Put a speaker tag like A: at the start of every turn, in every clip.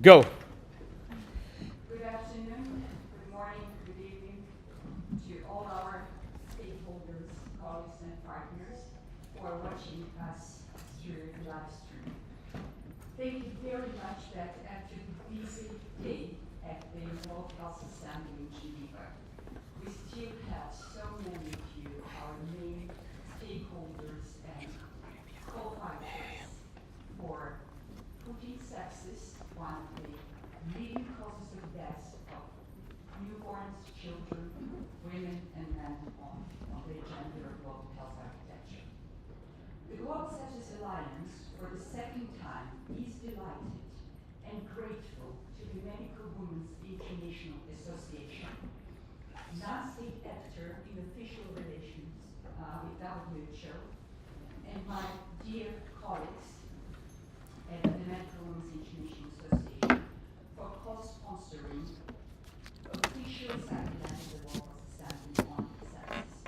A: Go.
B: Good afternoon, good morning, good evening to all our stakeholders, colleagues and partners who are watching us through the live stream. Thank you very much that after the busy day at the World Health Assembly in Geneva, we still have so many of you, our main stakeholders and co-fighters for putting sepsis, one of the leading causes of death of newborns, children, women, and men on the agenda of global health architecture. The Global Sepsis Alliance, for the second time, is delighted and grateful to the Medical Women's International Association, non-state actor in official relations with WHO, and my dear colleagues at the Medical Women's International Association for co-sponsoring official sacrament of the World Health Assembly on sepsis.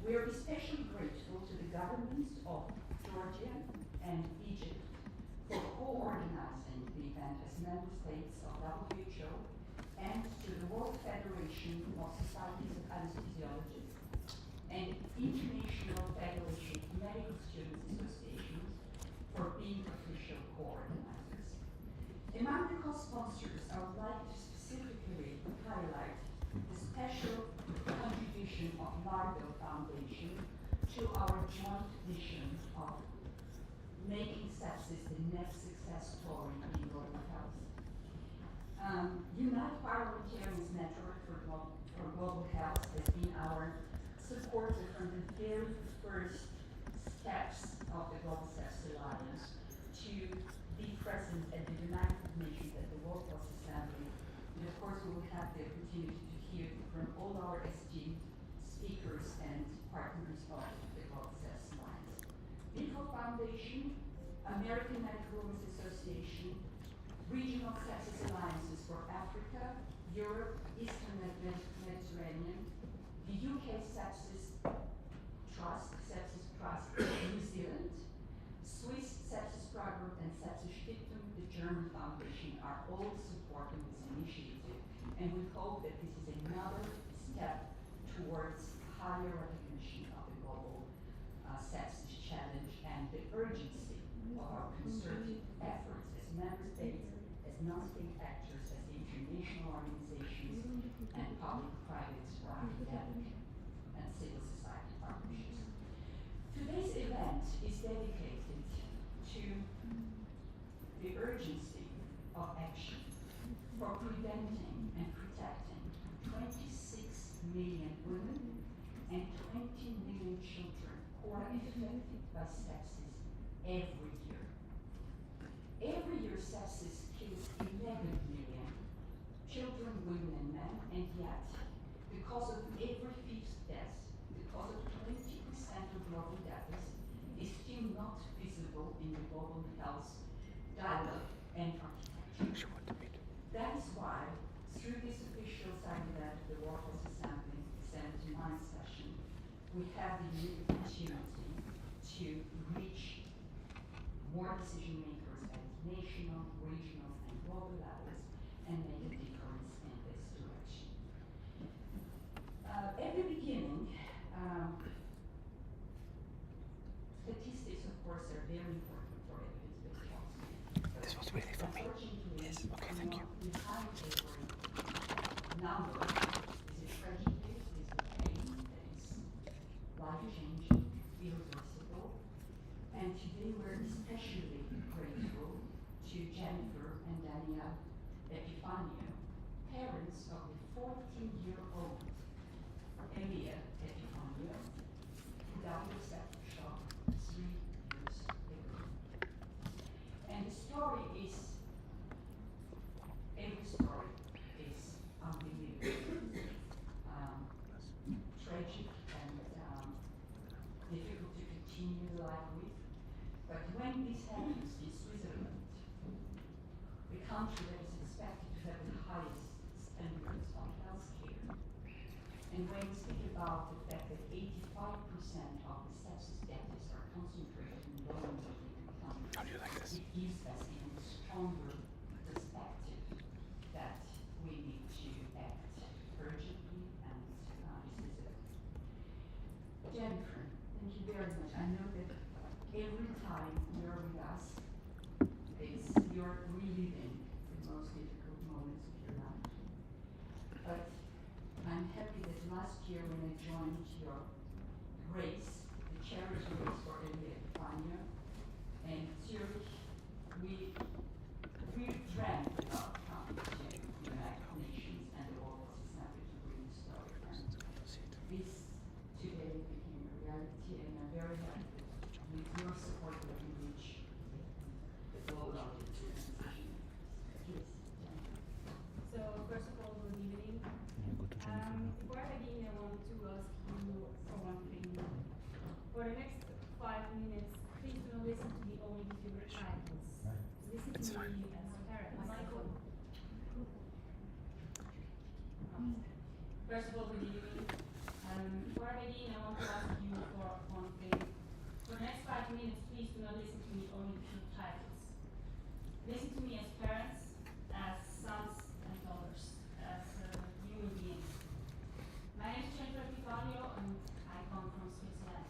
B: We are especially grateful to the governments of Georgia and Egypt for co-organizing the event as member states of WHO and to the World Federation of Societies of Anesthesiologists and International Federation of Medical Students Associations for being official co-organizers. Among the co-sponsors, I would like to specifically highlight the special contribution of Marble Foundation to our joint mission of making sepsis the next success story in global health. Unite Parliamentarians Network for Global Health has been our supporter from the very first steps of the Global Sepsis Alliance to be present at the United Nations at the World Health Assembly. And of course, we will have the opportunity to hear from all our esteemed speakers and partners of the Global Sepsis Alliance. Medical Foundation, American Medical Women's Association, Regional Sepsis Alliances for Africa, Europe, Eastern Mediterranean, the UK Sepsis Trust, New Zealand, Swiss Sepsis Program, and Sepsis Stiftung, the German Foundation, are all supporting this initiative. And we hope that this is another step towards higher recognition of the global sepsis challenge and the urgency of our concerted efforts as member states, as non-state actors, as international organizations, and public-private or academic and civil society partnerships. Today's event is dedicated to the urgency of action for preventing and protecting 26 million women and 20 million children who are affected by sepsis every year. Every year, sepsis kills 11 million children, women, and men, and yet, because of every fifth death, because of 20% of global deaths, is still not visible in the global health dialogue and architecture. That is why, through this official side event of the World Health Assembly 79th session, we have the unique opportunity to reach more decision makers at national, regional, and global levels and make a difference in this direction. At the beginning, statistics, of course, are very important for evidence-based policy.
A: This was really for me. Yes, okay, thank you.
B: The high favorite number is a tragedy, is a pain that is life-changing, irreversible. And today we're especially grateful to Jennifer and Danielle Epifanio, parents of the 14-year-old Elia Epifanio, who died of septic shock 3 years ago. And the story is, every story is unbelievable, tragic and difficult to continue life with. But when this happens in Switzerland, the country that is expected to have the highest standards of healthcare, and when we speak about the fact that 85% of the sepsis deaths are concentrated in low-income countries,
A: How do you like this?
B: it gives us even stronger perspective that we need to act urgently and decisively. Jennifer, thank you very much. I know that every time you're with us, you're reliving the most difficult moments of your life. But I'm happy that last year when I joined your race, the charity race for Elia Epifanio, and Zurich, we dreamt about coming to the United Nations and the World Health Assembly to bring the story. And this today became a reality, and I'm very happy that with your support we can reach the global audience. Yes,
C: So first of all, good evening. Before I begin, I want to ask you for one thing. For the next 5 minutes, please do not listen to me only with your titles. Listen to me as a parent. Michael. First of all, good evening. Before I begin, I want to ask you for one thing. For the next 5 minutes, please do not listen to me only with your titles. Listen to me as parents, as sons and daughters, as human beings. My name is Jennifer Epifanio and I come from Switzerland.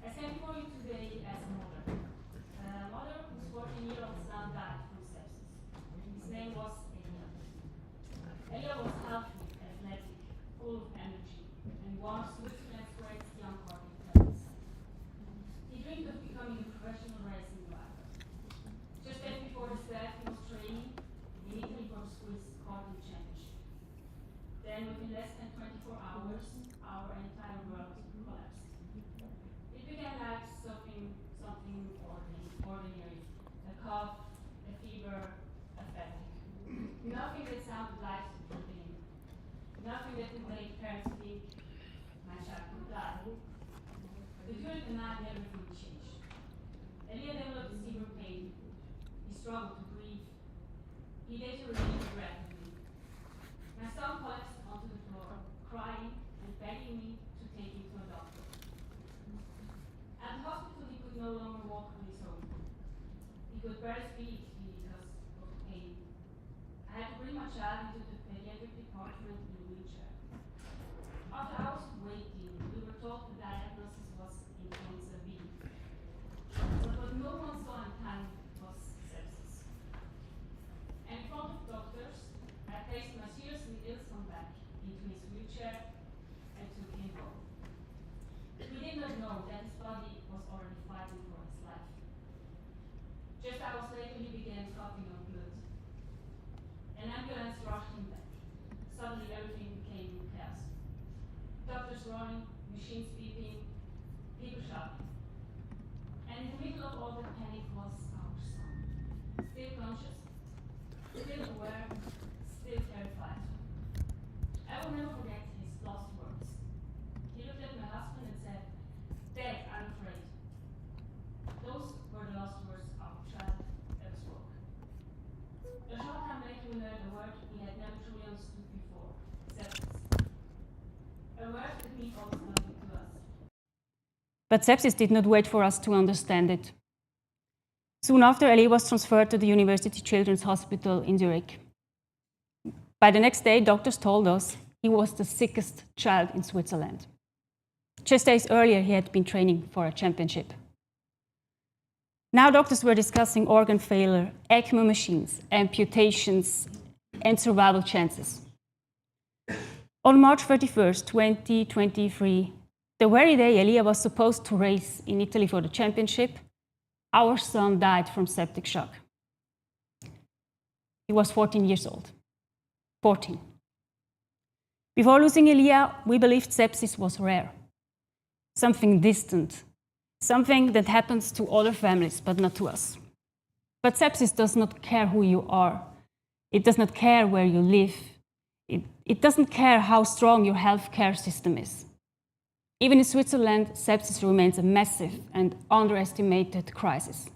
C: I stand before you today as a mother. A mother whose 14-year-old son died from sepsis. His name was Elia. Elia was healthy, athletic, full of energy, and one of Switzerland's greatest young hockey players. He dreamed of becoming a professional racing driver. Just days before the walk on his own. He could barely speak because of pain. I had to bring my child into the pediatric department in a wheelchair. After hours of waiting, we were told the diagnosis was influenza B. But what no one saw in time was sepsis. And in front of doctors, I placed my seriously ill son back into his wheelchair and took him home. We did not know that his body was already fighting for his life. Just hours later, he began coughing up blood. An ambulance rushed him back. Suddenly, everything became chaos. Doctors running, machines beeping, people shouting. And in the middle of all the panic was our son. Still conscious, still aware, still terrified. I will never forget his last words. He looked at my husband and said, "Dad, I'm afraid." Those were the last words our child ever spoke. A short time later, we learned a word we had never truly understood before: sepsis. A word that means almost nothing to us. But sepsis did not wait for us to understand it. Soon after, Elie was transferred to the University Children's Hospital in Zurich. By the next day, doctors told us he was the sickest child in Switzerland. Just days earlier, he had been training for a championship. Now doctors were discussing organ failure, ECMO machines, amputations, and survival chances. On March 31st, 2023, the very day Elia was supposed to race in Italy for the championship, our son died from septic shock. He was 14 years old. 14. Before losing Elia, we believed sepsis was rare, something distant, something that happens to other families, but not to us. But sepsis does not care who you are. It does not care where you live. It doesn't care how strong your healthcare system is. Even in Switzerland, sepsis remains a massive and underestimated crisis.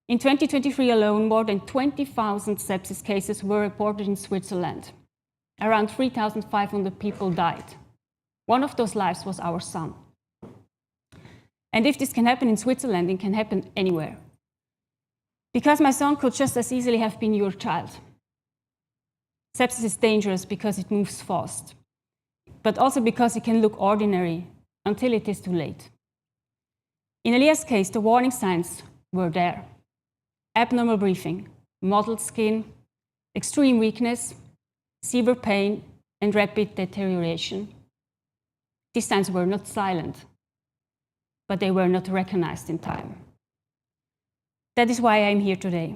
C: In 2023 alone, more than 20,000 sepsis cases were reported in Switzerland. Around 3,500 people died. One of those lives was our son. And if this can happen in Switzerland, it can happen anywhere. Because my son could just as easily have been your child. Sepsis is dangerous because it moves fast, but also because it can look ordinary until it is too late. In Elias' case, the warning signs were there: abnormal breathing, mottled skin, extreme weakness, severe pain, and rapid deterioration. These signs were not silent, but they were not recognized in time. That is why I am here today.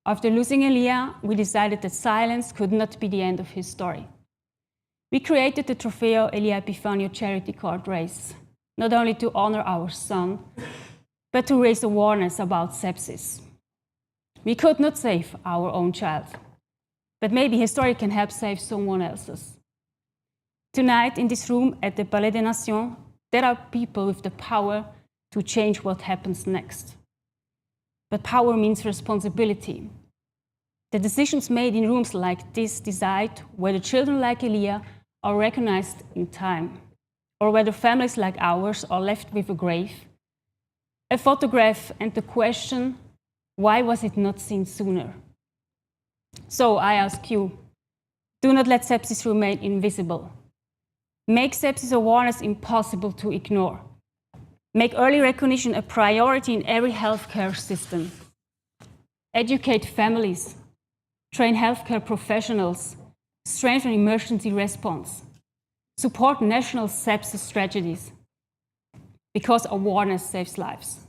C: After losing Elia, we decided that silence could not be the end of his story. We created the Trofeo Elia Epifanio charity card race, not only to honor our son, but to raise awareness about sepsis. We could not save our own child, but maybe his story can help save someone else's. Tonight, in this room at the Palais des Nations, there are people with the power to change what happens next. But power means responsibility. The decisions made in rooms like this decide whether children like Elia are recognized in time, or whether families like ours are left with a grave, a photograph, and the question, why was it not seen sooner? So I ask you, do not let sepsis remain invisible. Make sepsis awareness impossible to ignore. Make early recognition a priority in every healthcare system. Educate families. Train healthcare professionals. Strengthen emergency response. Support national sepsis strategies. Because awareness saves lives.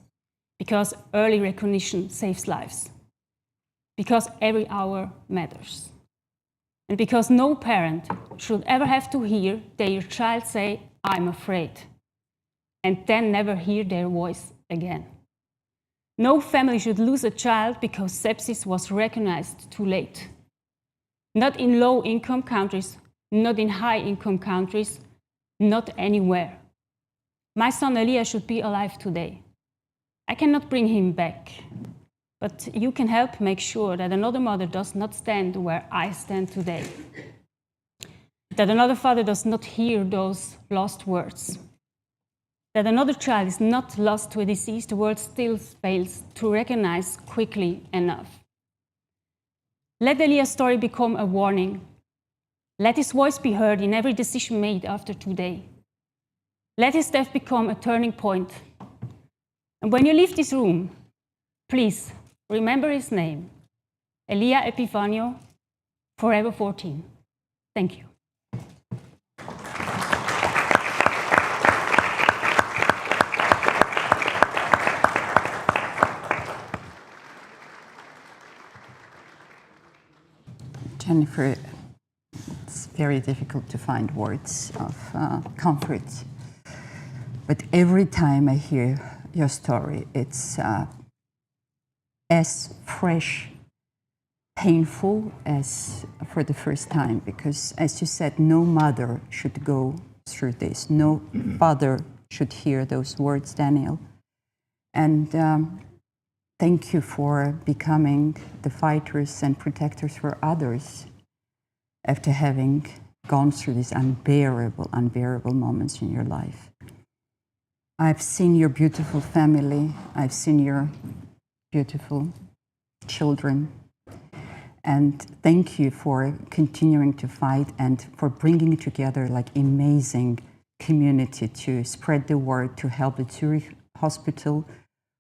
C: Because early recognition saves lives. Because every hour matters. And because no parent should ever have to hear their child say, "I'm afraid," and then never hear their voice again. No family should lose a child because sepsis was recognized too late. Not in low-income countries, not in high-income countries, not anywhere. My son Elia should be alive today. I cannot bring him back, but you can help make sure that another mother does not stand where I stand today. That another father does not hear those lost words. that another child is not lost to a disease the world still fails to recognize quickly enough. Let Elia's story become a warning. Let his voice be heard in every decision made after today. Let his death become a turning point. And when you leave this room, please remember his name, Elia Epifanio, Forever 14. Thank you.
D: Jennifer, it's very difficult to find words of comfort. But every time I hear your story, it's as fresh, painful as for the first time, because as you said, no mother should go through this. No father should hear those words, Daniel. And thank you for becoming the fighters and protectors for others after having gone through these unbearable, unbearable moments in your life. I've seen your beautiful family. I've seen your beautiful children. And thank you for continuing to fight and for bringing together like amazing community to spread the word, to help the Zurich hospital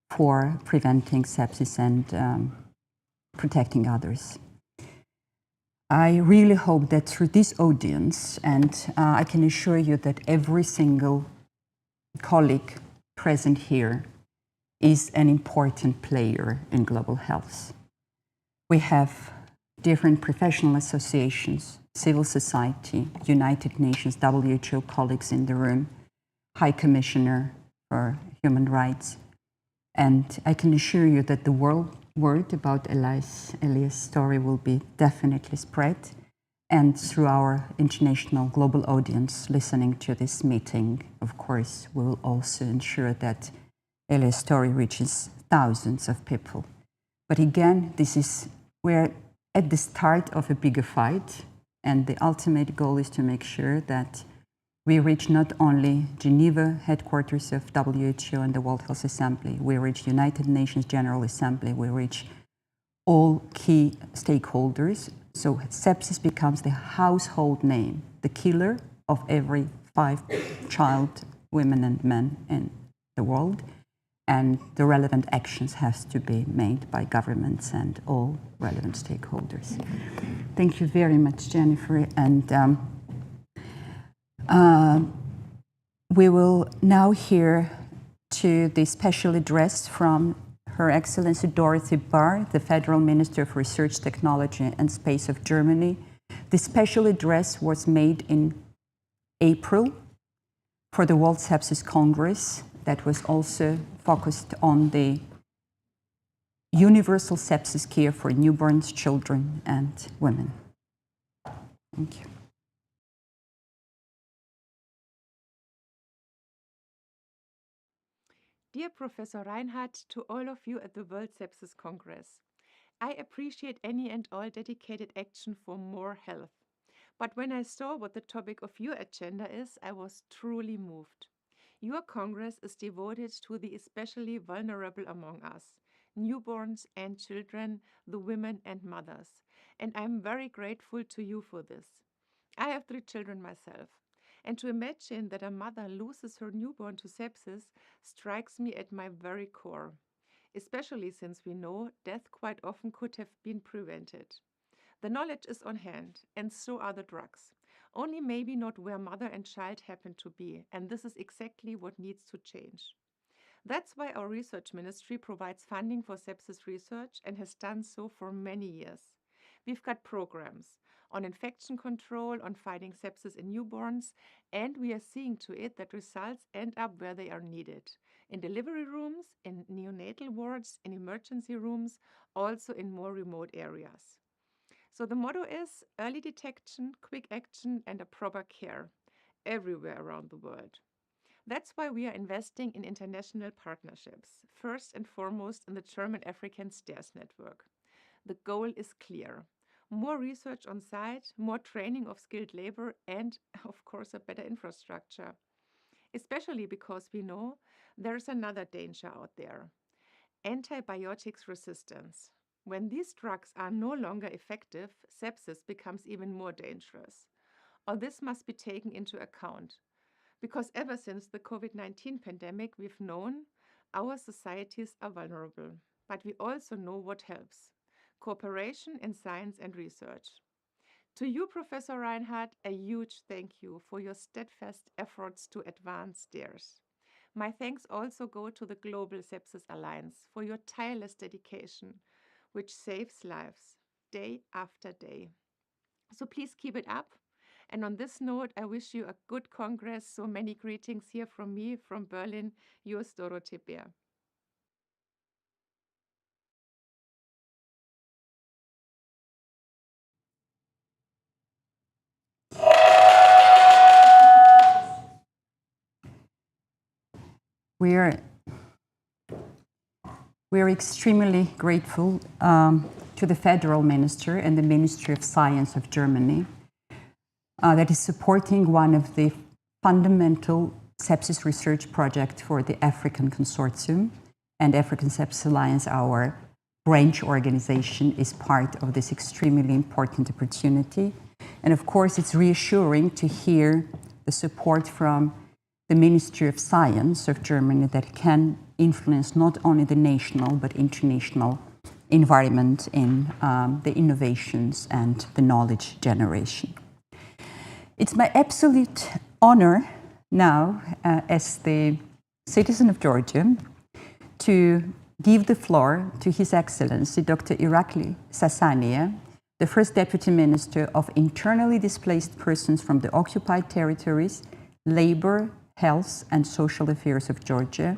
D: for preventing sepsis and protecting others. I really hope that through this audience, and I can assure you that every single colleague present here is an important player in global health. We have different professional associations, civil society, United Nations, WHO colleagues in the room, High Commissioner for Human Rights. And I can assure you that the word about Elia's story will be definitely spread. And through our international global audience listening to this meeting, of course, we will also ensure that Elia's story reaches thousands of people. But again, we're at the start of a bigger fight, and the ultimate goal is to make sure that we reach not only Geneva, headquarters of WHO and the World Health Assembly, we reach United Nations General Assembly, we reach all key stakeholders. So sepsis becomes the household name, the killer of every 5 child, women and men in the world. And the relevant actions have to be made by governments and all relevant stakeholders. Thank you very much, Jennifer. And we will now hear to the special address from Her Excellency Dorothy Barr, the Federal Minister of Research, Technology and Space of Germany. The special address was made in April for the World Sepsis Congress that was also focused on the universal sepsis care for newborns, children, and women. Thank you.
E: Dear Professor Reinhardt, to all of you at the World Sepsis Congress, I appreciate any and all dedicated action for more health. But when I saw what the topic of your agenda is, I was truly moved. Your Congress is devoted to the especially vulnerable among us, newborns and children, the women and mothers, and I'm very grateful to you for this. I have 3 children myself, and to imagine that a mother loses her newborn to sepsis strikes me at my very core, especially since we know death quite often could have been prevented. The knowledge is on hand, and so are the drugs. Only maybe not where mother and child happen to be, and this is exactly what needs to change. That's why our research ministry provides funding for sepsis research and has done so for many years. We've got programs on infection control, on fighting sepsis in newborns, and we are seeing to it that results end up where they are needed. In delivery rooms, in neonatal wards, in emergency rooms, also in more remote areas. So the motto is early detection, quick action, and a proper care everywhere around the world. That's why we are investing in international partnerships, first and foremost in the German African STAIRS network. The goal is clear. More research on site, more training of skilled labor, and of course a better infrastructure. especially because we know there's another danger out there: antibiotics resistance. When these drugs are no longer effective, sepsis becomes even more dangerous. All this must be taken into account because ever since the COVID-19 pandemic, we've known our societies are vulnerable, but we also know what helps: cooperation in science and research. To you, Professor Reinhardt, a huge thank you for your steadfast efforts to advance theirs. My thanks also go to the Global Sepsis Alliance for your tireless dedication, which saves lives day after day. So please keep it up. And on this note, I wish you a good Congress. So many greetings here from me, from Berlin, yours, Dorothee Bär.
D: We're extremely grateful to the Federal Minister and the Ministry of Science of Germany that is supporting one of the fundamental sepsis research projects for the African Consortium, and African Sepsis Alliance, our branch organization, is part of this extremely important opportunity. And of course, it's reassuring to hear the support from the Ministry of Science of Germany that can influence not only the national but international environment in the innovations and the knowledge generation. It's my absolute honor now, as the citizen of Georgia, to give the floor to His Excellency Dr. Irakli Sassanieh, the first Deputy Minister of Internally Displaced Persons from the Occupied Territories, Labor, Health and Social Affairs of Georgia.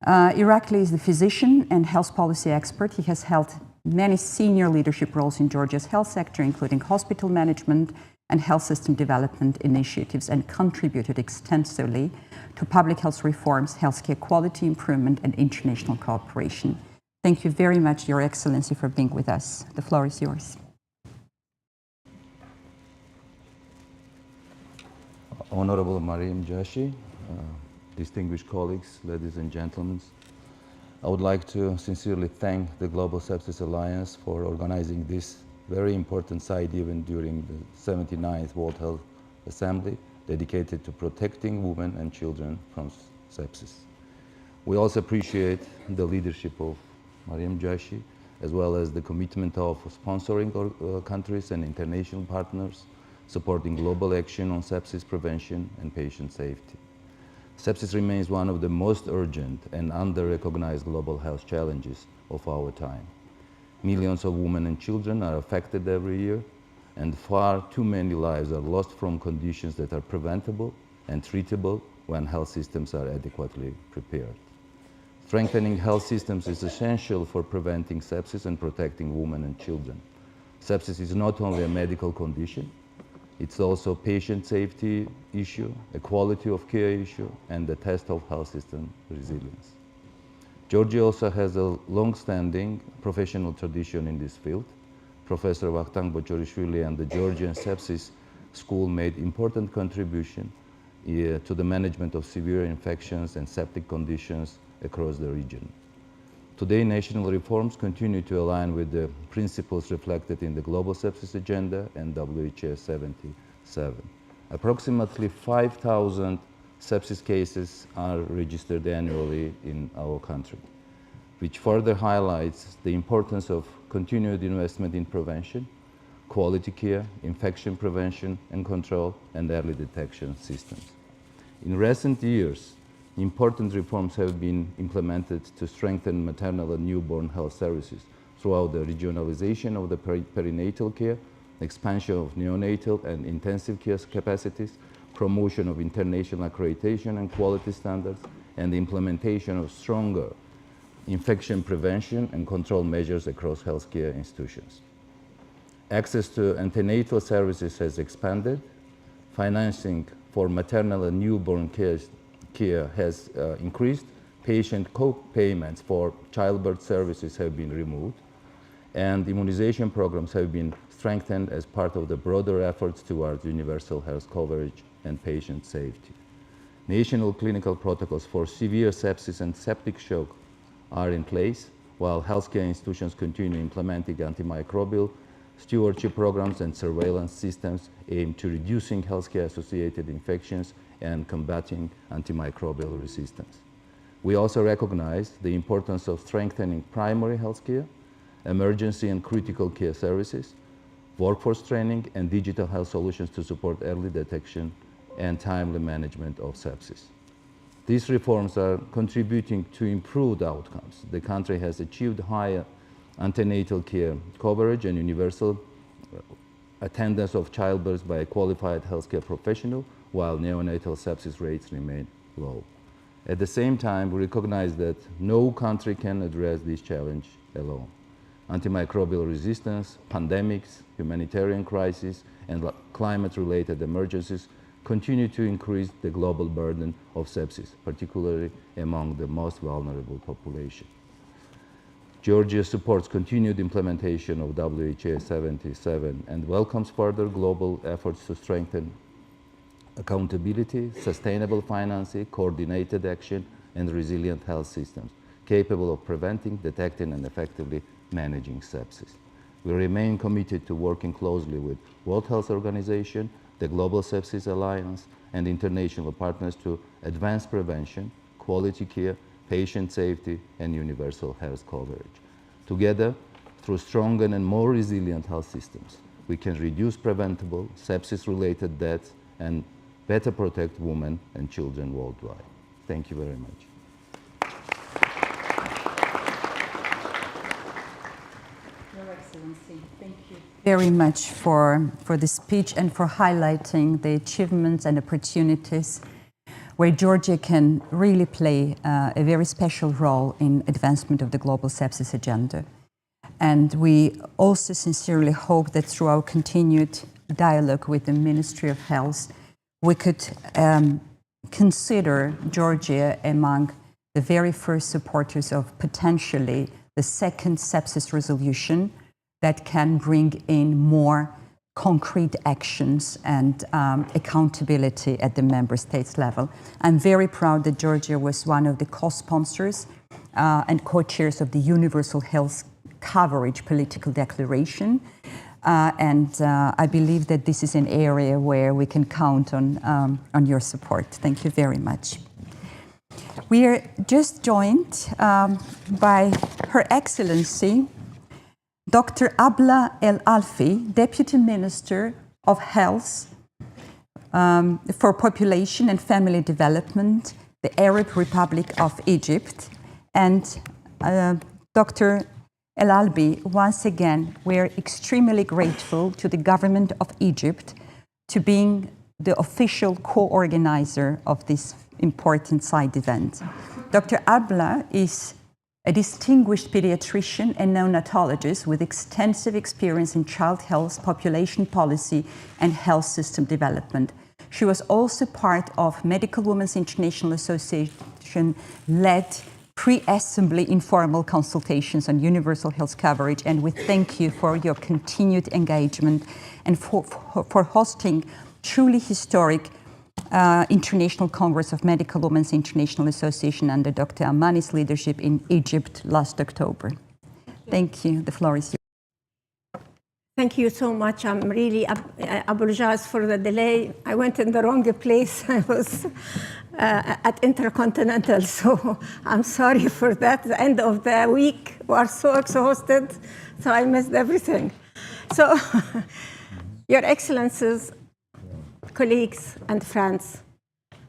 D: Irakli is the physician and health policy expert. He has held many senior leadership roles in Georgia's health sector, including hospital management and health system development initiatives, and contributed extensively to public health reforms, healthcare quality improvement, and international cooperation. Thank you very much, Your Excellency, for being with us. The floor is yours.
F: Honorable Mariam Jashi, distinguished colleagues, ladies and gentlemen, I would like to sincerely thank the Global Sepsis Alliance for organizing this very important side event during the 79th World Health Assembly dedicated to protecting women and children from sepsis. We also appreciate the leadership of Mariam Jashi, as well as the commitment of sponsoring countries and international partners supporting global action on sepsis prevention and patient safety. Sepsis remains one of the most urgent and under-recognized global health challenges of our time. Millions of women and children are affected every year, and far too many lives are lost from conditions that are preventable and treatable when health systems are adequately prepared. Strengthening health systems is essential for preventing sepsis and protecting women and children. Sepsis is not only a medical condition, it's also a patient safety issue, a quality of care issue, and a test of health system resilience. Georgia also has a long-standing professional tradition in this field. Professor Vakhtang Bochorishvili and the Georgian Sepsis School made important contribution to the management of severe infections and septic conditions across the region. Today, national reforms continue to align with the principles reflected in the Global Sepsis Agenda and WHO 77. Approximately 5,000 sepsis cases are registered annually in our country, which further highlights the importance of continued investment in prevention, quality care, infection prevention and control, and early detection systems. In recent years, important reforms have been implemented to strengthen maternal and newborn health services throughout the regionalization of the perinatal care, expansion of neonatal and intensive care capacities, promotion of international accreditation and quality standards, and the implementation of stronger infection prevention and control measures across healthcare institutions. Access to antenatal services has expanded. Financing for maternal and newborn care has increased. Patient co-payments for childbirth services have been removed, and immunization programs have been strengthened as part of the broader efforts towards universal health coverage and patient safety. National clinical protocols for severe sepsis and septic shock are in place, while healthcare institutions continue implementing antimicrobial stewardship programs and surveillance systems aimed to reducing healthcare-associated infections and combating antimicrobial resistance. We also recognize the importance of strengthening primary healthcare, emergency and critical care services, workforce training, and digital health solutions to support early detection and timely management of sepsis. These reforms are contributing to improved outcomes. The country has achieved higher antenatal care coverage and universal attendance of childbirth by a qualified healthcare professional, while neonatal sepsis rates remain low. At the same time, we recognize that no country can address this challenge alone. Antimicrobial resistance, pandemics, humanitarian crises, and climate-related emergencies continue to increase the global burden of sepsis, particularly among the most vulnerable population. Georgia supports continued implementation of WHA 77 and welcomes further global efforts to strengthen accountability, sustainable financing, coordinated action, and resilient health systems capable of preventing, detecting, and effectively managing sepsis. We remain committed to working closely with World Health Organization, the Global Sepsis Alliance, and international partners to advance prevention, quality care, patient safety, and universal health coverage. Together, through stronger and more resilient health systems, we can reduce preventable sepsis-related deaths and better protect women and children worldwide. Thank you very much.
D: Your Excellency, thank you very much for the speech and for highlighting the achievements and opportunities where Georgia can really play a very special role in advancement of the global sepsis agenda. And we also sincerely hope that through our continued dialogue with the Ministry of Health, we could consider Georgia among the very first supporters of potentially the second sepsis resolution that can bring in more concrete actions and accountability at the member states level. I'm very proud that Georgia was one of the co-sponsors and co-chairs of the Universal Health Coverage Political Declaration. I believe that this is an area where we can count on your support. Thank you very much. We are just joined by Her Excellency, Dr. Abla El Alfi, Deputy Minister of Health for Population and Family Development, the Arab Republic of Egypt. And Dr. El Albi, once again, we're extremely grateful to the government of Egypt to being the official co-organizer of this important side event. Dr. Abla is a distinguished pediatrician and neonatologist with extensive experience in child health, population policy, and health system development. She was also part of Medical Women's International Association-led pre-assembly informal consultations on universal health coverage, and we thank you for your continued engagement and for hosting truly historic International Congress of Medical Women's International Association under Dr. Amani's leadership in Egypt last October. Thank you. The floor is yours.
G: Thank you so much. I'm really apologize for the delay. I went in the wrong place. I was at Intercontinental, so I'm sorry for that. The end of the week, we are so exhausted, so I missed everything. So, Your Excellencies, colleagues and friends,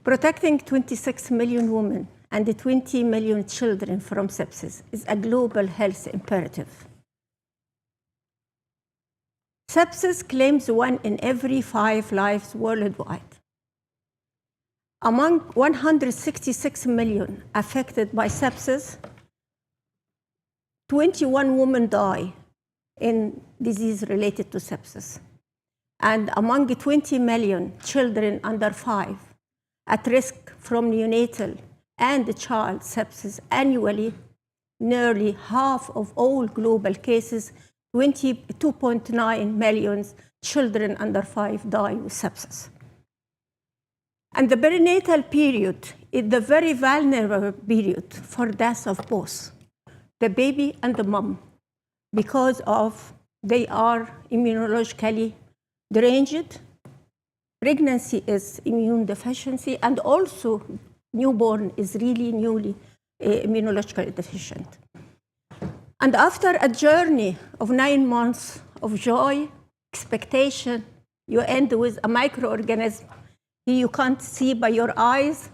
G: protecting 26 million women and 20 million children from sepsis is a global health imperative. Sepsis claims 1 in every 5 lives worldwide. Among 166 million affected by sepsis, 21 women die in disease related to sepsis. And among 20 million children under 5 at risk from neonatal and child sepsis annually, nearly half of all global cases, 22.9 million children under 5 die with sepsis. And the perinatal period is the very vulnerable period for death of both the baby and the mom, because of they are immunologically deranged. Pregnancy is immune deficiency, and also newborn is really newly immunologically deficient. And after a journey of 9 months of joy, expectation, you end with a microorganism you can't see by your eyes,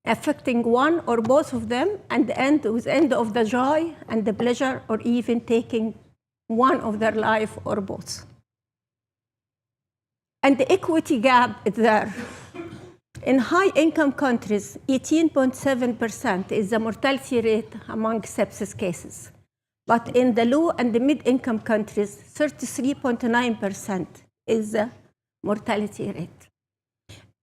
G: affecting one or both of them, and end with end of the joy and the pleasure, or even taking one of their life or both. And the equity gap is there. In high-income countries, 18.7% is the mortality rate among sepsis cases. But in the low and the mid-income countries, 33.9% is the mortality rate.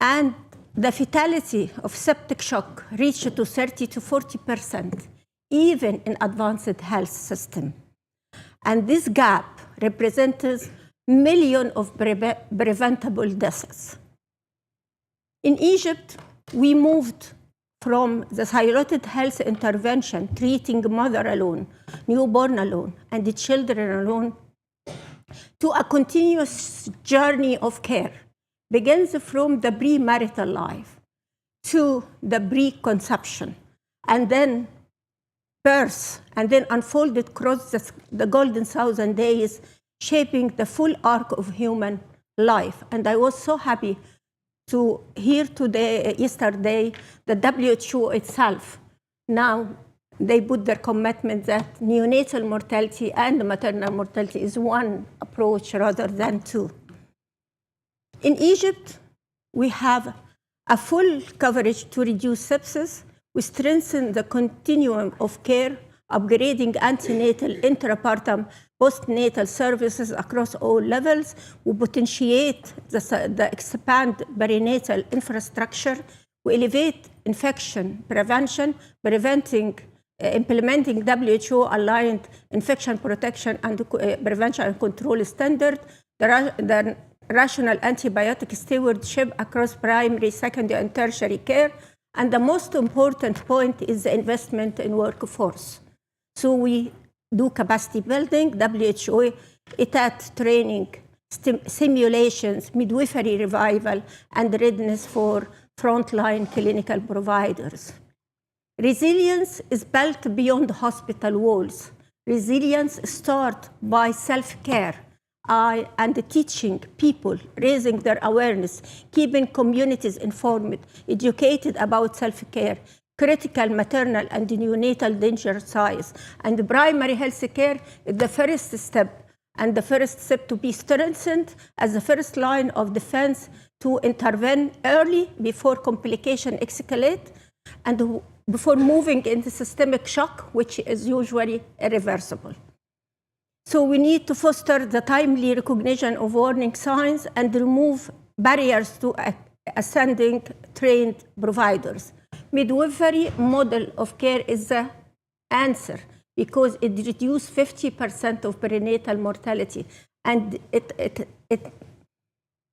G: And the fatality of septic shock reached to 30 to 40%, even in advanced health system. And this gap represents millions of preventable deaths. In Egypt, we moved from the siloed health intervention, treating mother alone, newborn alone, and the children alone, to a continuous journey of care. Begins from the premarital life to the pre-conception, and then birth, and then unfolded across the golden 1,000 days, shaping the full arc of human life. And I was so happy to hear today, yesterday, the WHO itself, now they put their commitment that neonatal mortality and maternal mortality is one approach rather than two. In Egypt, we have a full coverage to reduce sepsis. We strengthen the continuum of care, upgrading antenatal, intrapartum, postnatal services across all levels. We potentiate the expand perinatal infrastructure. We elevate infection prevention, implementing WHO-aligned infection protection and prevention and control standard, the rational antibiotic stewardship across primary, secondary, and tertiary care. And the most important point is the investment in workforce. So we do capacity building, WHO, ETAT training, simulations, midwifery revival, and readiness for frontline clinical providers. Resilience is built beyond hospital walls. Resilience starts by self-care and teaching people, raising their awareness, keeping communities informed, educated about self-care, critical maternal and neonatal danger size. And primary health care is the first step, and the first step to be strengthened as the first line of defense to intervene early before complication escalate and before moving into systemic shock, which is usually irreversible. So we need to foster the timely recognition of warning signs and remove barriers to ascending trained providers. Midwifery model of care is the answer because it reduces 50% of perinatal mortality, and it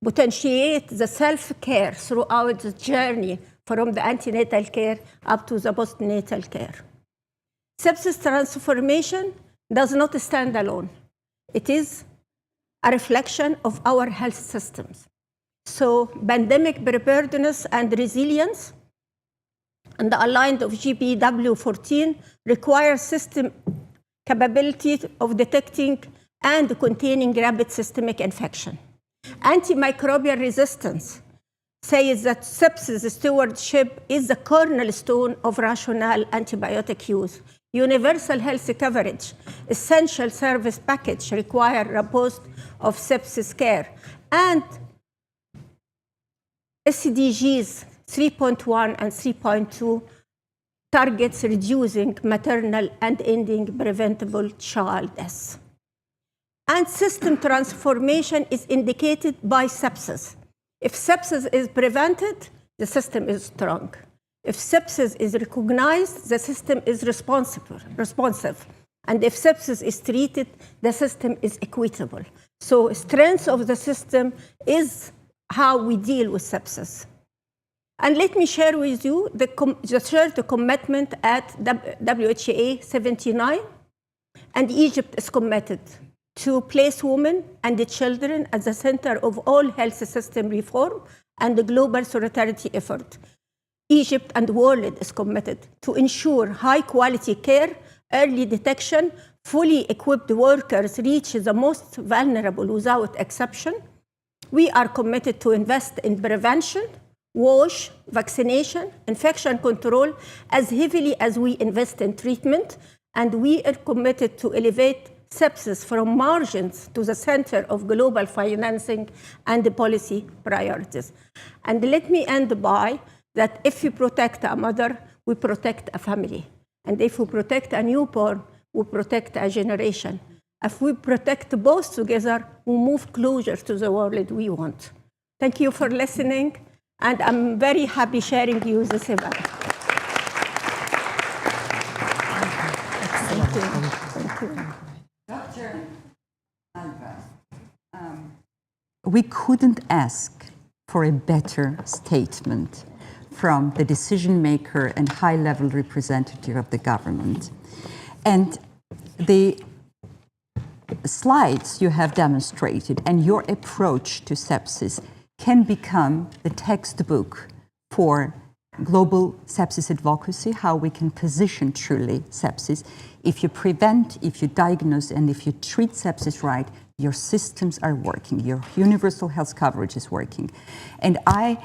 G: potentiates the self-care throughout the journey from the antenatal care up to the postnatal care. Sepsis transformation does not stand alone. It is a reflection of our health systems. So pandemic preparedness and resilience and the aligned of GPW14 require system capability of detecting and containing rapid systemic infection. Antimicrobial resistance says that sepsis stewardship is the cornerstone of rational antibiotic use. Universal health coverage, essential service package require robust of sepsis care. And SDGs 3.1 and 3.2 targets reducing maternal and ending preventable child deaths. And system transformation is indicated by sepsis. If sepsis is prevented, the system is strong. If sepsis is recognized, the system is responsive. And if sepsis is treated, the system is equitable. So strength of the system is how we deal with sepsis. And let me share with you the third commitment at WHA 79. And Egypt is committed to place women and the children at the center of all health system reform and the global solidarity effort. Egypt and the world is committed to ensure high quality care, early detection, fully equipped workers reach the most vulnerable without exception. We are committed to invest in prevention, WASH, vaccination, infection control as heavily as we invest in treatment, and we are committed to elevate sepsis from margins to the center of global financing and the policy priorities. And let me end by that if we protect a mother, we protect a family. And if we protect a newborn, we protect a generation. If we protect both together, we move closer to the world we want. Thank you for listening, and I'm very happy sharing you this event. Thank you. Thank you.
B: Dr. Alba.
D: We couldn't ask for a better statement from the decision maker and high-level representative of the government. And the slides you have demonstrated and your approach to sepsis can become the textbook for global sepsis advocacy, how we can position truly sepsis. If you prevent, if you diagnose, and if you treat sepsis right, your systems are working, your universal health coverage is working. And I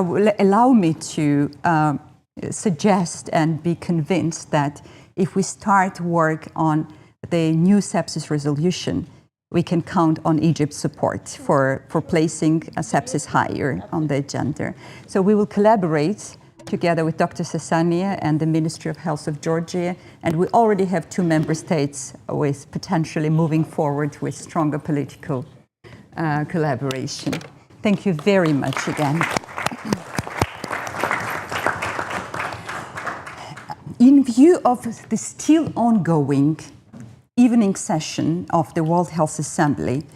D: will allow me to suggest and be convinced that if we start work on the new sepsis resolution, we can count on Egypt's support for placing sepsis higher on the agenda. So we will collaborate together with Dr. Sassania and the Ministry of Health of Georgia, and we already have 2 member states with potentially moving forward with stronger political collaboration. Thank you very much again. In view of the still ongoing evening session of the World Health Assembly,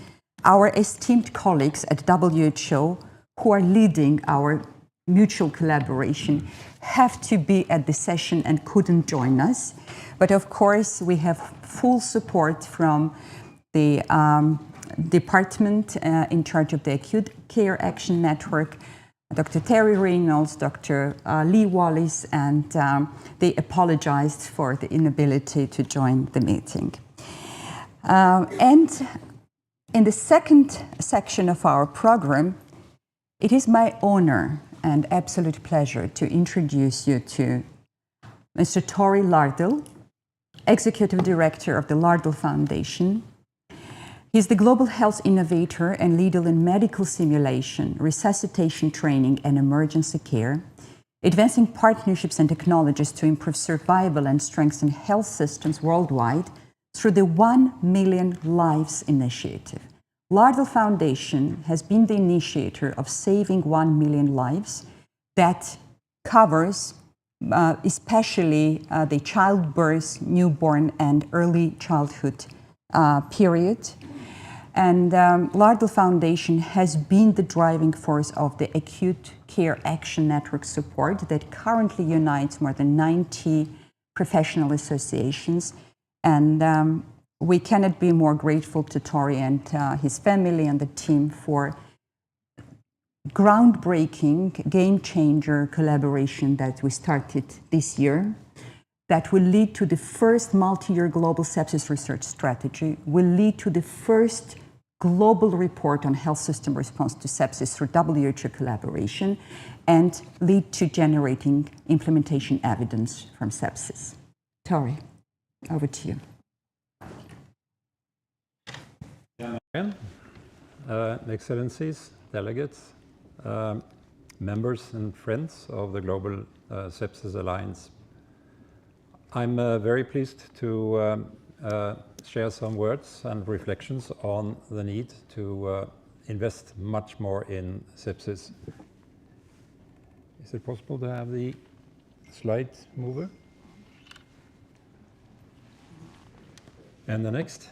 D: our esteemed colleagues at WHO who are leading our mutual collaboration have to be at the session and couldn't join us. But of course, we have full support from the department in charge of the Acute Care Action Network, Dr. Terry Reynolds, Dr. Lee Wallis, and they apologized for the inability to join the meeting. And in the second section of our program, it is my honor and absolute pleasure to introduce you to Mr. Tori Lardell, Executive Director of the Lardell Foundation. He's the global health innovator and leader in medical simulation, resuscitation training, and emergency care, advancing partnerships and technologies to improve survival and strengthen health systems worldwide through the 1 Million Lives Initiative. Lardell Foundation has been the initiator of saving 1 million lives that covers especially the childbirth, newborn, and early childhood period. And Lardell Foundation has been the driving force of the Acute Care Action Network support that currently unites more than 90 professional associations. And we cannot be more grateful to Tori and his family and the team for groundbreaking, game-changer collaboration that we started this year that will lead to the first multi-year global sepsis research strategy, will lead to the first global report on health system response to sepsis through WHO collaboration, and lead to generating implementation evidence from sepsis. Tori, over to you.
H: Excellencies, delegates, members and friends of the Global Sepsis Alliance. I'm very pleased to share some words and reflections on the need to invest much more in sepsis. Is it possible to have the slide mover? And the next.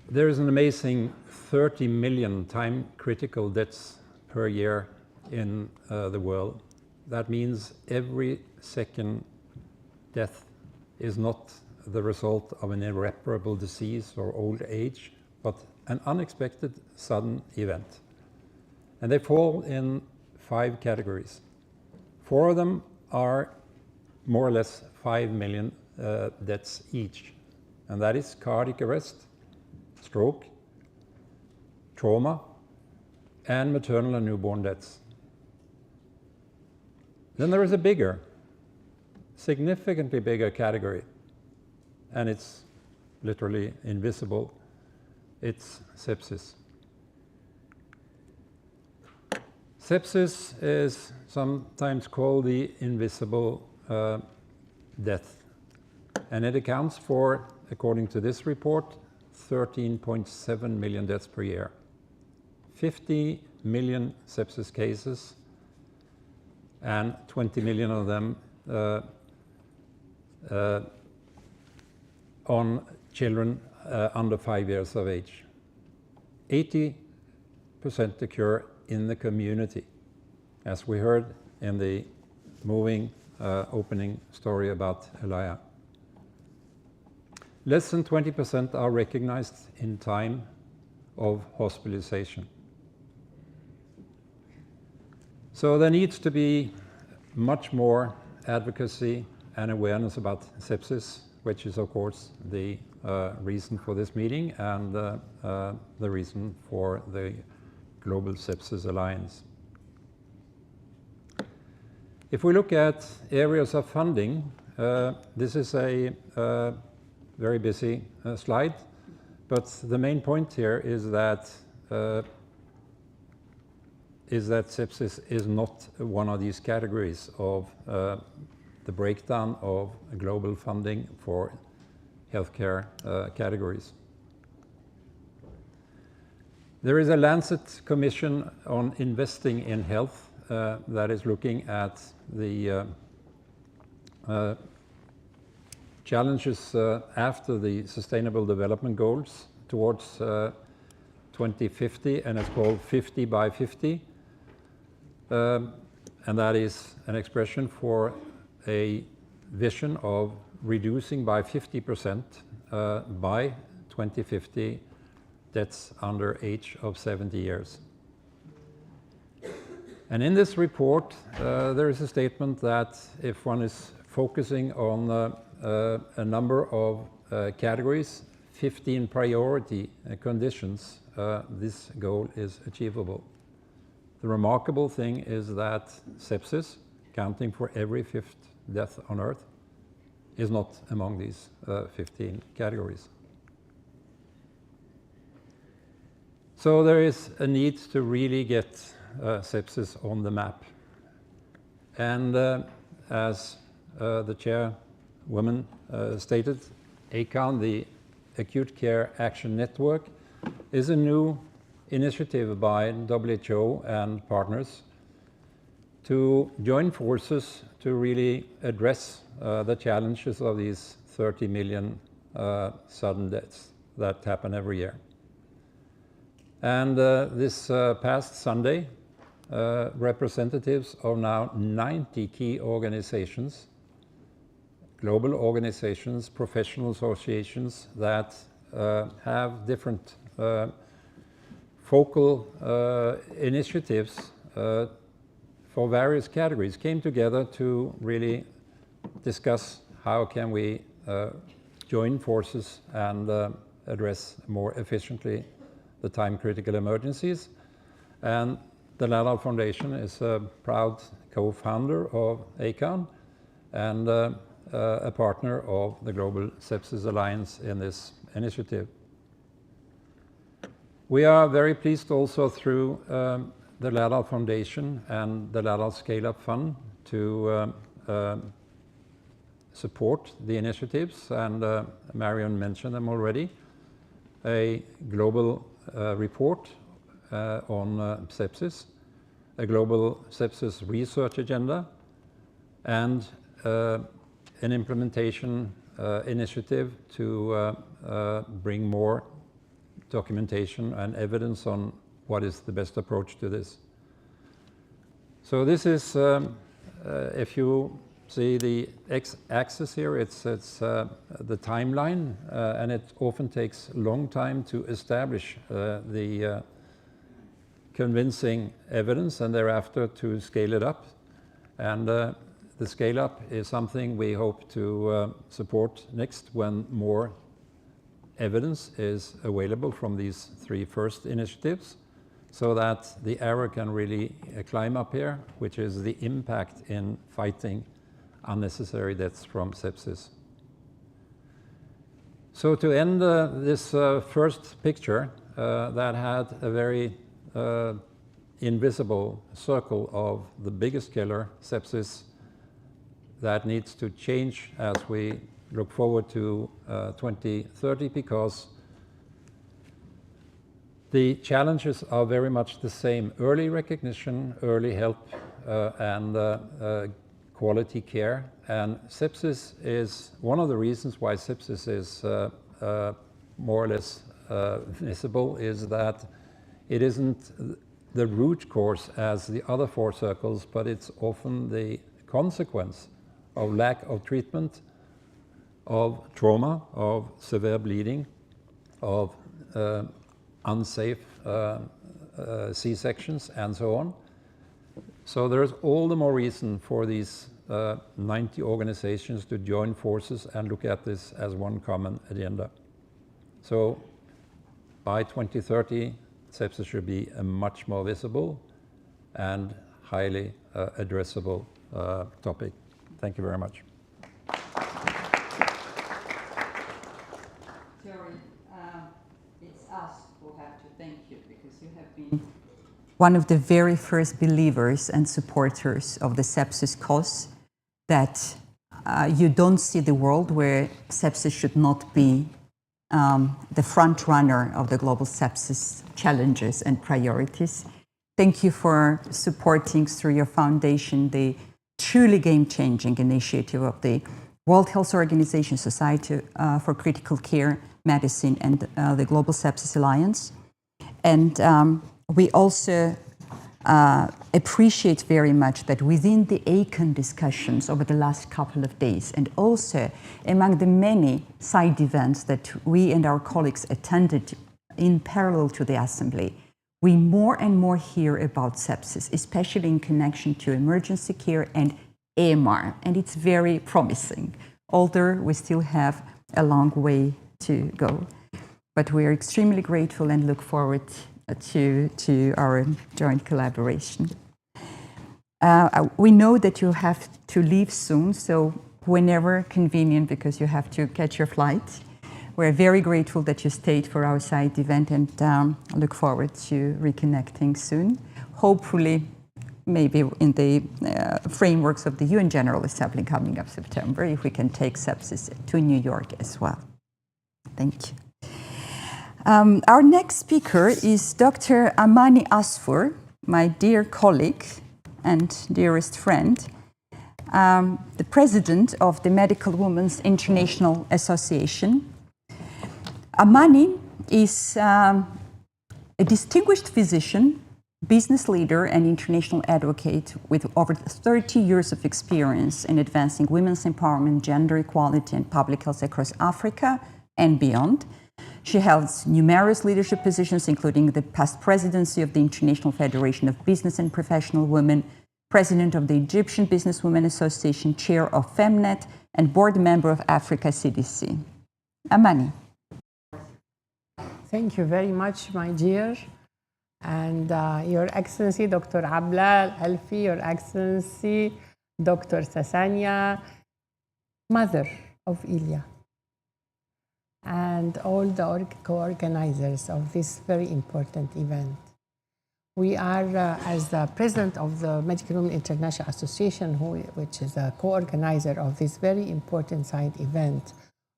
H: There is an amazing 30 million time-critical deaths per year in the world. That means every second death is not the result of an irreparable disease or old age, but an unexpected sudden event. And they fall in 5 categories. 4 of them are more or less 5 million deaths each. And that is cardiac arrest, stroke, trauma, and maternal and newborn deaths. Then there is a bigger, significantly bigger category, and it's literally invisible. It's sepsis. Sepsis is sometimes called the invisible death, and it accounts for, according to this report, 13.7 million deaths per year. 50 million sepsis cases, and 20 million of them on children under 5 years of age. 80% occur in the community, as we heard in the moving opening story about Elia. Less than 20% are recognized in time of hospitalization. So there needs to be much more advocacy and awareness about sepsis, which is of course the reason for this meeting and the reason for the Global Sepsis Alliance. If we look at areas of funding, this is a very busy slide, but the main point here is that sepsis is not one of these categories of the breakdown of global funding for healthcare categories. There is a Lancet Commission on Investing in Health that is looking at the challenges after the Sustainable Development Goals towards 2050, and it's called 50 by 50. And that is an expression for a vision of reducing by 50% by 2050 deaths under age of 70 years. And in this report, there is a statement that if one is focusing on a number of categories, 15 priority conditions, this goal is achievable. The remarkable thing is that sepsis, counting for every 5th death on Earth, is not among these 15 categories. So there is a need to really get sepsis on the map. And as the chairwoman stated, ACAN, the Acute Care Action Network, is a new initiative by WHO and partners to join forces to really address the challenges of these 30 million sudden deaths that happen every year. And this past Sunday, representatives of now 90 key organizations, global organizations, professional associations that have different focal initiatives for various categories, came together to really discuss how can we join forces and address more efficiently the time-critical emergencies. And the Laddell Foundation is a proud co-founder of ACAN and a partner of the Global Sepsis Alliance in this initiative. We are very pleased also through the Laddell Foundation and the Laddell Scale-Up Fund to support the initiatives, and Marion mentioned them already. A global report on sepsis, a global sepsis research agenda, and an implementation initiative to bring more documentation and evidence on what is the best approach to this. So this is, if you see the x-axis here, it's the timeline, and it often takes a long time to establish the convincing evidence and thereafter to scale it up. And the scale up is something we hope to support next when more evidence is available from these 3 first initiatives, so that the arrow can really climb up here, which is the impact in fighting unnecessary deaths from sepsis. So to end this first picture that had a very invisible circle of the biggest killer, sepsis, that needs to change as we look forward to 2030, because the challenges are very much the same: early recognition, early help, and quality care. And sepsis is one of the reasons why sepsis is more or less visible, is that it isn't the root cause as the other 4 circles, but it's often the consequence of lack of treatment, of trauma, of severe bleeding, of unsafe C-sections, and so on. So there's all the more reason for these 90 organizations to join forces and look at this as one common agenda. So by 2030, sepsis should be a much more visible and highly addressable topic. Thank you very much.
D: It's us who have to thank you, because you have been one of the very first believers and supporters of the sepsis cause, that you don't see the world where sepsis should not be the front runner of the global sepsis challenges and priorities. Thank you for supporting through your foundation the truly game-changing initiative of the World Health Organization, Society for Critical Care Medicine, and the Global Sepsis Alliance. And we also appreciate very much that within the ACON discussions over the last couple of days, and also among the many side events that we and our colleagues attended in parallel to the Assembly, we more and more hear about sepsis, especially in connection to emergency care and AMR, and it's very promising, although we still have a long way to go. But we are extremely grateful and look forward to our joint collaboration. We know that you have to leave soon, so whenever convenient, because you have to catch your flight. We're very grateful that you stayed for our side event, and look forward to reconnecting soon. Hopefully, maybe in the frameworks of the UN General Assembly coming up September, if we can take sepsis to New York as well. Thank you. Our next speaker is Dr. Amani Asfour, my dear colleague and dearest friend, the president of the Medical Women's International Association. Amani is a distinguished physician, business leader, and international advocate with over 30 years of experience in advancing women's empowerment, gender equality, and public health across Africa and beyond. She holds numerous leadership positions, including the past presidency of the International Federation of Business and Professional Women, president of the Egyptian Businesswomen Association, chair of FEMNET, and board member of Africa CDC. Amani.
I: Thank you very much, my dear. And Your Excellency, Dr. Abla Al-Alfi, Your Excellency, Dr. Sasania, mother of Ilya, and all the co-organizers of this very important event. We are, as the president of the Medical Women International Association, which is a co-organizer of this very important side event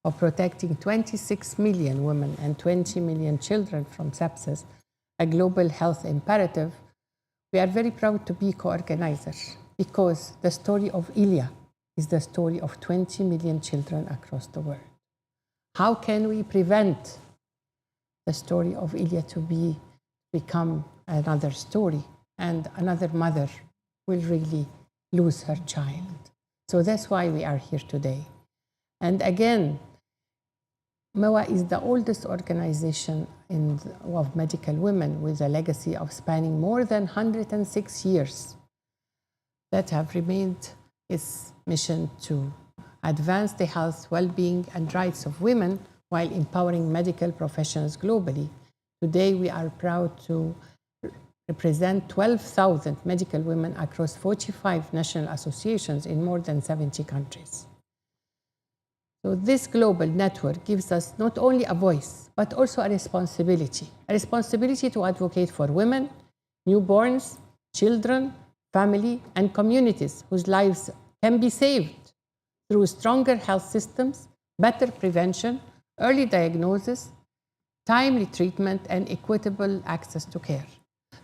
I: of protecting 26 million women and 20 million children from sepsis, a global health imperative, we are very proud to be co-organizers, because the story of Ilya is the story of 20 million children across the world. How can we prevent the story of Ilya to become another story, and another mother will really lose her child. So that's why we are here today. And again, MOA is the oldest organization of medical women with a legacy of spanning more than 106 years that have remained its mission to advance the health, well-being, and rights of women while empowering medical professionals globally. Today, we are proud to represent 12,000 medical women across 45 national associations in more than 70 countries. So this global network gives us not only a voice, but also a responsibility to advocate for women, newborns, children, family, and communities whose lives can be saved through stronger health systems, better prevention, early diagnosis, timely treatment, and equitable access to care.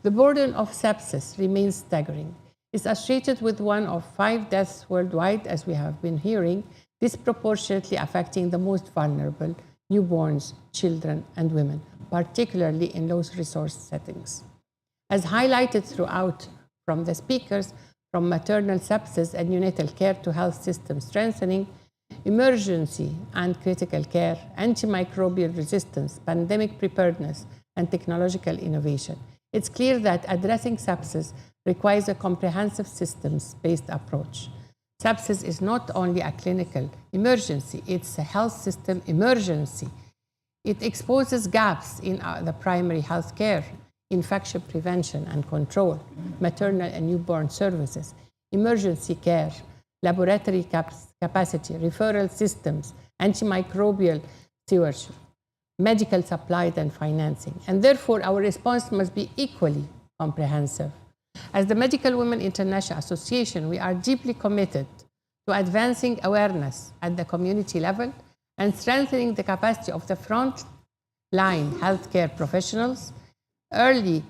I: The burden of sepsis remains staggering. It's associated with one of 5 deaths worldwide, as we have been hearing, disproportionately affecting the most vulnerable, newborns, children, and women, particularly in low-resource settings. As highlighted throughout from the speakers, from maternal sepsis and neonatal care to health system strengthening, emergency and critical care, antimicrobial resistance, pandemic preparedness, and technological innovation, it's clear that addressing sepsis requires a comprehensive systems-based approach. Sepsis is not only a clinical emergency, it's a health system emergency. It exposes gaps in the primary health care, infection prevention and control, maternal and newborn services, emergency care, laboratory capacity, referral systems, antimicrobial stewardship, medical supplies and financing. And therefore, our response must be equally comprehensive. As the Medical Women International Association, we are deeply committed to advancing awareness at the community level and strengthening the capacity of the front-line healthcare professionals. Early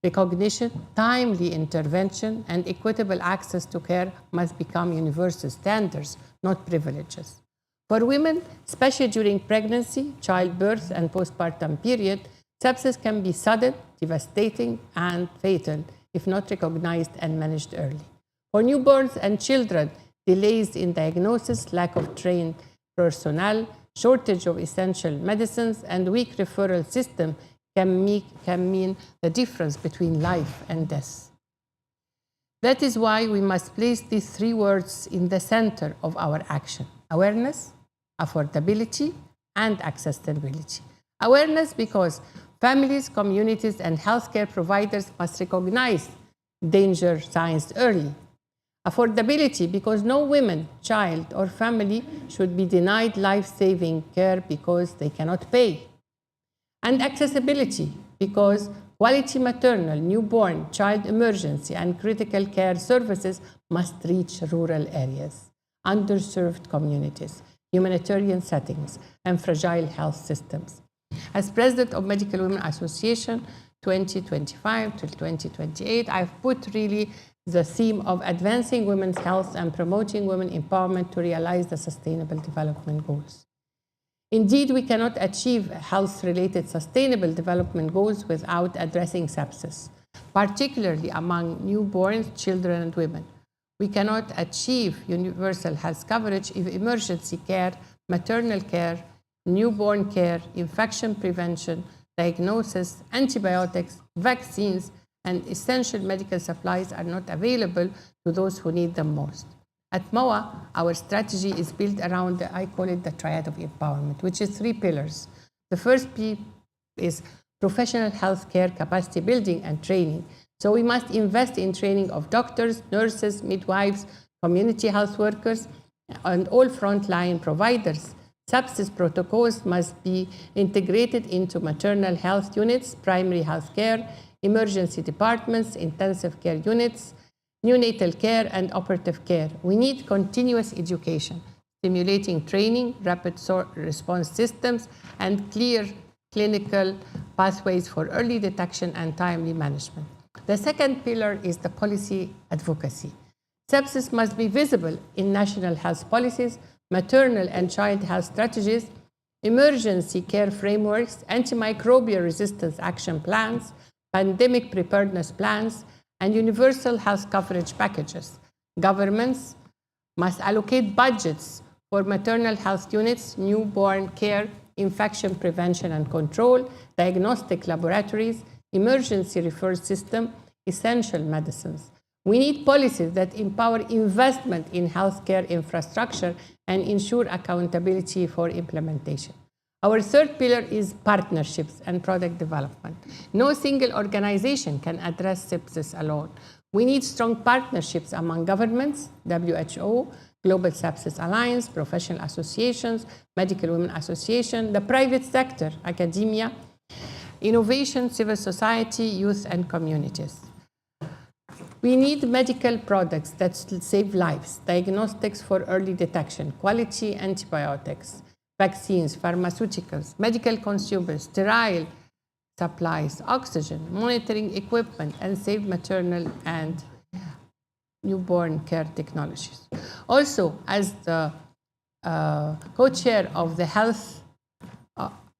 I: recognition, timely intervention, and equitable access to care must become universal standards, not privileges. For women, especially during pregnancy, childbirth, and postpartum period, sepsis can be sudden, devastating, and fatal if not recognized and managed early. For newborns and children, delays in diagnosis, lack of trained personnel, shortage of essential medicines, and weak referral system can mean the difference between life and death. That is why we must place these 3 words in the center of our action: awareness, affordability, and accessibility. Awareness because families, communities, and healthcare providers must recognize danger signs early. Affordability because no woman, child, or family should be denied life-saving care because they cannot pay. And accessibility because quality maternal, newborn, child emergency, and critical care services must reach rural areas, underserved communities, humanitarian settings, and fragile health systems. As president of Medical Women Association 2025 to 2028, I've put really the theme of advancing women's health and promoting women empowerment to realize the Sustainable Development Goals. Indeed, we cannot achieve health-related sustainable development goals without addressing sepsis, particularly among newborns, children, and women. We cannot achieve universal health coverage if emergency care, maternal care, newborn care, infection prevention, diagnosis, antibiotics, vaccines, and essential medical supplies are not available to those who need them most. At MOA, our strategy is built around, I call it the triad of empowerment, which is 3 pillars. The first P is professional healthcare capacity building and training. So we must invest in training of doctors, nurses, midwives, community health workers, and all frontline providers. Sepsis protocols must be integrated into maternal health units, primary health care, emergency departments, intensive care units, neonatal care, and operative care. We need continuous education, stimulating training, rapid response systems, and clear clinical pathways for early detection and timely management. The second pillar is the policy advocacy. Sepsis must be visible in national health policies, maternal and child health strategies, emergency care frameworks, antimicrobial resistance action plans, pandemic preparedness plans, and universal health coverage packages. Governments must allocate budgets for maternal health units, newborn care, infection prevention and control, diagnostic laboratories, emergency referral system, essential medicines. We need policies that empower investment in healthcare infrastructure and ensure accountability for implementation. Our third pillar is partnerships and product development. No single organization can address sepsis alone. We need strong partnerships among governments, WHO, Global Sepsis Alliance, professional associations, Medical Women Association, the private sector, academia, innovation, civil society, youth, and communities. We need medical products that save lives, diagnostics for early detection, quality antibiotics, vaccines, pharmaceuticals, medical consumables, sterile supplies, oxygen, monitoring equipment, and safe maternal and newborn care technologies. Also, as the co-chair of the Health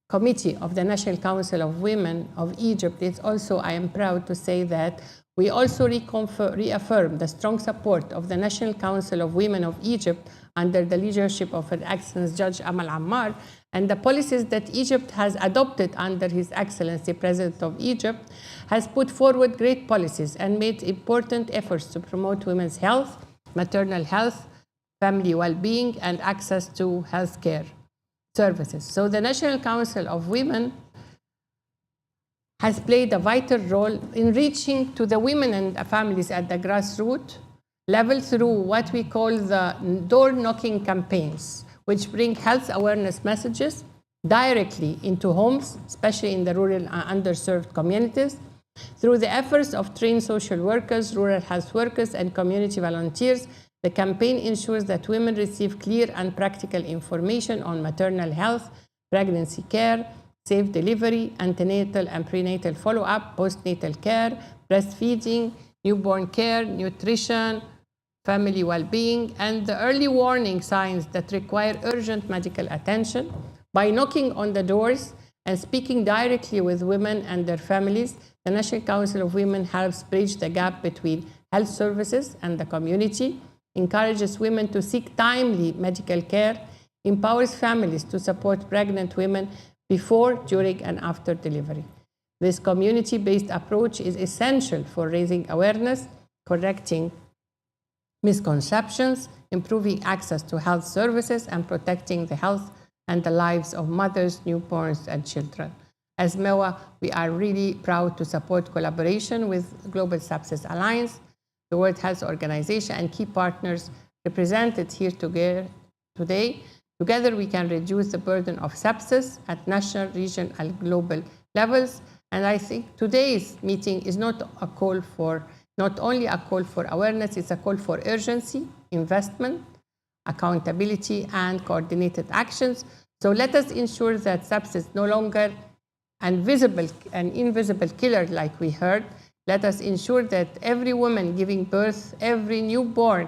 I: Committee of the National Council of Women of Egypt, I am proud to say that we also reaffirm the strong support of the National Council of Women of Egypt under the leadership of Her Excellency Judge Amal Ammar, and the policies that Egypt has adopted under His Excellency President of Egypt has put forward great policies and made important efforts to promote women's health, maternal health, family well-being, and access to health care services. So the National Council of Women has played a vital role in reaching to the women and families at the grassroots level through what we call the door-knocking campaigns, which bring health awareness messages directly into homes, especially in the rural and underserved communities, through the efforts of trained social workers, rural health workers, and community volunteers. The campaign ensures that women receive clear and practical information on maternal health, pregnancy care, safe delivery, antenatal and prenatal follow-up, postnatal care, breastfeeding, newborn care, nutrition, family well-being, and the early warning signs that require urgent medical attention. By knocking on the doors and speaking directly with women and their families, the National Council of Women helps bridge the gap between health services and the community, encourages women to seek timely medical care, empowers families to support pregnant women before, during, and after delivery. This community-based approach is essential for raising awareness, correcting misconceptions, improving access to health services, and protecting the health and the lives of mothers, newborns, and children. As MEWA, we are really proud to support collaboration with Global Sepsis Alliance, the World Health Organization, and key partners represented here today. Together, we can reduce the burden of sepsis at national, regional, and global levels. And I think today's meeting is not only a call for awareness, it's a call for urgency, investment, accountability, and coordinated actions. So let us ensure that sepsis is no longer an invisible killer like we heard. Let us ensure that every woman giving birth, every newborn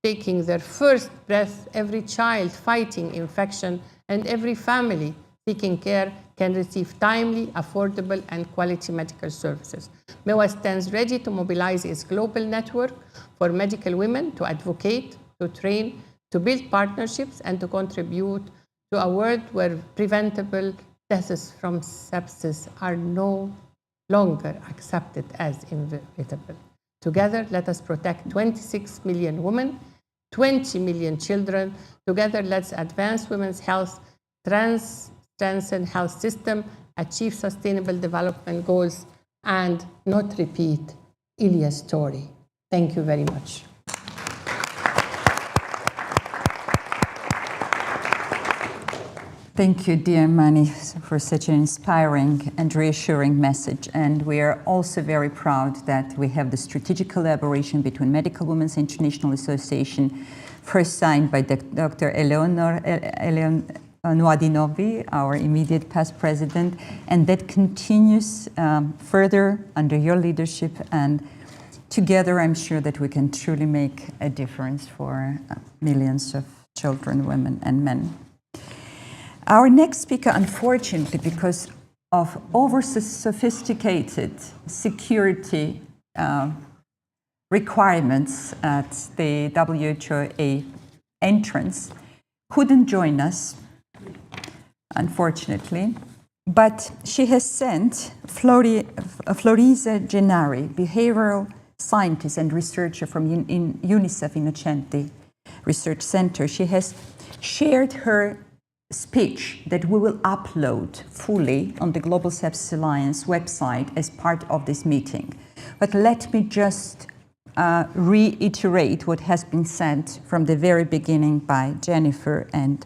I: taking their first breath, every child fighting infection, and every family seeking care can receive timely, affordable, and quality medical services. MEWA stands ready to mobilize its global network for medical women to advocate, to train, to build partnerships, and to contribute to a world where preventable deaths from sepsis are no longer accepted as inevitable. Together, let us protect 26 million women, 20 million children. Together, let's advance women's health, strengthen health system, achieve sustainable development goals, and not repeat Ilya's story. Thank you very much.
D: Thank you, dear Mani, for such an inspiring and reassuring message. And we are also very proud that we have the strategic collaboration between Medical Women's International Association, first signed by Dr. Eleonor Nouadinovi, our immediate past president, and that continues further under your leadership. And together, I'm sure that we can truly make a difference for millions of children, women, and men. Our next speaker, unfortunately, because of over-sophisticated security requirements at the WHOA entrance, couldn't join us, unfortunately. But she has sent Florisa Gennari, behavioral scientist and researcher from UNICEF Innocenti Research Center. She has shared her speech that we will upload fully on the Global Sepsis Alliance website as part of this meeting. But let me just reiterate what has been said from the very beginning by Jennifer and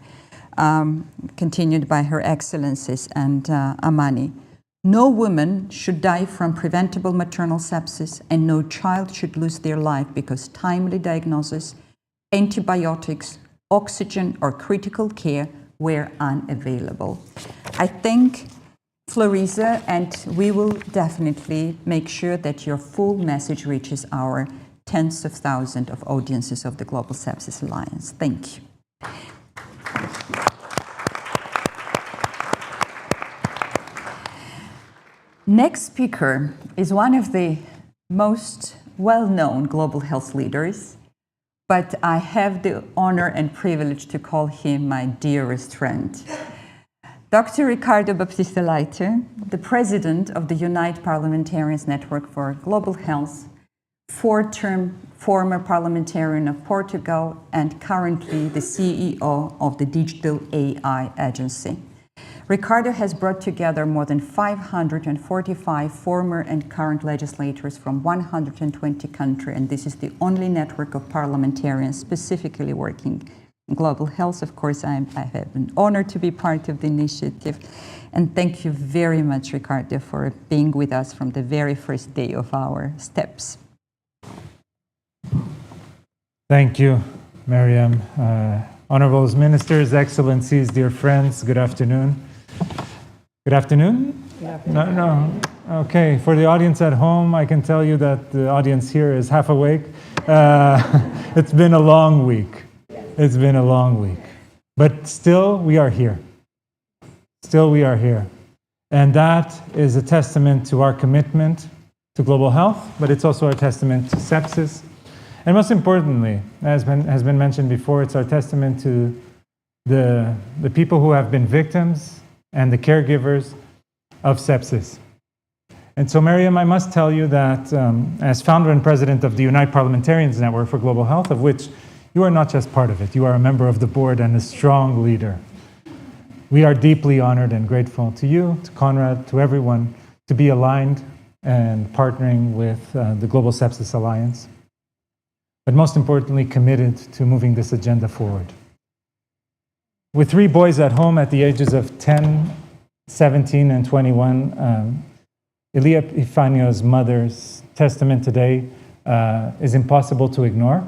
D: continued by Her Excellencies and Amani. No woman should die from preventable maternal sepsis, and no child should lose their life because timely diagnosis, antibiotics, oxygen, or critical care were unavailable. I thank Florisa, and we will definitely make sure that your full message reaches our tens of thousands of audiences of the Global Sepsis Alliance. Thank you. Next speaker is one of the most well-known global health leaders, but I have the honor and privilege to call him my dearest friend. Dr. Ricardo Baptista Leite, the president of the Unite Parliamentarians Network for Global Health, four-term former parliamentarian of Portugal, and currently the CEO of the Digital AI Agency. Ricardo has brought together more than 545 former and current legislators from 120 countries, and this is the only network of parliamentarians specifically working in global health. Of course, I have an honor to be part of the initiative, and thank you very much, Ricardo, for being with us from the very first day of our steps.
J: Thank you, Mariam. Honorables ministers, excellencies, dear friends, good afternoon. Good afternoon? No. Okay, for the audience at home, I can tell you that the audience here is half awake. It's been a long week. It's been a long week. But still, we are here. Still, we are here. And that is a testament to our commitment to global health, but it's also a testament to sepsis. And most importantly, as has been mentioned before, it's our testament to the people who have been victims and the caregivers of sepsis. And so, Mariam, I must tell you that as founder and president of the Unite Parliamentarians Network for Global Health, of which you are not just part of it, you are a member of the board and a strong leader. We are deeply honored and grateful to you, to Conrad, to everyone, to be aligned and partnering with the Global Sepsis Alliance, but most importantly, committed to moving this agenda forward. With 3 boys at home at the ages of 10, 17, and 21, Elia Epifanio's mother's testament today is impossible to ignore.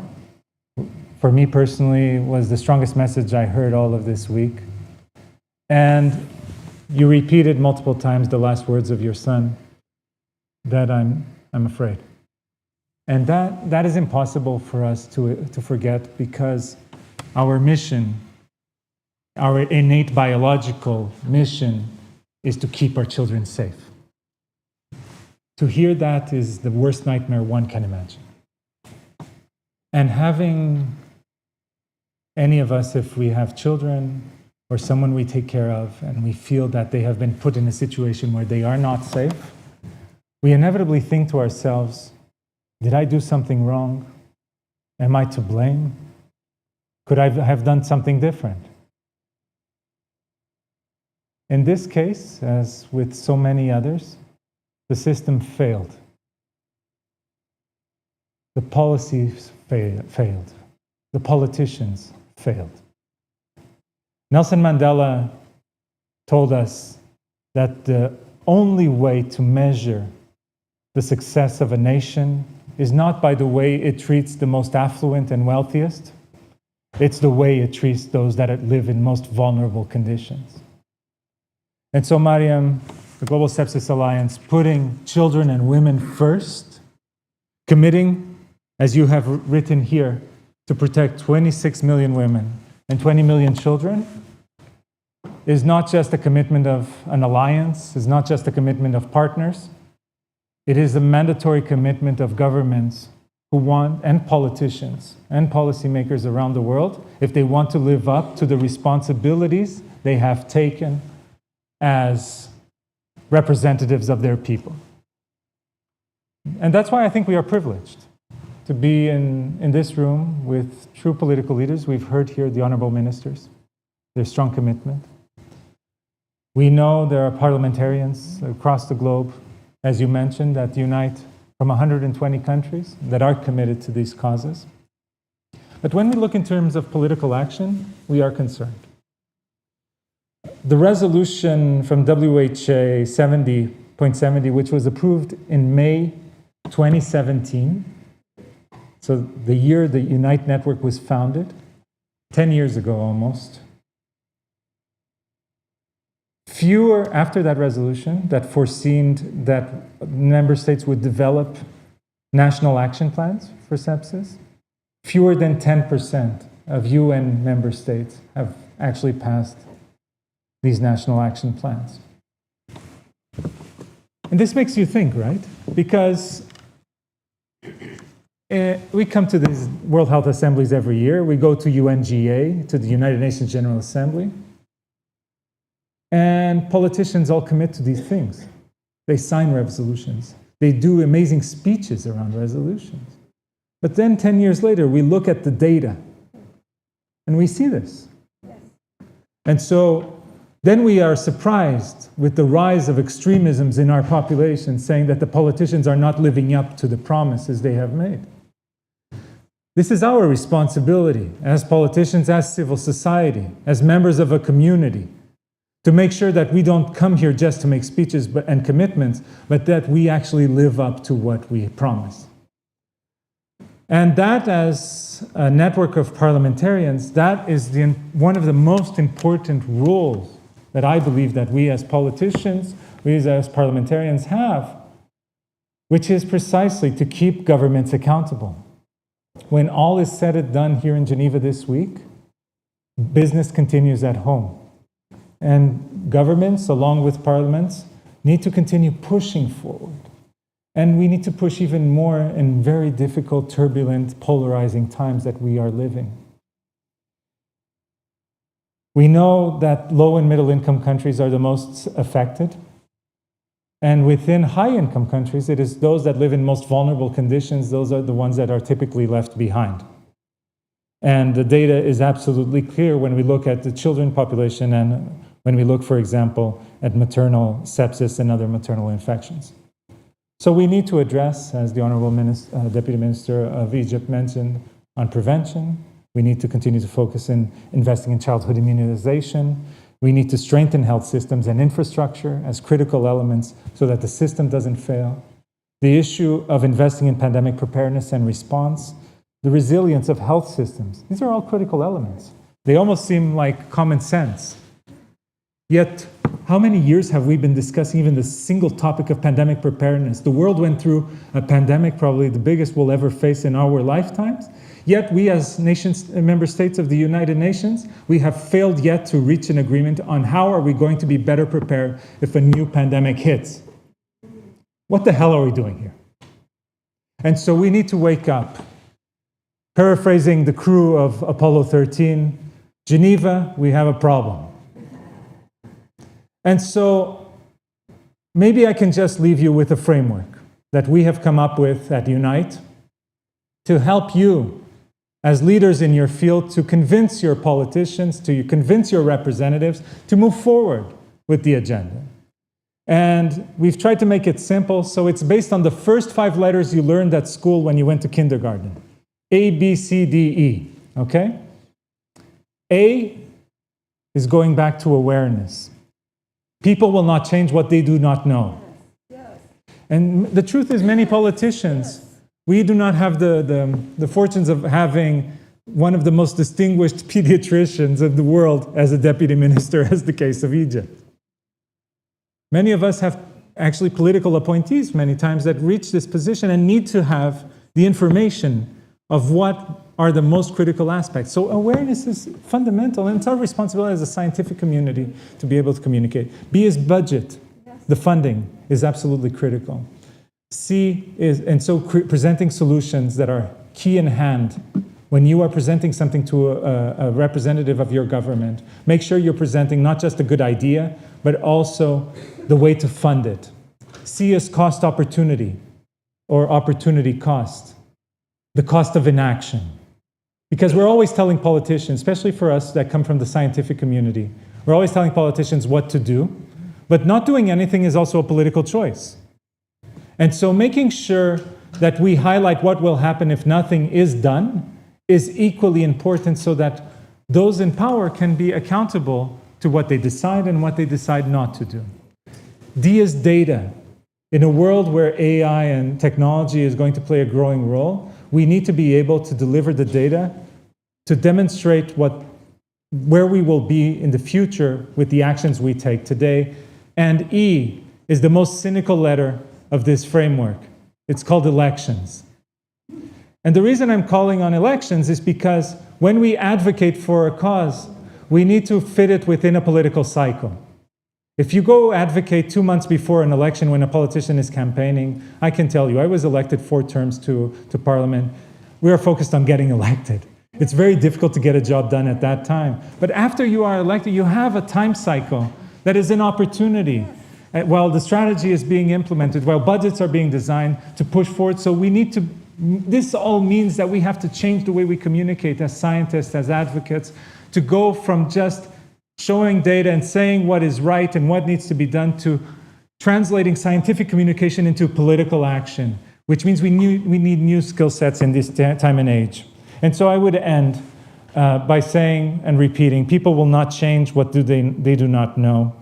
J: For me personally, was the strongest message I heard all of this week. And you repeated multiple times the last words of your son, that I'm afraid. And that is impossible for us to forget, because our mission, our innate biological mission, is to keep our children safe. To hear that is the worst nightmare one can imagine. And having any of us, if we have children or someone we take care of, and we feel that they have been put in a situation where they are not safe, we inevitably think to ourselves, did I do something wrong? Am I to blame? Could I have done something different? In this case, as with so many others, the system failed. The policies failed. The politicians failed. Nelson Mandela told us that the only way to measure the success of a nation is not by the way it treats the most affluent and wealthiest, it's the way it treats those that live in most vulnerable conditions. And so, Mariam, the Global Sepsis Alliance, putting children and women first, committing, as you have written here, to protect 26 million women and 20 million children, is not just a commitment of an alliance, is not just a commitment of partners. It is a mandatory commitment of governments who want, and politicians and policymakers around the world, if they want to live up to the responsibilities they have taken as representatives of their people. And that's why I think we are privileged to be in this room with true political leaders. We've heard here the honorable ministers, their strong commitment. We know there are parliamentarians across the globe, as you mentioned, that unite from 120 countries that are committed to these causes. But when we look in terms of political action, we are concerned. The resolution from WHA 70.70, which was approved in May 2017, so the year the Unite Network was founded, 10 years ago almost, after that resolution that foreseen that member states would develop national action plans for sepsis, fewer than 10% of UN member states have actually passed these national action plans. And this makes you think, right? Because we come to these World Health Assemblies every year. We go to UNGA, to the United Nations General Assembly. And politicians all commit to these things. They sign resolutions. They do amazing speeches around resolutions. But then 10 years later, we look at the data and we see this. And so then we are surprised with the rise of extremisms in our population, saying that the politicians are not living up to the promises they have made. This is our responsibility as politicians, as civil society, as members of a community, to make sure that we don't come here just to make speeches and commitments, but that we actually live up to what we promise. And that, as a network of parliamentarians, that is one of the most important roles that I believe that we as politicians, we as parliamentarians have, which is precisely to keep governments accountable. When all is said and done here in Geneva this week, business continues at home. And governments, along with parliaments, need to continue pushing forward. And we need to push even more in very difficult, turbulent, polarizing times that we are living. We know that low and middle income countries are the most affected. And within high income countries, it is those that live in most vulnerable conditions, those are the ones that are typically left behind. And the data is absolutely clear when we look at the children population and when we look, for example, at maternal sepsis and other maternal infections. So we need to address, as the Honorable Deputy Minister of Egypt mentioned, on prevention. We need to continue to focus in investing in childhood immunization. We need to strengthen health systems and infrastructure as critical elements so that the system doesn't fail. The issue of investing in pandemic preparedness and response, the resilience of health systems, these are all critical elements. They almost seem like common sense. Yet, how many years have we been discussing even the single topic of pandemic preparedness? The world went through a pandemic, probably the biggest we'll ever face in our lifetimes. Yet we as nations, member states of the United Nations, we have failed yet to reach an agreement on how are we going to be better prepared if a new pandemic hits. What the hell are we doing here? And so we need to wake up. Paraphrasing the crew of Apollo 13, Geneva, we have a problem. And so maybe I can just leave you with a framework that we have come up with at Unite to help you as leaders in your field to convince your politicians, to convince your representatives to move forward with the agenda. And we've tried to make it simple, so it's based on the first 5 letters you learned at school when you went to kindergarten. A, B, C, D, E, okay? A is going back to awareness. People will not change what they do not know. And the truth is, many politicians, we do not have the fortunes of having one of the most distinguished pediatricians of the world as a deputy minister, as the case of Egypt. Many of us have actually political appointees many times that reach this position and need to have the information of what are the most critical aspects. So awareness is fundamental, and it's our responsibility as a scientific community to be able to communicate. B is budget. The funding is absolutely critical. C is, and so presenting solutions that are key in hand. When you are presenting something to a representative of your government, make sure you're presenting not just a good idea, but also the way to fund it. C is cost opportunity, or opportunity cost, the cost of inaction. Because we're always telling politicians, especially for us that come from the scientific community, we're always telling politicians what to do, but not doing anything is also a political choice. And so making sure that we highlight what will happen if nothing is done is equally important, so that those in power can be accountable to what they decide and what they decide not to do. D is data. In a world where AI and technology is going to play a growing role, we need to be able to deliver the data to demonstrate where we will be in the future with the actions we take today. And E is the most cynical letter of this framework. It's called elections. And the reason I'm calling on elections is because when we advocate for a cause, we need to fit it within a political cycle. If you go advocate 2 months before an election when a politician is campaigning, I can tell you, I was elected 4 terms to Parliament. We are focused on getting elected. It's very difficult to get a job done at that time. But after you are elected, you have a time cycle that is an opportunity. While the strategy is being implemented, while budgets are being designed to push forward, so we need to, this all means that we have to change the way we communicate as scientists, as advocates, to go from just showing data and saying what is right and what needs to be done to translating scientific communication into political action, which means we need new skill sets in this time and age. And so I would end by saying and repeating, people will not change what they do not know.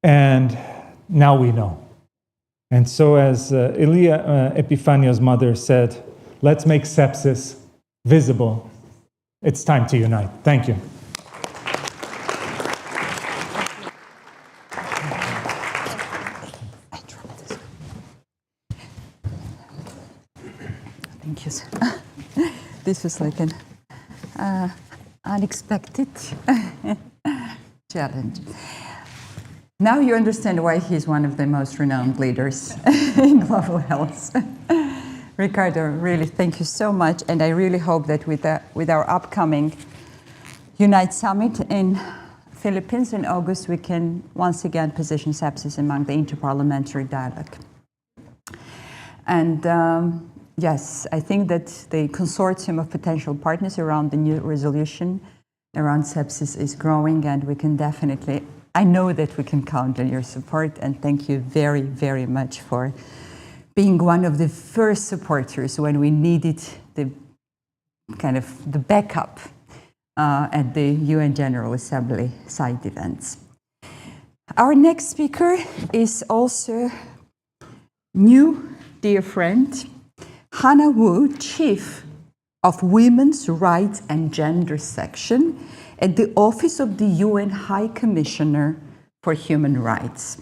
J: And now we know. And so as Elia Epifanio's mother said, let's make sepsis visible. It's time to unite. Thank you.
D: Thank you, sir. This was like an unexpected challenge. Now you understand why he's one of the most renowned leaders in global health. Ricardo, really thank you so much, and I really hope that with our upcoming Unite Summit in Philippines in August, we can once again position sepsis among the interparliamentary dialogue. And yes, I think that the consortium of potential partners around the new resolution around sepsis is growing, and we can definitely, I know that we can count on your support, and thank you very, very much for being one of the first supporters when we needed the kind of the backup at the UN General Assembly side events. Our next speaker is also new dear friend, Hannah Wu, Chief of Women's Rights and Gender Section at the Office of the UN High Commissioner for Human Rights.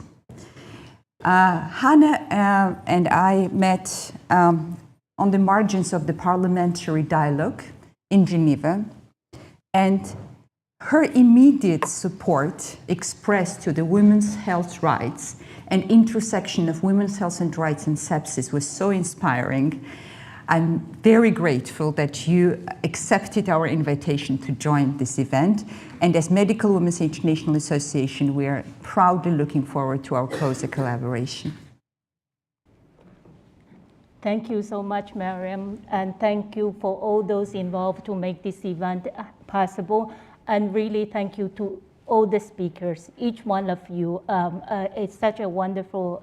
D: Hannah and I met on the margins of the parliamentary dialogue in Geneva, and her immediate support expressed to the women's health rights and intersection of women's health and rights and sepsis was so inspiring. I'm very grateful that you accepted our invitation to join this event. And as Medical Women's International Association, we are proudly looking forward to our closer collaboration.
K: Thank you so much, Mariam, and thank you for all those involved to make this event possible. And really thank you to all the speakers, each one of you. It's such a wonderful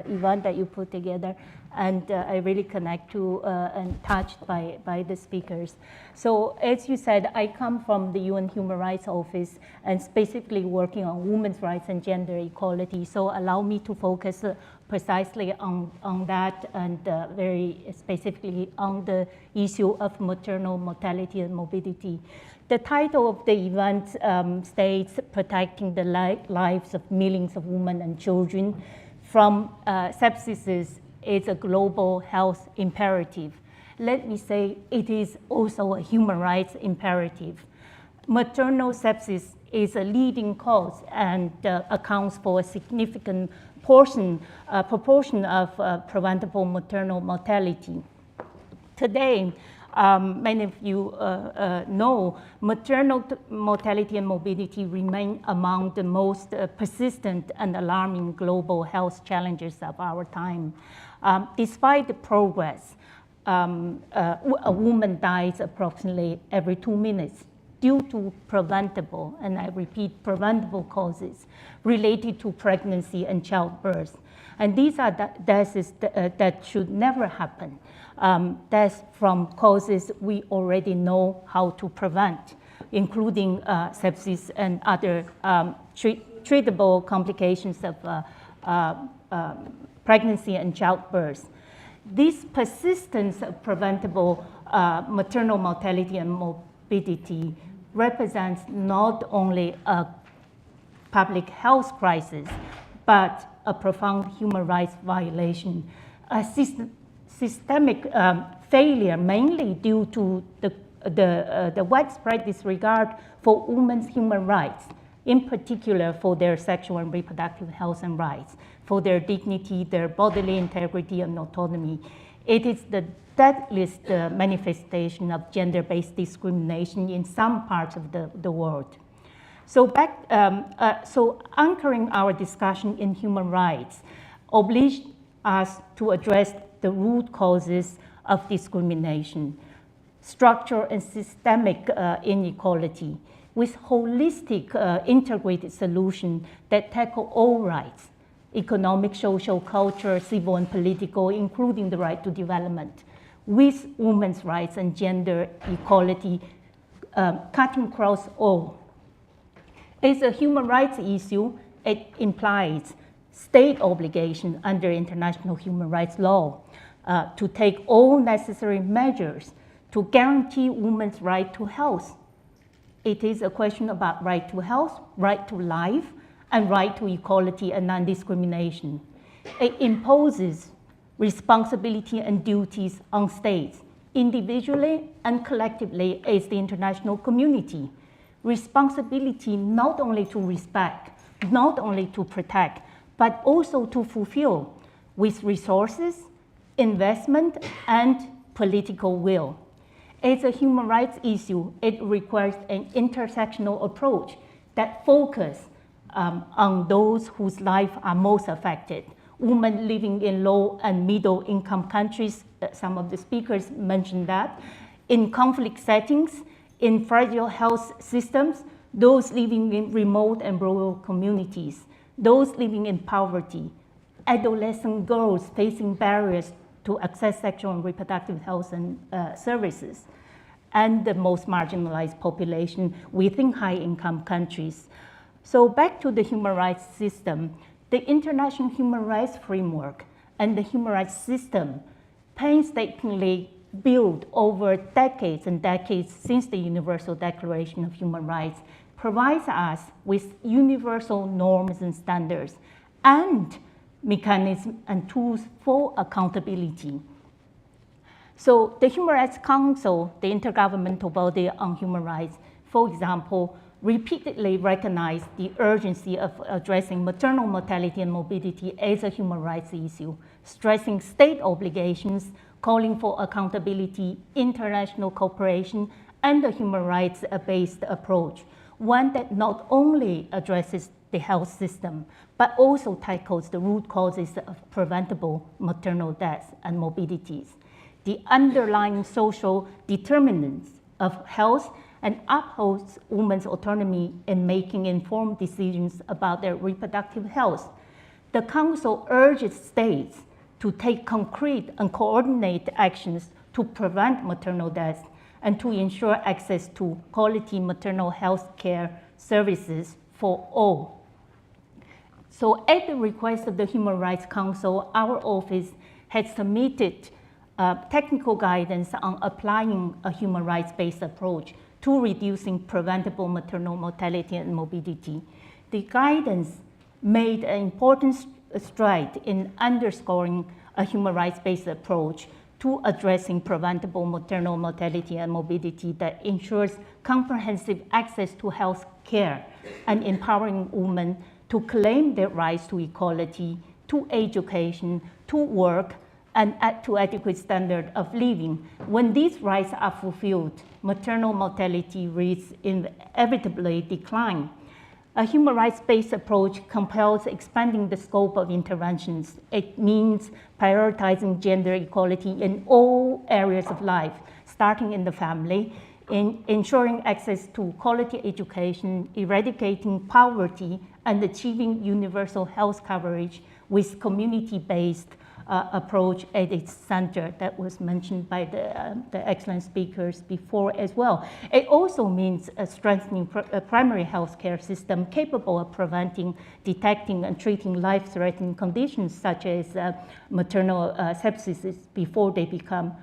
K: event that you put together, and I really connect to and touched by the speakers. So as you said, I come from the UN Human Rights Office and specifically working on women's rights and gender equality. So allow me to focus precisely on that and very specifically on the issue of maternal mortality and morbidity. The title of the event states protecting the lives of millions of women and children from sepsis is a global health imperative. let me say it is also a human rights imperative. Maternal sepsis is a leading cause and accounts for a significant proportion of preventable maternal mortality. Today, many of you know, maternal mortality and morbidity remain among the most persistent and alarming global health challenges of our time. Despite the progress, a woman dies approximately every 2 minutes due to preventable, and I repeat, preventable causes related to pregnancy and childbirth. And these are deaths that should never happen. Deaths from causes we already know how to prevent, including sepsis and other treatable complications of pregnancy and childbirth. This persistence of preventable maternal mortality and morbidity represents not only a public health crisis, but a profound human rights violation, a systemic failure mainly due to the widespread disregard for women's human rights, in particular for their sexual and reproductive health and rights, for their dignity, their bodily integrity and autonomy. It is the deadliest manifestation of gender-based discrimination in some parts of the world. So anchoring our discussion in human rights obliged us to address the root causes of discrimination, structural and systemic inequality, with holistic integrated solutions that tackle all rights, economic, social, cultural, civil, and political, including the right to development, with women's rights and gender equality cutting across all. It's a human rights issue. It implies state obligation under international human rights law to take all necessary measures to guarantee women's right to health. It is a question about right to health, right to life, and right to equality and non-discrimination. It imposes responsibility and duties on states, individually and collectively as the international community. Responsibility not only to respect, not only to protect, but also to fulfill with resources, investment, and political will. It's a human rights issue. It requires an intersectional approach that focuses on those whose lives are most affected. Women living in low and middle income countries, some of the speakers mentioned that, in conflict settings, in fragile health systems, those living in remote and rural communities, those living in poverty, adolescent girls facing barriers to access sexual and reproductive health and services, and the most marginalized population within high-income countries. So back to the human rights system, the international human rights framework and the human rights system painstakingly built over decades and decades since the Universal Declaration of Human Rights provides us with universal norms and standards and mechanisms and tools for accountability. So the Human Rights Council, the intergovernmental body on human rights, for example, repeatedly recognized the urgency of addressing maternal mortality and morbidity as a human rights issue, stressing state obligations, calling for accountability, international cooperation, and a human rights-based approach, one that not only addresses the health system, but also tackles the root causes of preventable maternal deaths and morbidities, the underlying social determinants of health, and upholds women's autonomy in making informed decisions about their reproductive health. The Council urges states to take concrete and coordinate actions to prevent maternal deaths and to ensure access to quality maternal health care services for all. So at the request of the Human Rights Council, our office has submitted technical guidance on applying a human rights-based approach to reducing preventable maternal mortality and morbidity. The guidance made an important stride in underscoring a human rights-based approach to addressing preventable maternal mortality and morbidity that ensures comprehensive access to health care and empowering women to claim their rights to equality, to education, to work, and to adequate standard of living. When these rights are fulfilled, maternal mortality rates inevitably decline. A human rights-based approach compels expanding the scope of interventions. It means prioritizing gender equality in all areas of life, starting in the family, in ensuring access to quality education, eradicating poverty, and achieving universal health coverage with community-based approach at its center that was mentioned by the excellent speakers before as well. It also means strengthening a primary health care system capable of preventing, detecting, and treating life-threatening conditions such as maternal sepsis before they become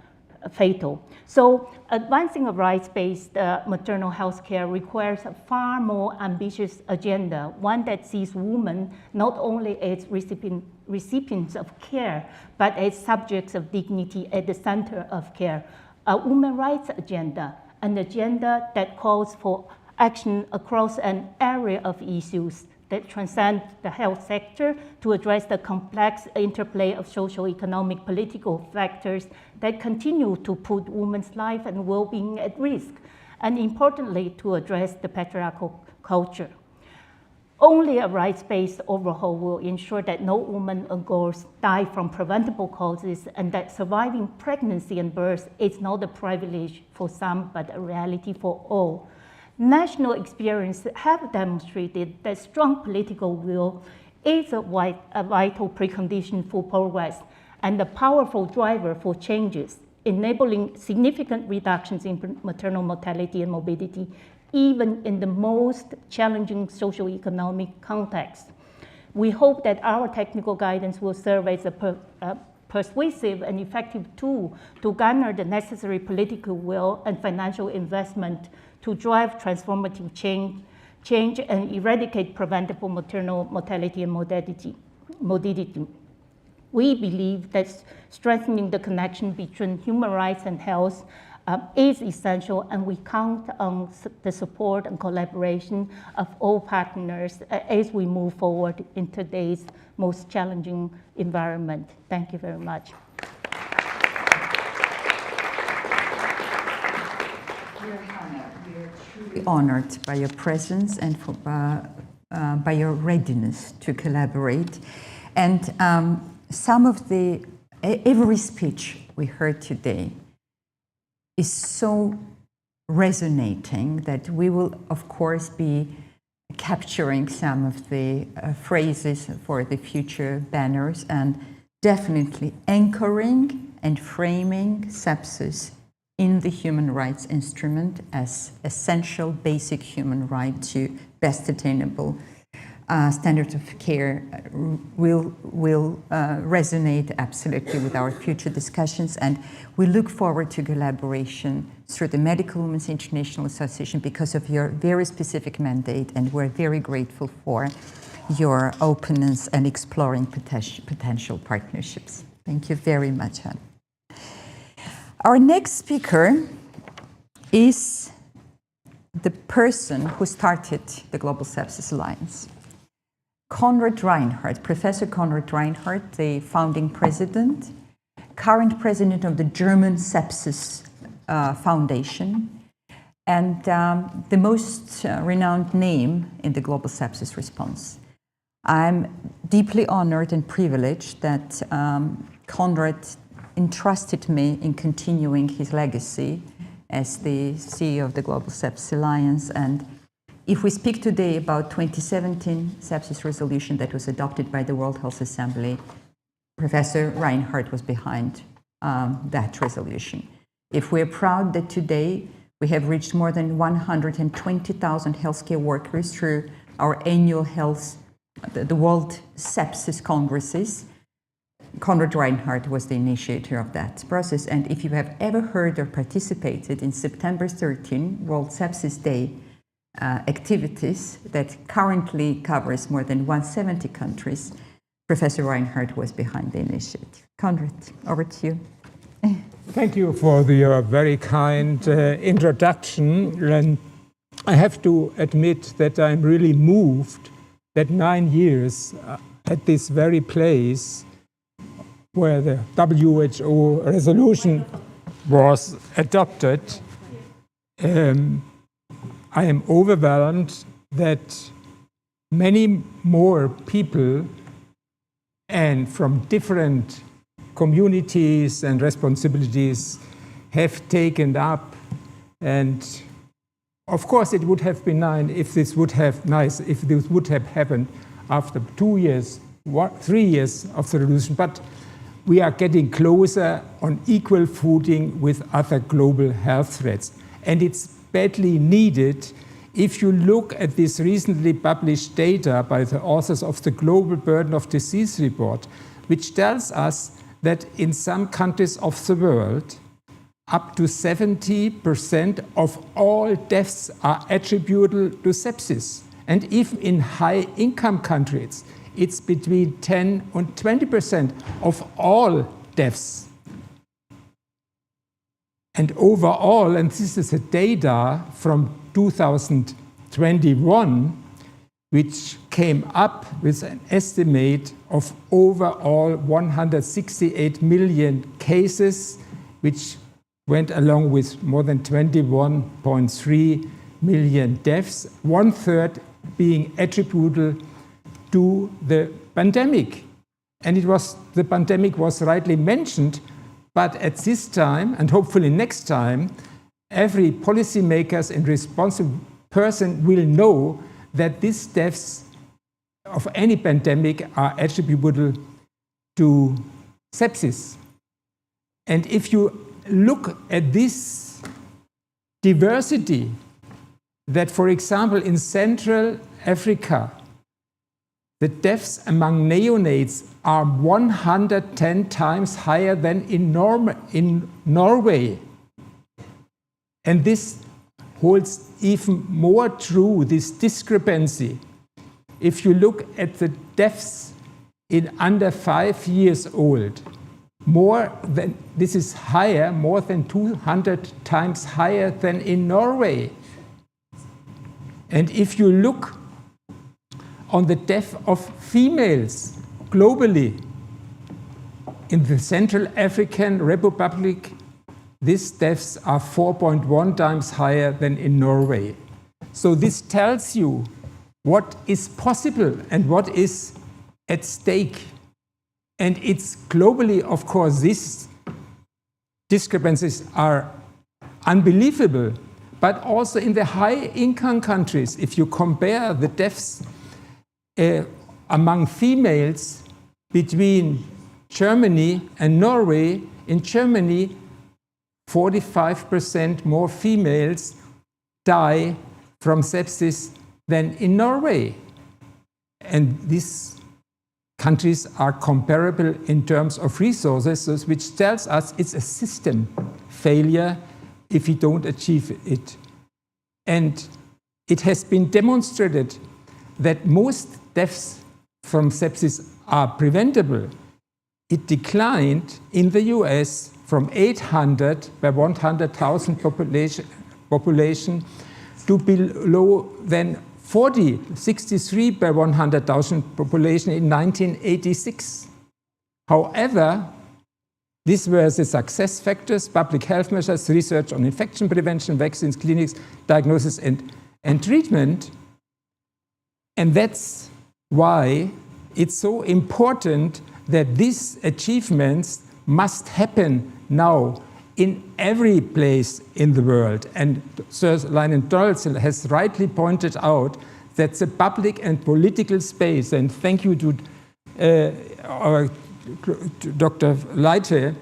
K: fatal. So advancing a rights-based maternal health care requires a far more ambitious agenda, one that sees women not only as recipients of care, but as subjects of dignity at the center of care. A women's rights agenda, an agenda that calls for action across an area of issues that transcend the health sector to address the complex interplay of social, economic, political factors that continue to put women's life and well-being at risk, and importantly, to address the patriarchal culture. Only a rights-based overhaul will ensure that no woman or girls die from preventable causes and that surviving pregnancy and birth is not a privilege for some, but a reality for all. National experience have demonstrated that strong political will is a vital precondition for progress and a powerful driver for changes, enabling significant reductions in maternal mortality and morbidity, even in the most challenging socio-economic context. We hope that our technical guidance will serve as a persuasive and effective tool to garner the necessary political will and financial investment to drive transformative change and eradicate preventable maternal mortality and morbidity. We believe that strengthening the connection between human rights and health is essential, and we count on the support and collaboration of all partners as we move forward in today's most challenging environment. Thank you very much.
D: Honored by your presence and by your readiness to collaborate. And some of every speech we heard today is so resonating that we will, of course, be capturing some of the phrases for the future banners and definitely anchoring and framing sepsis in the human rights instrument as essential basic human right to best attainable standards of care will resonate absolutely with our future discussions, and we look forward to collaboration through the Medical Women's International Association because of your very specific mandate, and we're very grateful for your openness and exploring potential partnerships. Thank you very much, Anne. Our next speaker is the person who started the Global Sepsis Alliance. Konrad Reinhardt, Professor Konrad Reinhardt, the founding president, current president of the German Sepsis Foundation, and the most renowned name in the global sepsis response. I'm deeply honored and privileged that Konrad entrusted me in continuing his legacy as the CEO of the Global Sepsis Alliance. And if we speak today about 2017 sepsis resolution that was adopted by the World Health Assembly, Professor Reinhardt was behind that resolution. If we're proud that today we have reached more than 120,000 healthcare workers through our annual the World Sepsis Congresses, Konrad Reinhardt was the initiator of that process. And if you have ever heard or participated in September 13, World Sepsis Day activities that currently covers more than 170 countries, Professor Reinhardt was behind the initiative. Konrad, over to you.
L: Thank you for your very kind introduction. And I have to admit that I'm really moved that 9 years at this very place where the WHO resolution was adopted, I am overwhelmed that many more people and from different communities and responsibilities have taken up. And of course it would have been nice if this would have happened after 2 years, 3 years of the resolution, but we are getting closer on equal footing with other global health threats. And it's badly needed. If you look at this recently published data by the authors of the Global Burden of Disease report, which tells us that in some countries of the world, up to 70% of all deaths are attributable to sepsis. And even in high-income countries, it's between 10 and 20% of all deaths. And overall, and this is the data from 2021, which came up with an estimate of overall 168 million cases, which went along with more than 21.3 million deaths, 1/3 being attributable to the pandemic. And the pandemic was rightly mentioned, but at this time, and hopefully next time, every policymaker and responsible person will know that these deaths of any pandemic are attributable to sepsis. And if you look at this diversity, that for example in Central Africa, the deaths among neonates are 110 times higher than in Norway. And this holds even more true, this discrepancy. If you look at the deaths in under 5 years old, this is higher, more than 200 times higher than in Norway. And if you look on the death of females globally, in the Central African Republic, these deaths are 4.1 times higher than in Norway. So this tells you what is possible and what is at stake. And it's globally, of course, these discrepancies are unbelievable, but also in the high-income countries, if you compare the deaths among females between Germany and Norway, in Germany, 45% more females die from sepsis than in Norway. And these countries are comparable in terms of resources, which tells us it's a system failure if we don't achieve it. And it has been demonstrated that most deaths from sepsis are preventable. It declined in the US from 800 per 100,000 population to below than 63 per 100,000 population in 1986. However, these were the success factors: public health measures, research on infection prevention, vaccines, clinics, diagnosis and treatment. And that's why it's so important that these achievements must happen now in every place in the world. And Sir Lionel-Dolcel has rightly pointed out that the public and political space, and thank you to Dr. Leite,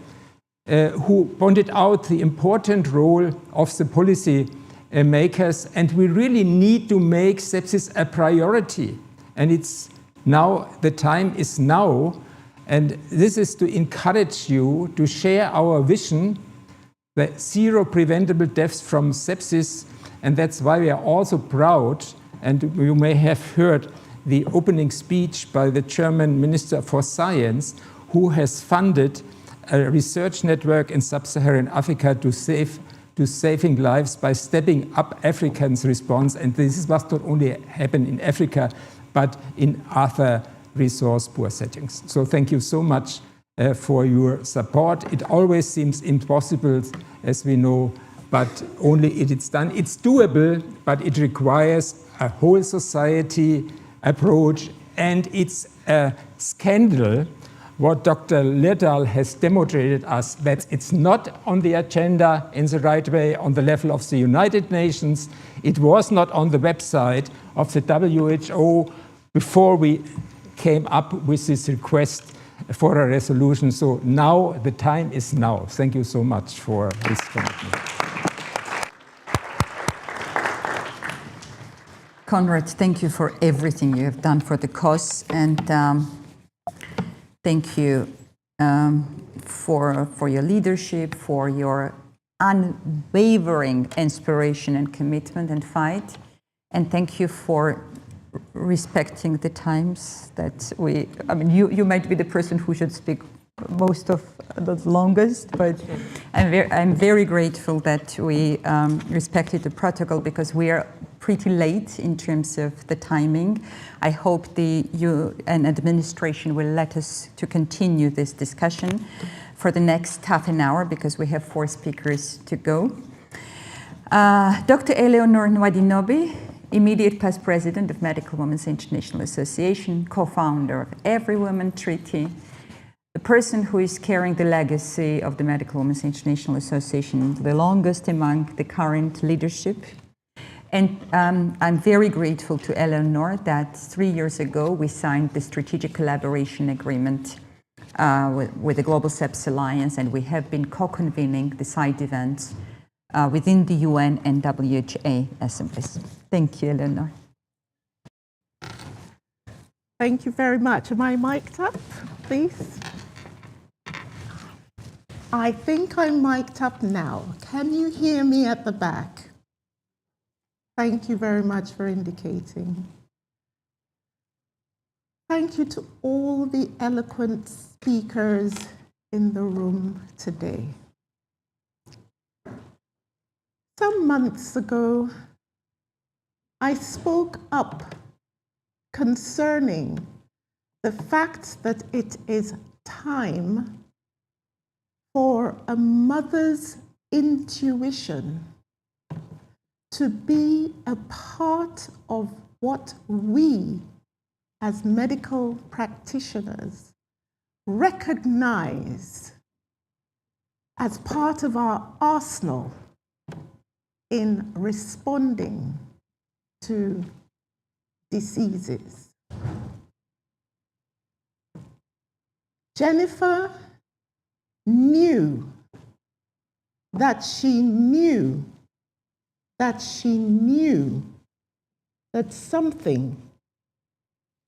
L: who pointed out the important role of the policy makers, and we really need to make sepsis a priority. And it's now, the time is now, and this is to encourage you to share our vision, the 0 preventable deaths from sepsis, and that's why we are also proud, and you may have heard the opening speech by the German Minister for Science, who has funded a research network in sub-Saharan Africa to saving lives by stepping up Africans' response. And this must not only happen in Africa, but in other resource-poor settings. So thank you so much for your support. It always seems impossible, as we know, but only if it's done. It's doable, but it requires a whole society approach, and it's a scandal what Dr. Lirdal has demonstrated us, that it's not on the agenda in the right way on the level of the United Nations. It was not on the website of the WHO before we came up with this request for a resolution. So now the time is now. Thank you so much for this commitment.
D: Konrad, thank you for everything you have done for the cause, and thank you for your leadership, for your unwavering inspiration and commitment and fight, and thank you for respecting the times that I mean, you might be the person who should speak most of the longest, but I'm very grateful that we respected the protocol, because we are pretty late in terms of the timing. I hope the UN administration will let us to continue this discussion for the next half an hour, because we have 4 speakers to go. Dr. Eleonore Nwadinobi, immediate past president of Medical Women's International Association, co-founder of Every Woman Treaty, the person who is carrying the legacy of the Medical Women's International Association the longest among the current leadership. And I'm very grateful to Eleanor that 3 years ago we signed the strategic collaboration agreement with the Global Sepsis Alliance, and we have been co-convening the side events within the UN and WHA assemblies. Thank you, Eleanor.
M: Thank you very much. Am I mic'd up, please? I think I'm mic'd up now. Can you hear me at the back? Thank you very much for indicating. Thank you to all the eloquent speakers in the room today. Some months ago, I spoke up concerning the fact that it is time for a mother's intuition to be a part of what we as medical practitioners recognize as part of our arsenal in responding to diseases. Jennifer knew that she knew that something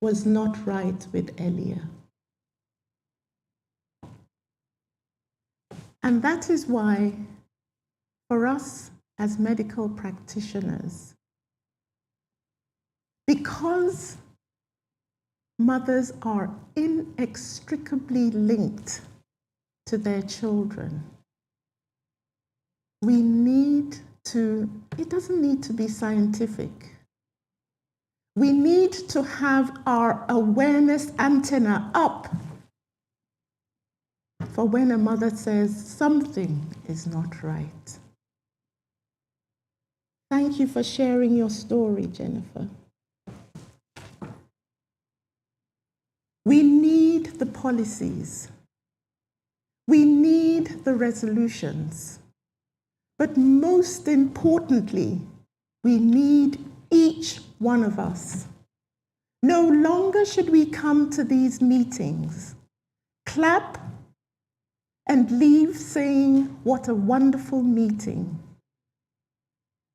M: was not right with Elia. And that is why, for us as medical practitioners, because mothers are inextricably linked to their children, we need to, it doesn't need to be scientific. We need to have our awareness antenna up for when a mother says something is not right. Thank you for sharing your story, Jennifer. We need the policies. We need the resolutions. But most importantly, we need each one of us. No longer should we come to these meetings, clap, and leave saying, what a wonderful meeting,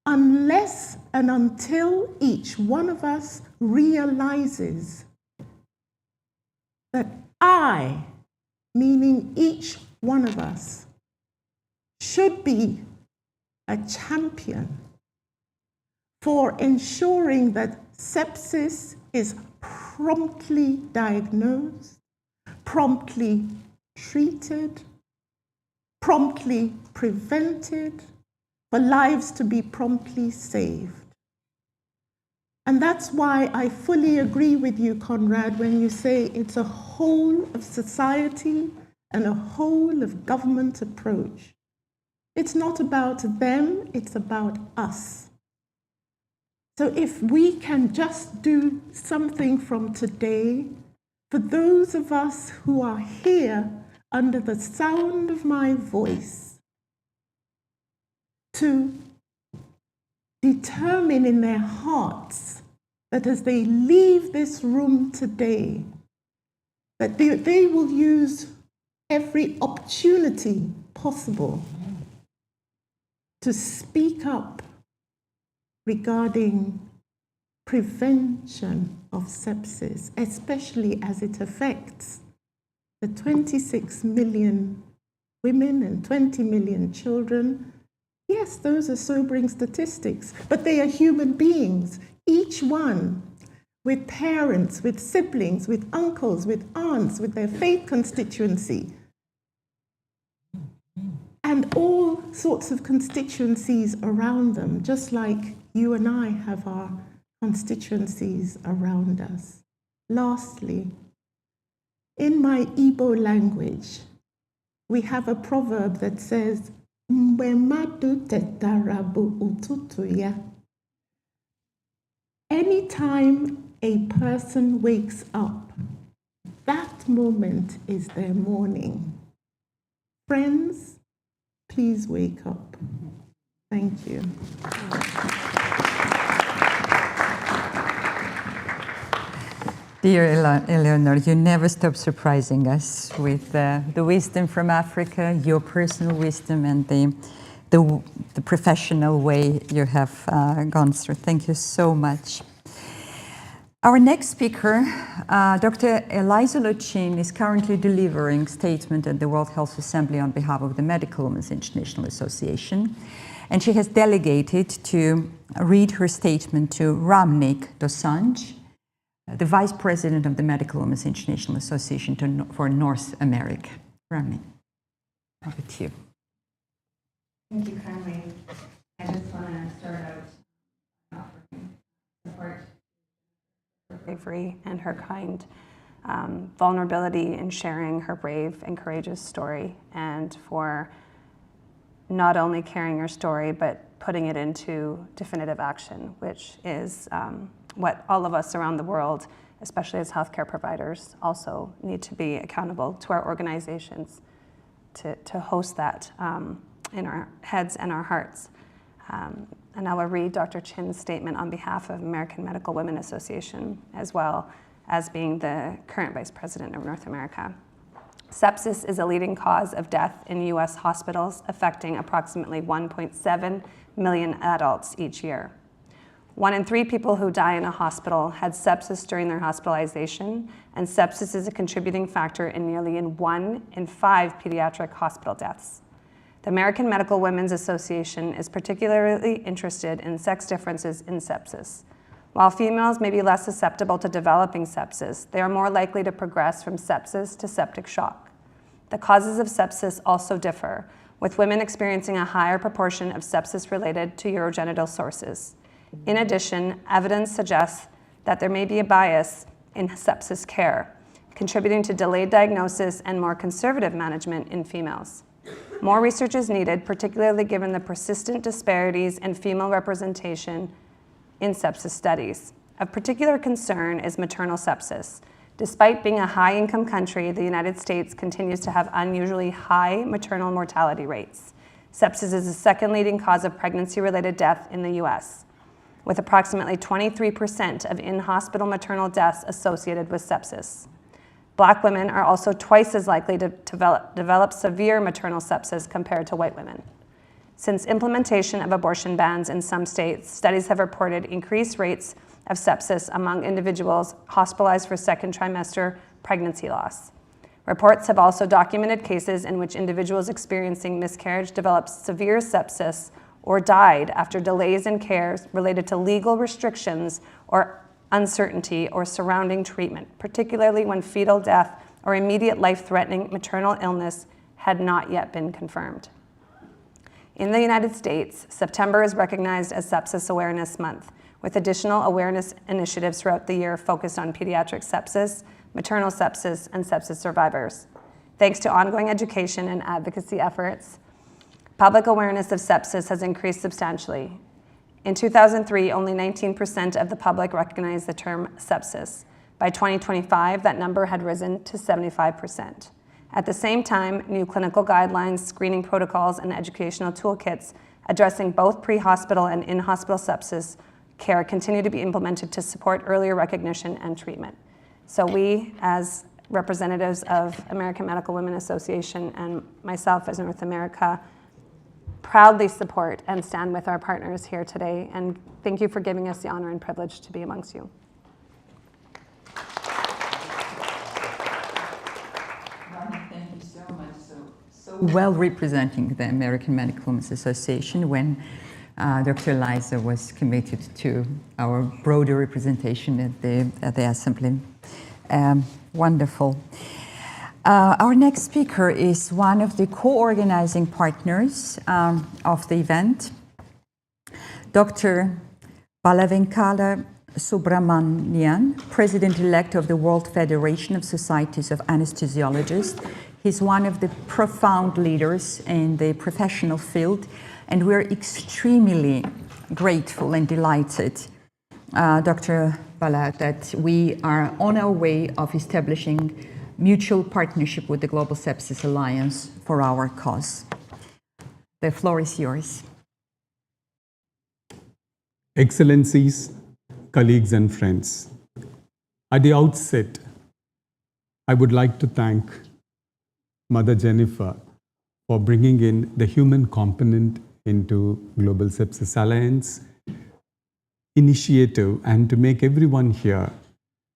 M: unless and until each one of us realizes that I, meaning each one of us, should be a champion for ensuring that sepsis is promptly diagnosed, promptly treated, promptly prevented, for lives to be promptly saved. And that's why I fully agree with you, Conrad, when you say it's a whole of society and a whole of government approach. It's not about them, it's about us. So if we can just do something from today, for those of us who are here under the sound of my voice, to determine in their hearts that as they leave this room today, that they will use every opportunity possible to speak up regarding prevention of sepsis, especially as it affects the 26 million women and 20 million children. Yes, those are sobering statistics, but they are human beings, each one with parents, with siblings, with uncles, with aunts, with their faith constituency, and all sorts of constituencies around them, just like you and I have our constituencies around us. Lastly, in my Igbo language, we have a proverb that says, "Mgbe mmadụ tetara bụ ụtụtụ ya." Anytime a person wakes up, that moment is their morning. Friends, please wake up. Thank you.
D: Dear Eleanor, you never stop surprising us with the wisdom from Africa, your personal wisdom, and the professional way you have gone through. Thank you so much. Our next speaker, Dr. Eliza Lochin, is currently delivering a statement at the World Health Assembly on behalf of the Medical Women's International Association, and she has delegated to read her statement to Ramnik Dosanjh, the Vice President of the Medical Women's International Association for North America. Ramnik, over to you.
N: Thank you kindly. I just want to start out offering support for bravery and her kind vulnerability in sharing her brave and courageous story, and for not only carrying her story, but putting it into definitive action, which is what all of us around the world, especially as healthcare providers, also need to be accountable to our organizations to host that in our heads and our hearts. And I will read Dr. Chin's statement on behalf of American Medical Women Association, as well as being the current Vice President of North America. Sepsis is a leading cause of death in U.S. hospitals, affecting approximately 1.7 million adults each year. 1 in 3 people who die in a hospital had sepsis during their hospitalization, and sepsis is a contributing factor in nearly 1 in 5 pediatric hospital deaths. The American Medical Women's Association is particularly interested in sex differences in sepsis. While females may be less susceptible to developing sepsis, they are more likely to progress from sepsis to septic shock. The causes of sepsis also differ, with women experiencing a higher proportion of sepsis related to urogenital sources. In addition, evidence suggests that there may be a bias in sepsis care, contributing to delayed diagnosis and more conservative management in females. More research is needed, particularly given the persistent disparities in female representation in sepsis studies. Of particular concern is maternal sepsis. Despite being a high-income country, the United States continues to have unusually high maternal mortality rates. Sepsis is the second leading cause of pregnancy-related death in the U.S., with approximately 23% of in-hospital maternal deaths associated with sepsis. Black women are also twice as likely to develop severe maternal sepsis compared to white women. Since implementation of abortion bans in some states, studies have reported increased rates of sepsis among individuals hospitalized for second trimester pregnancy loss. Reports have also documented cases in which individuals experiencing miscarriage developed severe sepsis or died after delays in care related to legal restrictions or uncertainty or surrounding treatment, particularly when fetal death or immediate life-threatening maternal illness
O: had not yet been confirmed. In the United States, September is recognized as Sepsis Awareness Month, with additional awareness initiatives throughout the year focused on pediatric sepsis, maternal sepsis, and sepsis survivors. Thanks to ongoing education and advocacy efforts, public awareness of sepsis has increased substantially. In 2003, only 19% of the public recognized the term sepsis. By 2025, that number had risen to 75%. At the same time, new clinical guidelines, screening protocols, and educational toolkits addressing both pre-hospital and in-hospital sepsis care continue to be implemented to support earlier recognition and treatment. So we, as representatives of American Medical Women Association and myself as North America, proudly support and stand with our partners here today, and thank you for giving us the honor and privilege to be amongst you.
D: Thank you so much. So well representing the American Medical Women's Association when Dr. Liza was committed to our broader representation at the Assembly. Wonderful. Our next speaker is one of the co-organizing partners of the event, Dr. Balavenkala Subramanian, President-elect of the World Federation of Societies of Anesthesiologists. He's one of the profound leaders in the professional field, and we're extremely grateful and delighted, Dr. Bala, that we are on our way of establishing mutual partnership with the Global Sepsis Alliance for our cause. The floor is yours.
P: Excellencies, colleagues and friends, at the outset, I would like to thank Mother Geneva for bringing in the human component into Global Sepsis Alliance initiative and to make everyone here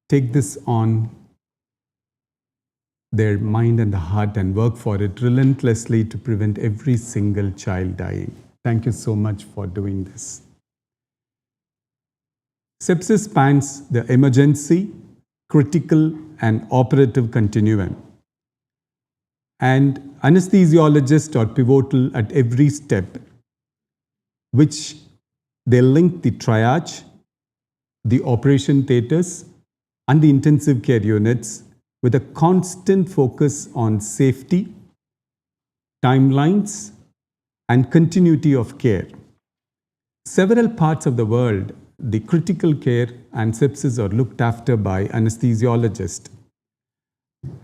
P: take this on their mind and the heart and work for it relentlessly to prevent every single child dying. Thank you so much for doing this. Sepsis spans the emergency, critical, and operative continuum. And anesthesiologists are pivotal at every step, which they link the triage, the operation theatres, and the intensive care units with a constant focus on safety, timelines, and continuity of care. Several parts of the world, the critical care and sepsis are looked after by anesthesiologists.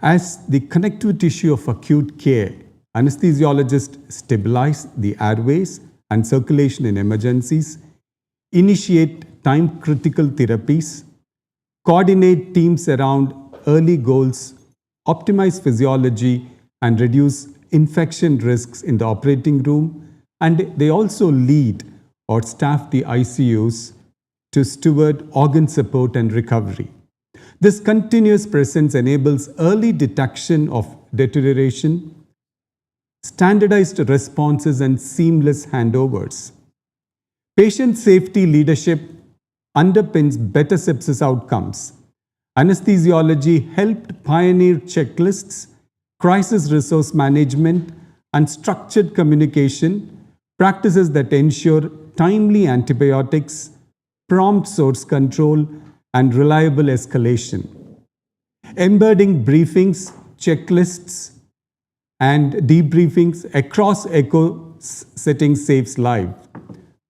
P: As the connective tissue of acute care, anesthesiologists stabilize the airways and circulation in emergencies, initiate time-critical therapies, coordinate teams around early goals, optimize physiology, and reduce infection risks in the operating room, and they also lead or staff the ICUs to steward organ support and recovery. This continuous presence enables early detection of deterioration, standardized responses, and seamless handovers. Patient safety leadership underpins better sepsis outcomes. Anesthesiology helped pioneer checklists, crisis resource management, and structured communication, practices that ensure timely antibiotics, prompt source control, and reliable escalation. Embedding briefings, checklists, and debriefings across echo settings saves lives.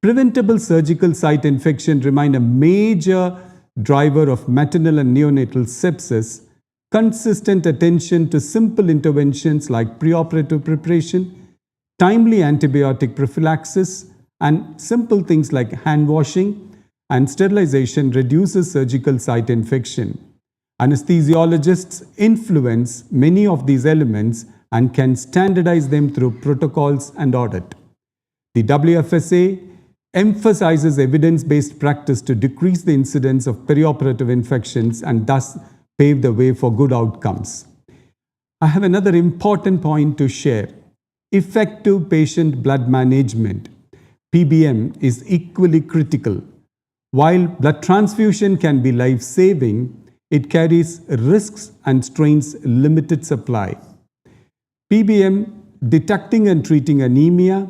P: Preventable surgical site infection remain a major driver of maternal and neonatal sepsis. Consistent attention to simple interventions like preoperative preparation, timely antibiotic prophylaxis, and simple things like hand washing and sterilization reduces surgical site infection. Anesthesiologists influence many of these elements and can standardize them through protocols and audit. The WFSA emphasizes evidence-based practice to decrease the incidence of perioperative infections and thus pave the way for good outcomes. I have another important point to share. Effective patient blood management, PBM, is equally critical. While blood transfusion can be life-saving, it carries risks and strains limited supply. PBM detecting and treating anemia,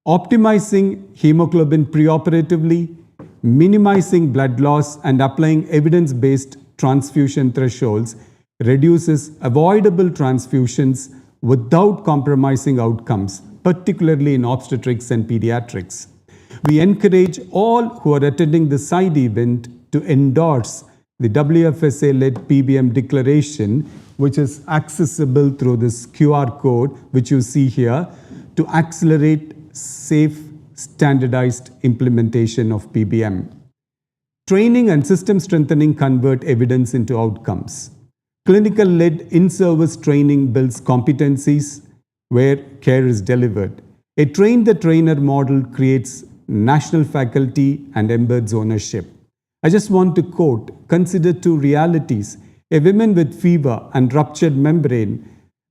P: optimizing hemoglobin preoperatively, minimizing blood loss, and applying evidence-based transfusion thresholds reduces avoidable transfusions without compromising outcomes, particularly in obstetrics and pediatrics. We encourage all who are attending the side event to endorse the WFSA-led PBM declaration, which is accessible through this QR code, which you see here, to accelerate safe, standardized implementation of PBM. Training and system strengthening convert evidence into outcomes. Clinical-led in-service training builds competencies where care is delivered. A train-the-trainer model creates national faculty and embeds ownership. I just want to quote, consider two realities. A woman with fever and ruptured membrane,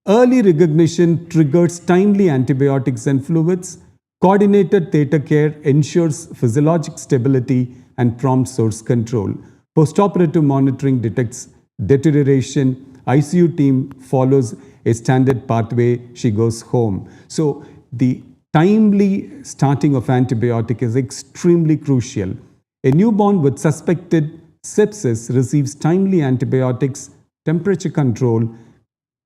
P: early recognition triggers timely antibiotics and fluids. Coordinated theta care ensures physiologic stability and prompt source control. Postoperative monitoring detects deterioration. ICU team follows a standard pathway. She goes home. So the timely starting of antibiotic is extremely crucial. A newborn with suspected sepsis receives timely antibiotics, temperature control,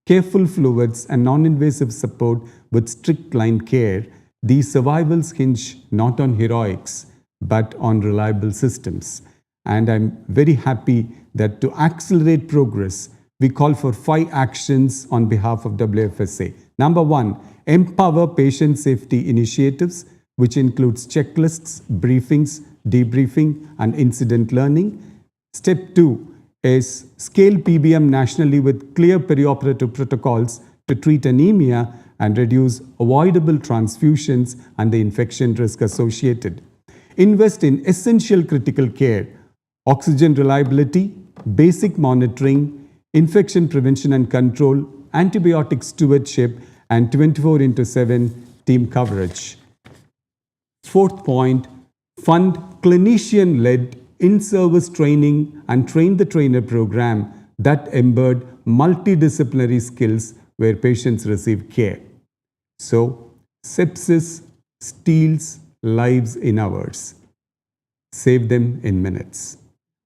P: careful fluids, and non-invasive support with strict line care. These survivals hinge not on heroics, but on reliable systems. And I'm very happy that to accelerate progress, we call for 5 actions on behalf of WFSA. Number 1, empower patient safety initiatives, which includes checklists, briefings, debriefing, and incident learning. Step 2 is scale PBM nationally with clear perioperative protocols to treat anemia and reduce avoidable transfusions and the infection risk associated. Invest in essential critical care, oxygen reliability, basic monitoring, infection prevention and control, antibiotic stewardship, and 24/7 team coverage. 4th point, fund clinician-led in-service training and train-the-trainer program that embed multidisciplinary skills where patients receive care. So, sepsis steals lives in hours. Save them in minutes.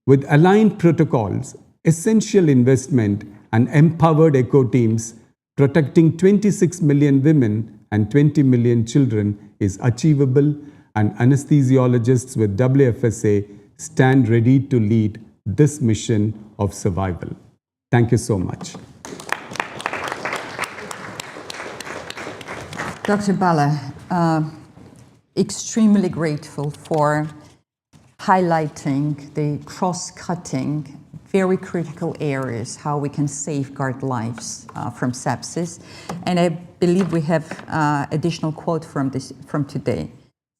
P: With aligned protocols, essential investment, and empowered eco teams, protecting 26 million women and 20 million children is achievable, and anesthesiologists with WFSA stand ready to lead this mission of survival. Thank you so much.
D: Dr. Palais, extremely grateful for highlighting the cross-cutting, very critical areas, how we can safeguard lives from sepsis. And I believe we have additional quote from today.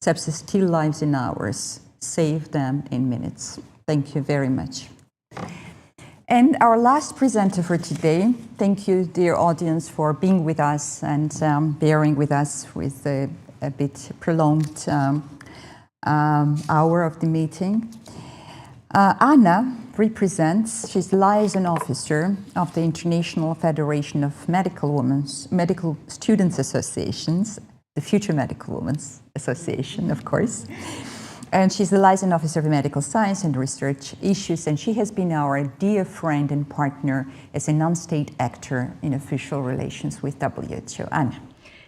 D: Sepsis steals lives in hours, save them in minutes. Thank you very much. And our last presenter for today, thank you, dear audience, for being with us and bearing with us with a bit prolonged hour of the meeting. Anna represents, she's liaison officer of the International Federation of Medical Students Associations, the Future Medical Women's Association, of course. And she's the liaison officer of medical science and research issues, and she has been our dear friend and partner as a non-state actor in official relations with WHO. Anna.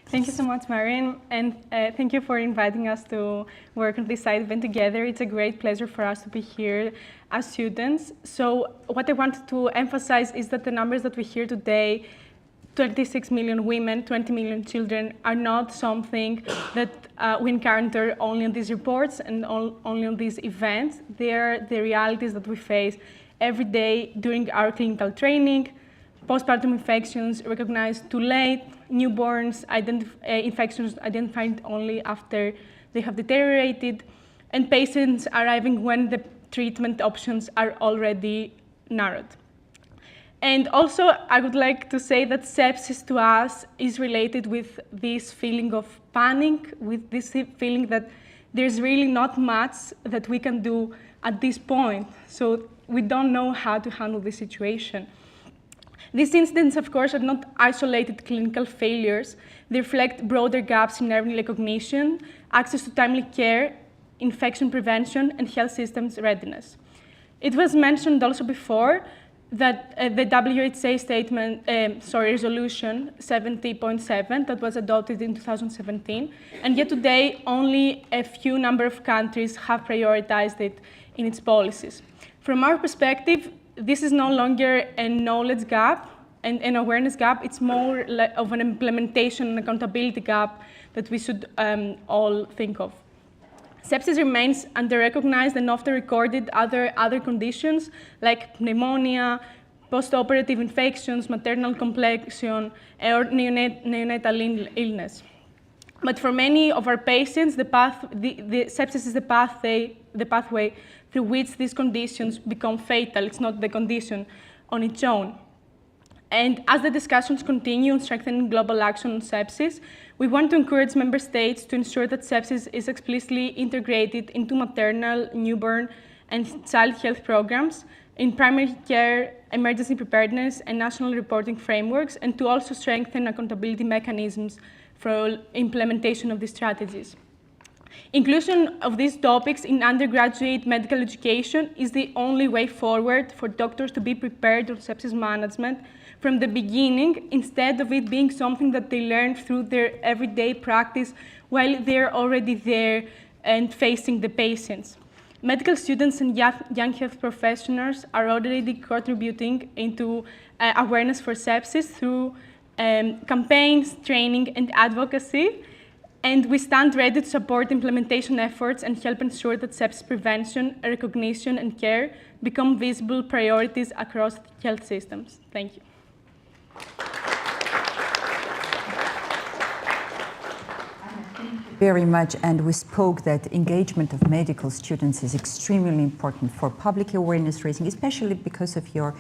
Q: Thank you so much, Mariam, and thank you for inviting us to work on this side event together. It's a great pleasure for us to be here as students. So what I wanted to emphasize is that the numbers that we hear today, 26 million women, 20 million children, are not something that we encounter only on these reports and only on these events. They are the realities that we face every day during our clinical training. Postpartum infections recognized too late, newborns, infections identified only after they have deteriorated, and patients arriving when the treatment options are already narrowed. And also, I would like to say that sepsis to us is related with this feeling of panic, with this feeling that there's really not much that we can do at this point. So we don't know how to handle the situation. These incidents, of course, are not isolated clinical failures. They reflect broader gaps in early recognition, access to timely care, infection prevention, and health systems readiness. It was mentioned also before that the WHA statement, resolution 70.7 that was adopted in 2017, and yet today only a few number of countries have prioritized it in its policies. From our perspective, this is no longer a knowledge gap and an awareness gap, it's more of an implementation and accountability gap that we should all think of. Sepsis remains under-recognized and often recorded other conditions like pneumonia, post-operative infections, maternal complexion, or neonatal illness. But for many of our patients, the sepsis is the pathway through which these conditions become fatal. It's not the condition on its own. And as the discussions continue on strengthening global action on sepsis, we want to encourage member states to ensure that sepsis is explicitly integrated into maternal, newborn, and child health programs, in primary care, emergency preparedness, and national reporting frameworks, and to also strengthen accountability mechanisms for implementation of these strategies. Inclusion of these topics in undergraduate medical education is the only way forward for doctors to be prepared on sepsis management from the beginning, instead of it being something that they learn through their everyday practice while they're already there and facing the patients. Medical students and young health professionals are already contributing into awareness for sepsis through campaigns, training, and advocacy. And we stand ready to support implementation efforts and help ensure that sepsis prevention, recognition, and care become visible priorities across health systems. Thank you.
D: Very much, and we spoke that engagement of medical students is extremely important for public awareness raising, especially because of your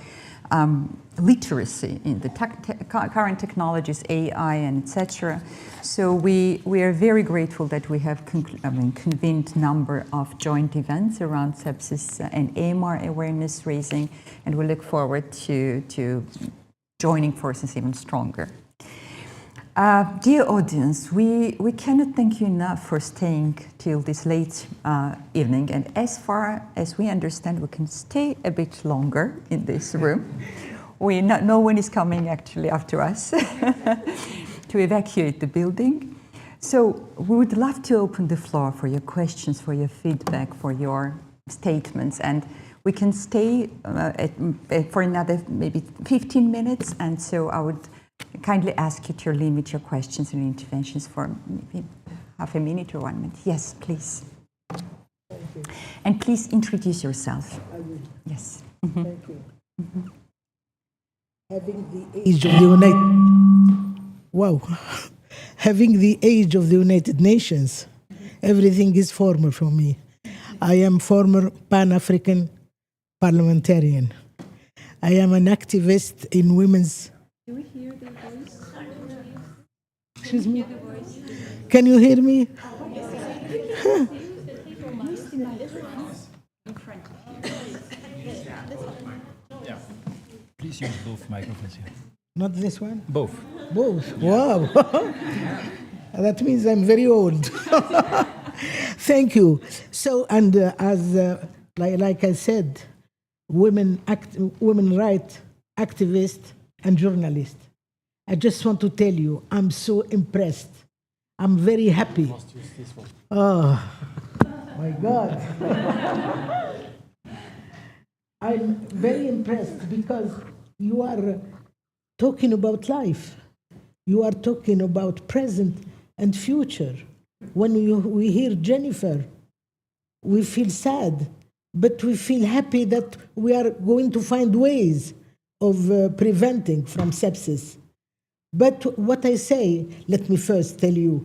D: literacy in the current technologies, AI, and etc. So we are very grateful that we have convened number of joint events around sepsis and AMR awareness raising, and we look forward to joining forces even stronger. Dear audience, we cannot thank you enough for staying till this late evening, and as far as we understand, we can stay a bit longer in this room. No one is coming actually after us to evacuate the building. So we would love to open the floor for your questions, for your feedback, for your statements, and we can stay for another maybe 15 minutes, and so I would kindly ask you to limit your questions and interventions for maybe half a minute or 1 minute. Yes, please. And please introduce yourself.
R: I will.
D: Yes.
R: Mm-hmm. Thank you. Mm-hmm. Having the age of the United Nations, everything is former for me. I am former Pan-African parliamentarian. I am an activist in women's.
S: Do we hear the voice?
R: Excuse me? Can you hear me?
T: Yeah. Please use both microphones here.
R: Not this one?
T: Both.
R: Both? Wow. That means I'm very old. Thank you. So, and like I said, women rights activist and journalist. I just want to tell you, I'm so impressed. I'm very happy. Oh, my God. I'm very impressed because you are talking about life. You are talking about present and future. When we hear Jennifer, we feel sad, but we feel happy that we are going to find ways of preventing from sepsis. But what I say, let me first tell you,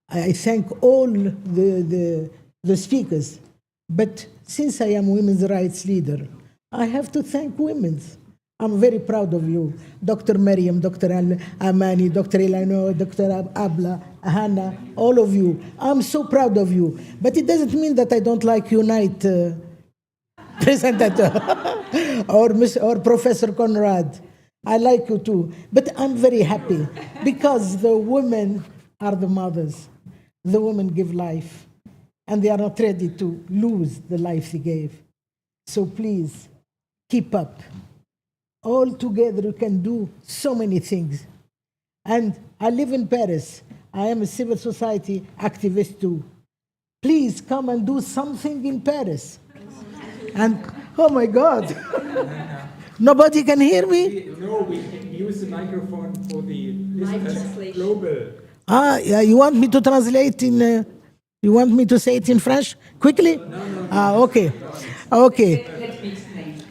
R: I thank all the speakers, but since I am women's rights leader, I have to thank women. I'm very proud of you, Dr. Mariam, Dr. Amani, Dr. Elano, Dr. Abla, Hannah, all of you. I'm so proud of you. But it doesn't mean that I don't like Unite presenter or Professor Conrad. I like you too. But I'm very happy because the women are the mothers. The women give life, and they are not ready to lose the life they gave. So please, keep up. All together, we can do so many things. And I live in Paris. I am a civil society activist too. Please come and do something in Paris. And, oh my God. Nobody can hear me?
L: No, we use the microphone for the listeners global.
R: Yeah, you want me to translate in, you want me to say it in French quickly? No. Okay. Okay.
B: Let me explain.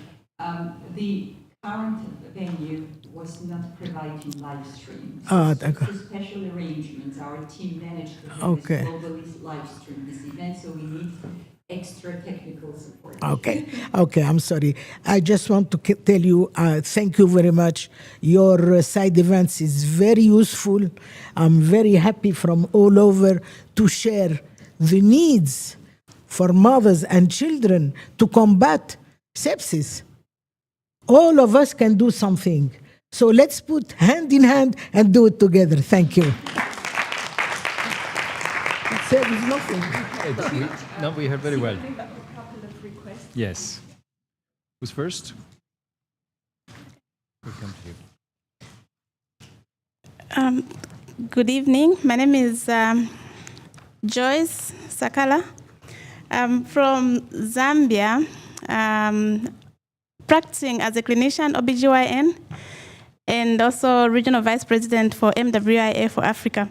B: The current venue was not providing live stream. Through special arrangements, our team managed to have this globally live stream this event, so we need extra technical support.
R: Okay, I'm sorry. I just want to tell you, thank you very much. Your side events is very useful. I'm very happy from all over to share the needs for mothers and children to combat sepsis. All of us can do something. So let's put hand in hand and do it together. Thank you. There is nothing.
U: No, we heard very well. Yes. Who's first? We'll come to you.
V: Good evening. My name is Joyce Sakala. I'm from Zambia, practicing as a clinician, OBGYN, and also regional vice president for MWIA for Africa.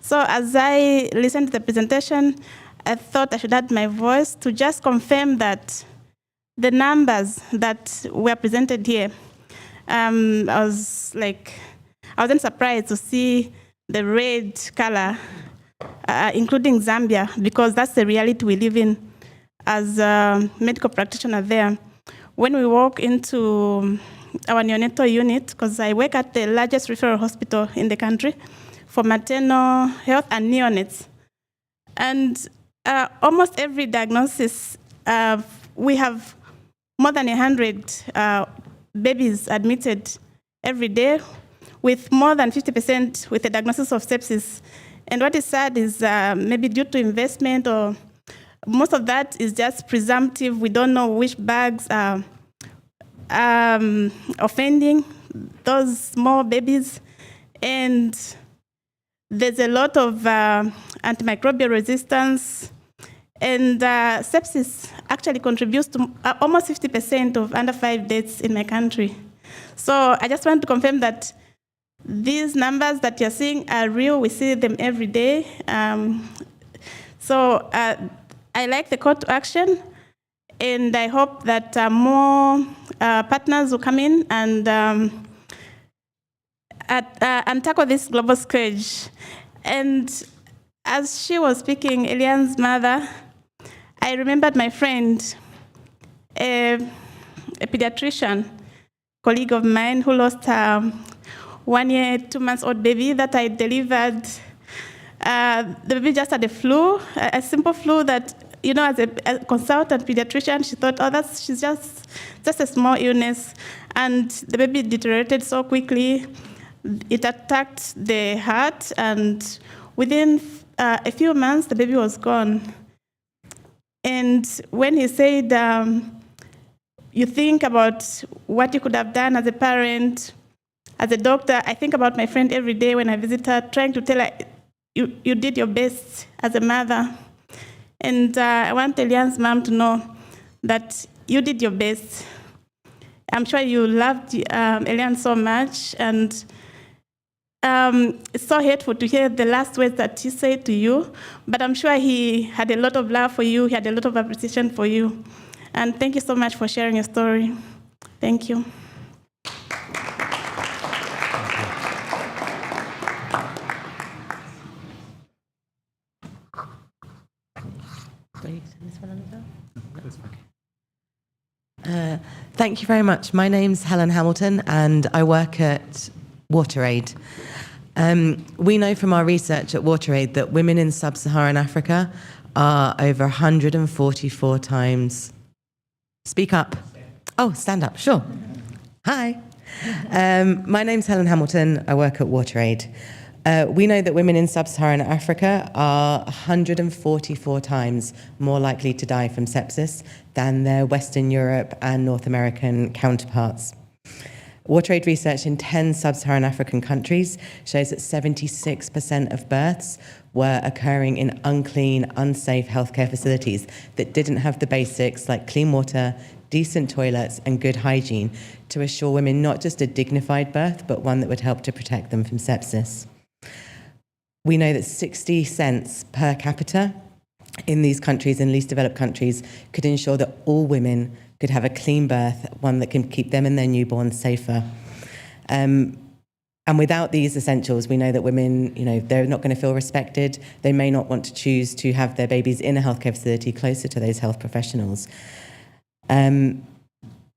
V: So as I listened to the presentation, I thought I should add my voice to just confirm that the numbers that were presented here, I wasn't surprised to see the red color, including Zambia, because that's the reality we live in as a medical practitioner there. When we walk into our neonatal unit, because I work at the largest referral hospital in the country for maternal health and neonates. And almost every diagnosis, we have more than 100 babies admitted every day, with more than 50% with a diagnosis of sepsis. And what is sad is maybe due to investment, or most of that is just presumptive. We don't know which bags are offending those small babies. And there's a lot of antimicrobial resistance. And sepsis actually contributes to almost 50% of under 5 deaths in my country. So I just want to confirm that these numbers that you're seeing are real. We see them every day. So I like the call to action, and I hope that more partners will come in and tackle this global scourge. And as she was speaking, Eliane's mother, I remembered my friend, a pediatrician, colleague of mine who lost her 1 year, 2 months old baby that I delivered. The baby just had a flu, a simple flu that, you know, as a consultant pediatrician, she thought, oh, she's just a small illness. And the baby deteriorated so quickly. It attacked the heart, and within a few months, the baby was gone. And when he said, you think about what you could have done as a parent, as a doctor, I think about my friend every day when I visit her, trying to tell her, you did your best as a mother. And I want Eliane's mom to know that you did your best. I'm sure you loved Eliane so much, and it's so hateful to hear the last words that he said to you, but I'm sure he had a lot of love for you, he had a lot of appreciation for you. And thank you so much for sharing your story. Thank you.
W: Thank you very much. My name's Helen Hamilton, and I work at WaterAid. We know from our research at WaterAid that women in sub-Saharan Africa are over 144 times... Speak up. Oh, stand up, sure. Hi. My name's Helen Hamilton. I work at WaterAid. We know that women in sub-Saharan Africa are 144 times more likely to die from sepsis than their Western Europe and North American counterparts. WaterAid research in 10 sub-Saharan African countries shows that 76% of births were occurring in unclean, unsafe healthcare facilities that didn't have the basics like clean water, decent toilets, and good hygiene to assure women not just a dignified birth, but one that would help to protect them from sepsis. We know that 60 cents per capita in these countries, in least developed countries, could ensure that all women could have a clean birth, one that can keep them and their newborns safer. And without these essentials, we know that women, they're not going to feel respected. They may not want to choose to have their babies in a healthcare facility closer to those health professionals. And,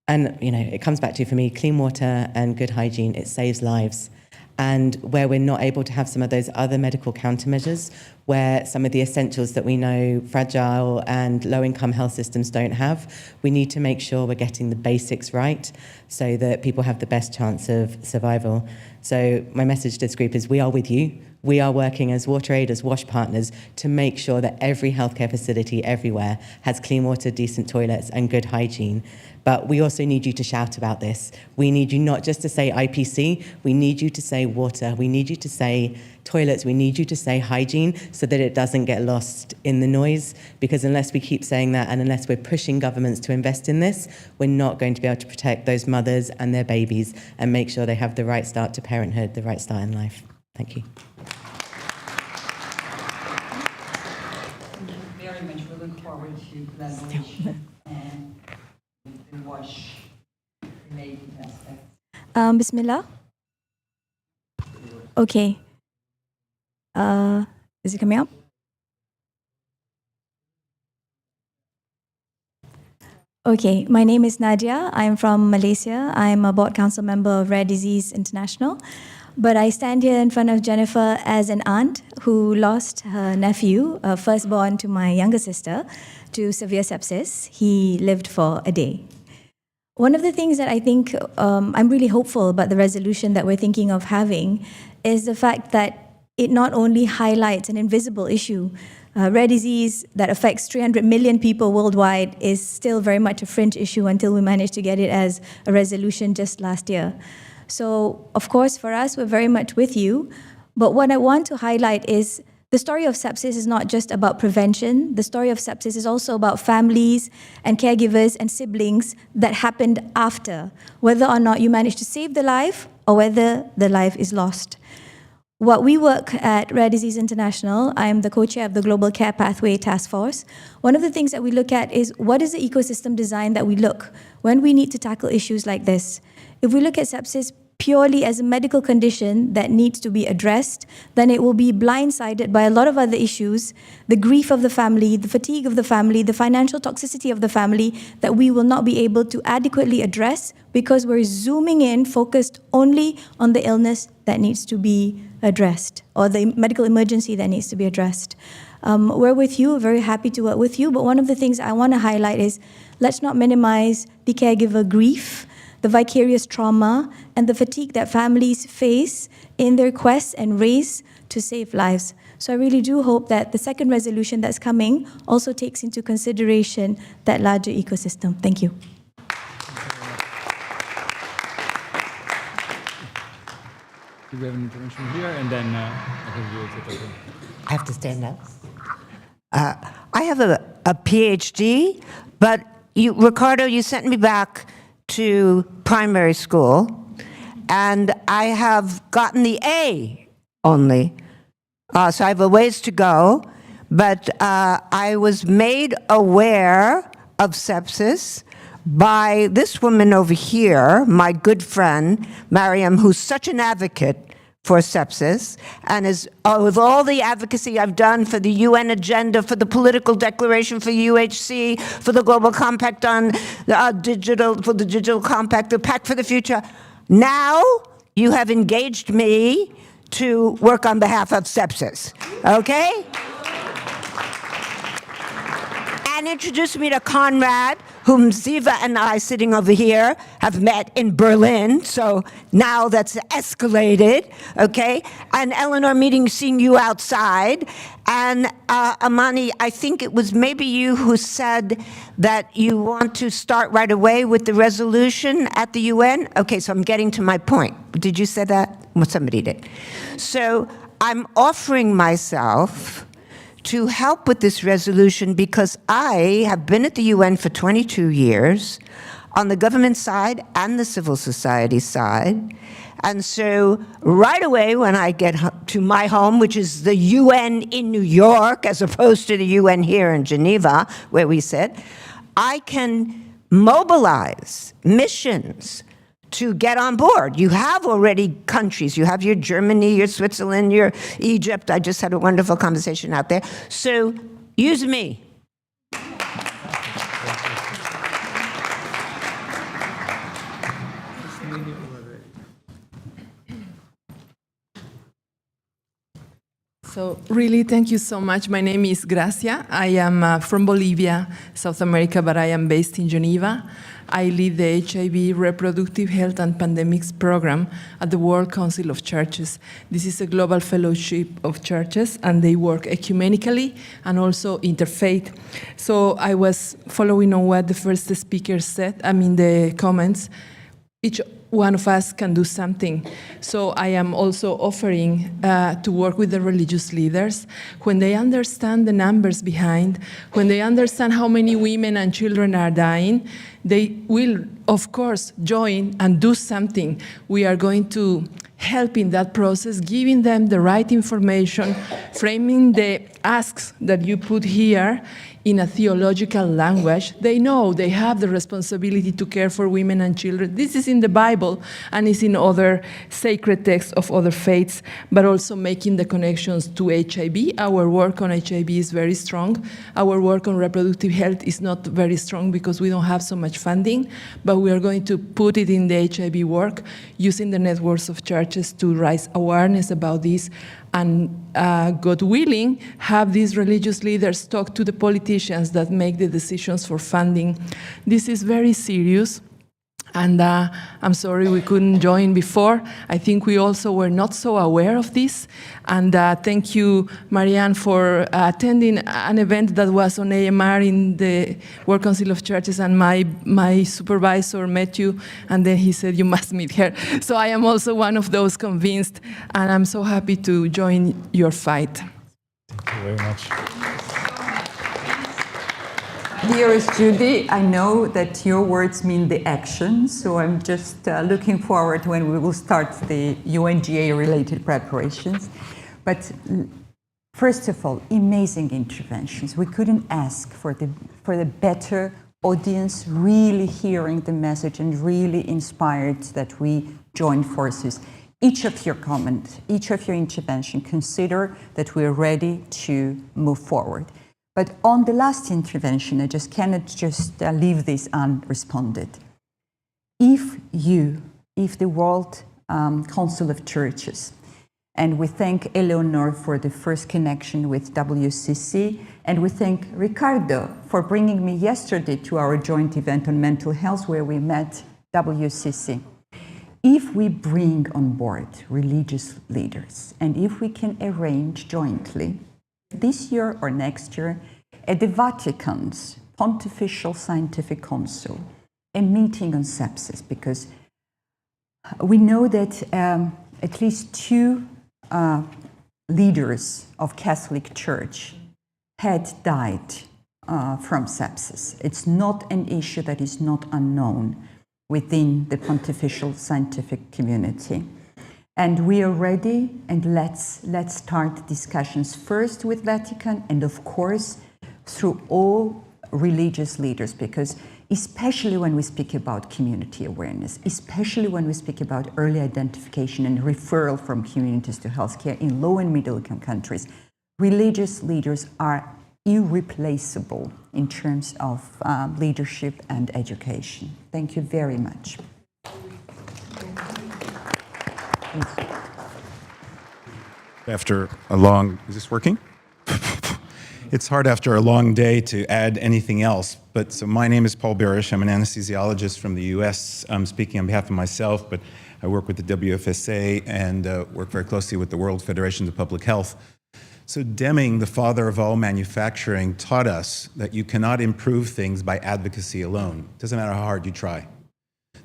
W: it comes back to, for me, clean water and good hygiene. It saves lives. And where we're not able to have some of those other medical countermeasures, where some of the essentials that we know fragile and low-income health systems don't have, we need to make sure we're getting the basics right so that people have the best chance of survival. So my message to this group is we are with you. We are working as WaterAid, as WASH partners, to make sure that every healthcare facility everywhere has clean water, decent toilets, and good hygiene. But we also need you to shout about this. We need you not just to say IPC, we need you to say water, we need you to say toilets, we need you to say hygiene so that it doesn't get lost in the noise, because unless we keep saying that and unless we're pushing governments to invest in this, we're not going to be able to protect those mothers and their babies and make sure they have the right start to parenthood, the right start in life. Thank you.
B: Very much. We look forward to collaboration and the WASH related aspects.
A: Bismillah. Okay. Is it coming up? Okay, my name is Nadia. I'm from Malaysia. I'm a board council member of Rare Disease International. But I stand here in front of Jennifer as an aunt who lost her nephew, firstborn to my younger sister, to severe sepsis. He lived for a day. One of the things that I think I'm really hopeful about the resolution that we're thinking of having is the fact that it not only highlights an invisible issue. Rare disease that affects 300 million people worldwide is still very much a fringe issue until we managed to get it as a resolution just last year. So, of course, for us, we're very much with you. But what I want to highlight is the story of sepsis is not just about prevention. The story of sepsis is also about families and caregivers and siblings that happened after, whether or not you managed to save the life or whether the life is lost. What we work at Rare Disease International, I am the co-chair of the Global Care Pathway Task Force. One of the things that we look at is what is the ecosystem design that we look when we need to tackle issues like this. If we look at sepsis purely as a medical condition that needs to be addressed, then it will be blindsided by a lot of other issues, the grief of the family, the fatigue of the family, the financial toxicity of the family that we will not be able to adequately address because we're zooming in, focused only on the illness that needs to be addressed or the medical emergency that needs to be addressed. We're with you, very happy to work with you, but one of the things I want to highlight is let's not minimize the caregiver grief, the vicarious trauma, and the fatigue that families face in their quest and race to save lives. So I really do hope that the second resolution that's coming also takes into consideration that larger ecosystem. Thank you.
U: Do we have an intervention here? And then I think we will take over.
C: I have to stand up. I have a PhD, but Ricardo, you sent me back to primary school, and I have gotten the A only. So I have a ways to go, but I was made aware of sepsis by this woman over here, my good friend, Mariam, who's such an advocate for sepsis, and is with all the advocacy I've done for the UN agenda, for the political declaration for UHC, for the Global Compact on digital, for the Digital Compact, the Pact for the Future. Now you have engaged me to work on behalf of sepsis, okay? And introduced me to Conrad, whom Ziva and I, sitting over here, have met in Berlin. So now that's escalated, okay? And Eleanor, seeing you outside. And Amani, I think it was maybe you who said that you want to start right away with the resolution at the UN. Okay, so I'm getting to my point. Did you say that? Well, somebody did. So I'm offering myself to help with this resolution because I have been at the UN for 22 years on the government side and the civil society side. And so right away when I get to my home, which is the UN in New York, as opposed to the UN here in Geneva, where we sit, I can mobilize missions to get on board. You have already countries. You have your Germany, your Switzerland, your Egypt. I just had a wonderful conversation out there. So use me.
E: So really, thank you so much. My name is Gracia. I am from Bolivia, South America, but I am based in Geneva. I lead the HIV Reproductive Health and Pandemics Program at the World Council of Churches. This is a global fellowship of churches, and they work ecumenically and also interfaith. So I was following on what the first speaker said, the comments. Each one of us can do something. So I am also offering to work with the religious leaders. When they understand the numbers behind, when they understand how many women and children are dying, they will, of course, join and do something. We are going to help in that process, giving them the right information, framing the asks that you put here in a theological language. They know they have the responsibility to care for women and children. This is in the Bible and is in other sacred texts of other faiths, but also making the connections to HIV. Our work on HIV is very strong. Our work on reproductive health is not very strong because we don't have so much funding, but we are going to put it in the HIV work using the networks of churches to raise awareness about this and, God willing, have these religious leaders talk to the politicians that make the decisions for funding. This is very serious. And I'm sorry we couldn't join before. I think we also were not so aware of this. And thank you, Marianne, for attending an event that was on AMR in the World Council of Churches, and my supervisor met you, and then he said, you must meet her. So I am also one of those convinced, and I'm so happy to join your fight.
J: Thank you very much.
F: Dearest Judy, I know that your words mean the action, so I'm just looking forward when we will start the UNGA-related preparations. But first of all, amazing interventions. We couldn't ask for the better audience really hearing the message and really inspired that we join forces. Each of your comments, each of your intervention, consider that we're ready to move forward. But on the last intervention, I just cannot leave this unresponded. If the World Council of Churches, and we thank Eleanor for the first connection with WCC, and we thank Ricardo for bringing me yesterday to our joint event on mental health where we met WCC. If we bring on board religious leaders, and if we can arrange jointly this year or next year, at the Vatican's Pontifical Scientific Council, a meeting on sepsis, because we know that at least 2 leaders of Catholic Church had died from sepsis. It's not an issue that is not unknown within the pontifical scientific community. And we are ready, and let's start discussions first with Vatican, and of course through all religious leaders, because especially when we speak about community awareness, especially when we speak about early identification and referral from communities to healthcare in low and middle income countries, religious leaders are irreplaceable in terms of leadership and education. Thank you very much.
G: After a long, is this working? It's hard after a long day to add anything else. But so my name is Paul Barish. I'm an anesthesiologist from the US. I'm speaking on behalf of myself, but I work with the WFSA and work very closely with the World Federation of Public Health. So Deming, the father of all manufacturing, taught us that you cannot improve things by advocacy alone. It doesn't matter how hard you try.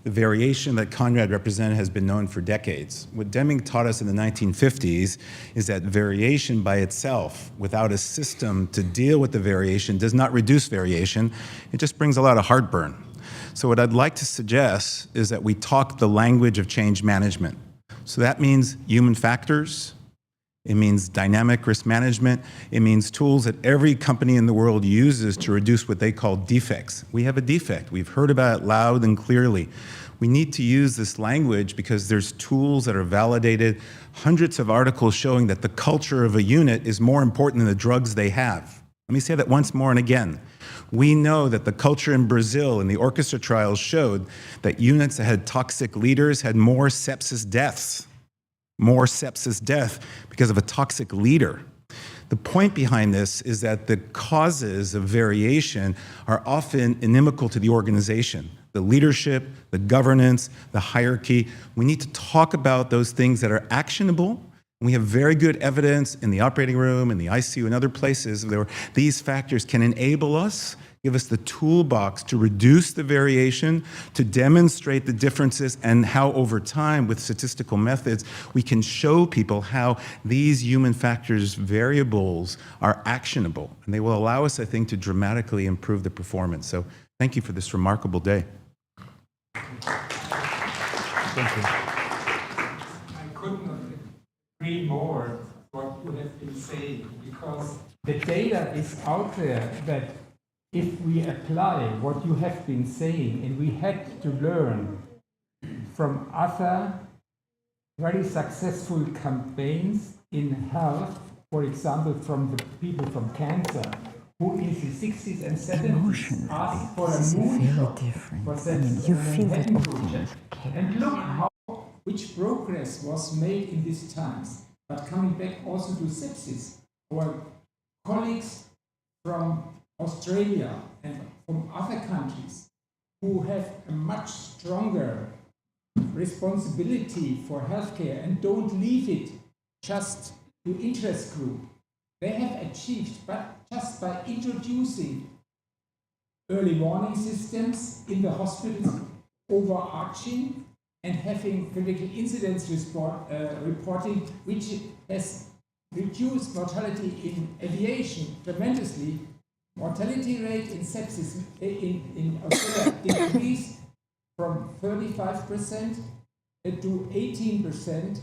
G: The variation that Conrad represented has been known for decades. What Deming taught us in the 1950s is that variation by itself, without a system to deal with the variation, does not reduce variation. It just brings a lot of heartburn. So what I'd like to suggest is that we talk the language of change management. So that means human factors. It means dynamic risk management. It means tools that every company in the world uses to reduce what they call defects. We have a defect. We've heard about it loud and clearly. We need to use this language because there's tools that are validated, hundreds of articles showing that the culture of a unit is more important than the drugs they have. Let me say that once more and again. We know that the culture in Brazil in the orchestra trials showed that units that had toxic leaders had more sepsis deaths. More sepsis death because of a toxic leader. The point behind this is that the causes of variation are often inimical to the organization, the leadership, the governance, the hierarchy. We need to talk about those things that are actionable. We have very good evidence in the operating room, in the ICU, and other places where these factors can enable us, give us the toolbox to reduce the variation, to demonstrate the differences, and how over time, with statistical methods, we can show people how these human factors variables are actionable. And they will allow us, I think, to dramatically improve the performance. So thank you for this remarkable day.
L: Thank you. I couldn't agree more what you have been saying, because the data is out there that if we apply what you have been saying, and we had to learn from other very successful campaigns in health, for example, from the people from cancer, who in the 60s and 70s asked for a moonshot for sepsis
F: you feel that
L: project. And look how which progress was made in these times. But coming back also to sepsis, our colleagues from Australia and from other countries who have a much stronger responsibility for healthcare and don't leave it just to interest group. They have achieved, but just by introducing early warning systems in the hospitals, overarching, and having critical incidents reporting, which has reduced mortality in aviation tremendously. Mortality rate in sepsis in Australia decreased from 35% to 18%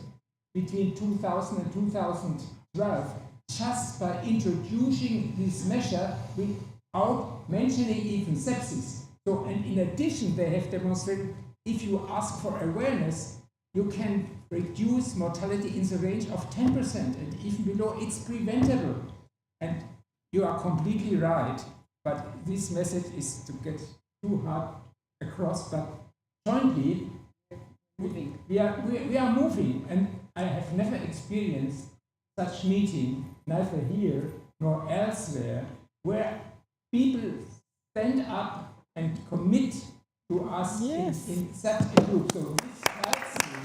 L: between 2000 and 2012, just by introducing this measure without mentioning even sepsis. So, and in addition, they have demonstrated if you ask for awareness, you can reduce mortality in the range of 10%, and even below, it's preventable. And you are completely right, but this message is to get too hard across, but jointly, we are moving, and I have never experienced such meeting, neither here nor elsewhere, where people stand up and commit to us in such a group. So this helps me.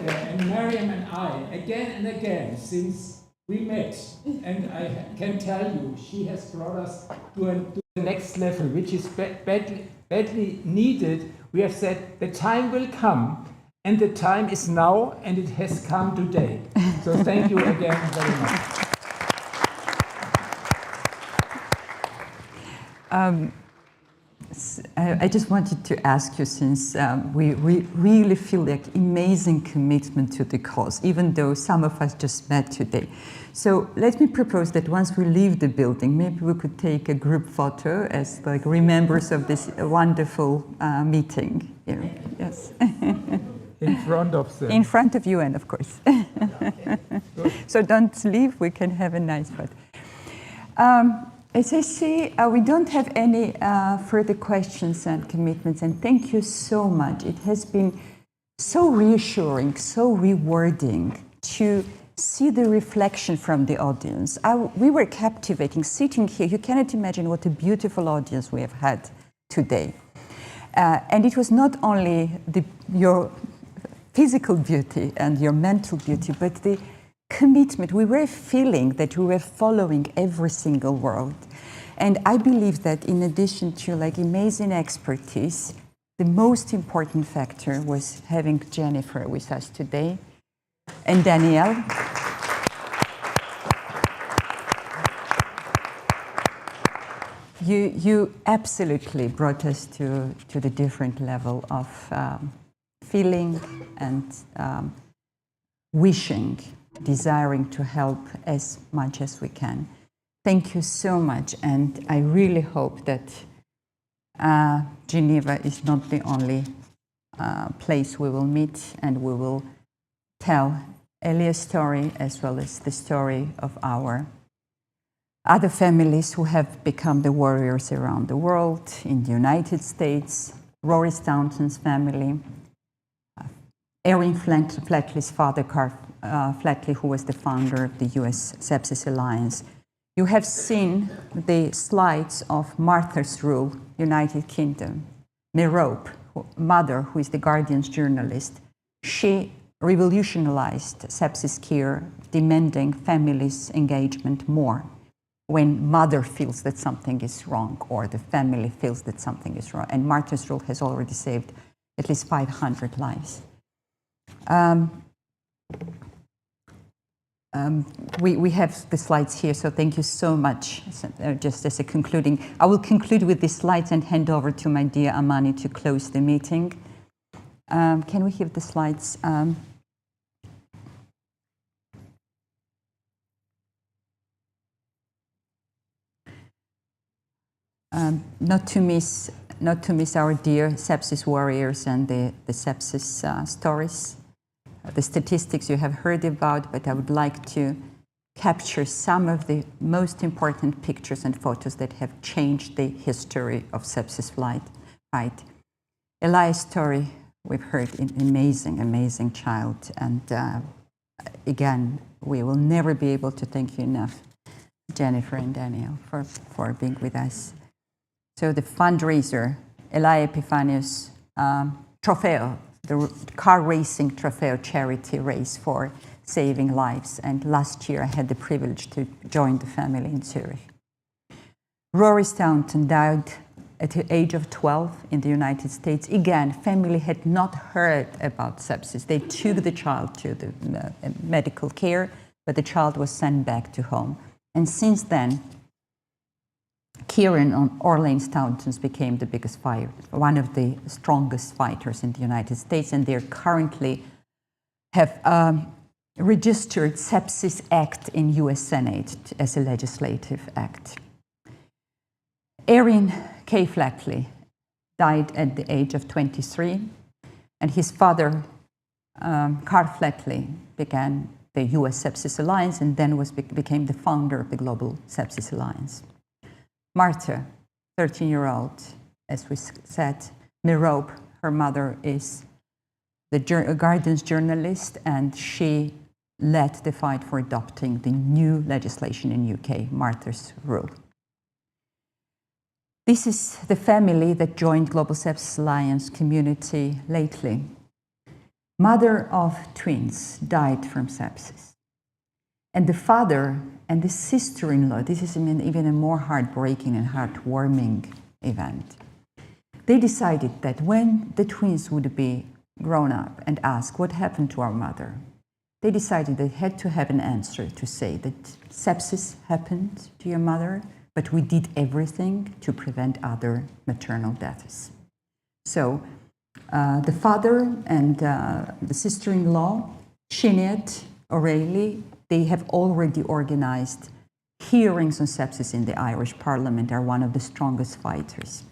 L: And Miriam and I, again and again, since we met, and I can tell you, she has brought us to the next level, which is badly needed. We have said the time will come, and the time is now, and it has come today. So thank you again very much.
F: I just wanted to ask you, since we really feel like amazing commitment to the cause, even though some of us just met today. So let me propose that once we leave the building, maybe we could take a group photo as like remembers of this wonderful meeting. Yes.
L: In front of them.
F: In front of you, and of course. So don't leave, we can have a nice photo. As I say, we don't have any further questions and commitments, and thank you so much. It has been so reassuring, so rewarding to see the reflection from the audience. We were captivating, sitting here. You cannot imagine what a beautiful audience we have had today. And it was not only your physical beauty and your mental beauty, but the commitment. We were feeling that we were following every single word. And I believe that in addition to amazing expertise, the most important factor was having Jennifer with us today and Danielle. You absolutely brought us to the different level of feeling and wishing, desiring to help as much as we can. Thank you so much, and I really hope that Geneva is not the only place we will meet, and we will tell Elia's story as well as the story of our other families who have become the warriors around the world, in the United States, Rory Staunton's family, Erin Flatley's father, Carl Flatley, who was the founder of the US Sepsis Alliance. You have seen the slides of Martha's Rule, United Kingdom. Merope, mother, who is the Guardian's journalist, she revolutionized sepsis care, demanding families' engagement more when mother feels that something is wrong or the family feels that something is wrong. And Martha's Rule has already saved at least 500 lives. We have the slides here, so thank you so much. Just as a concluding, I will conclude with the slides and hand over to my dear Amani to close the meeting. Can we have the slides? Not to miss our dear sepsis warriors and the sepsis stories. The statistics you have heard about, but I would like to capture some of the most important pictures and photos that have changed the history of sepsis fight. Elia's story, we've heard, an amazing, amazing child. And again, we will never be able to thank you enough, Jennifer and Daniel, for being with us. So the fundraiser, Elia Epiphanius Trofeo, the car racing Trofeo charity race for saving lives. And last year I had the privilege to join the family in Zurich. Rory Staunton died at the age of 12 in the United States. Again, family had not heard about sepsis. They took the child to the medical care, but the child was sent back to home. And since then, Kieran Orlane Stauntons became the biggest fighter, one of the strongest fighters in the United States, and they currently have registered Sepsis Act in US Senate as a legislative act. Erin K. Flatley died at the age of 23, and his father, Carl Flatley, began the US Sepsis Alliance and then became the founder of the Global Sepsis Alliance. Martha, 13-year-old, as we said, Merope, her mother, is the Guardian's journalist, and she led the fight for adopting the new legislation in UK, Martha's Rule. This is the family that joined Global Sepsis Alliance community lately. Mother of twins died from sepsis. And the father and the sister-in-law, this is even a more heartbreaking and heartwarming event. They decided that when the twins would be grown up and asked what happened to our mother, they decided they had to have an answer to say that sepsis happened to your mother, but we did everything to prevent other maternal deaths. So the father and the sister-in-law, Sinead O'Reilly, they have already organized hearings on sepsis in the Irish Parliament, are one of the strongest fighters.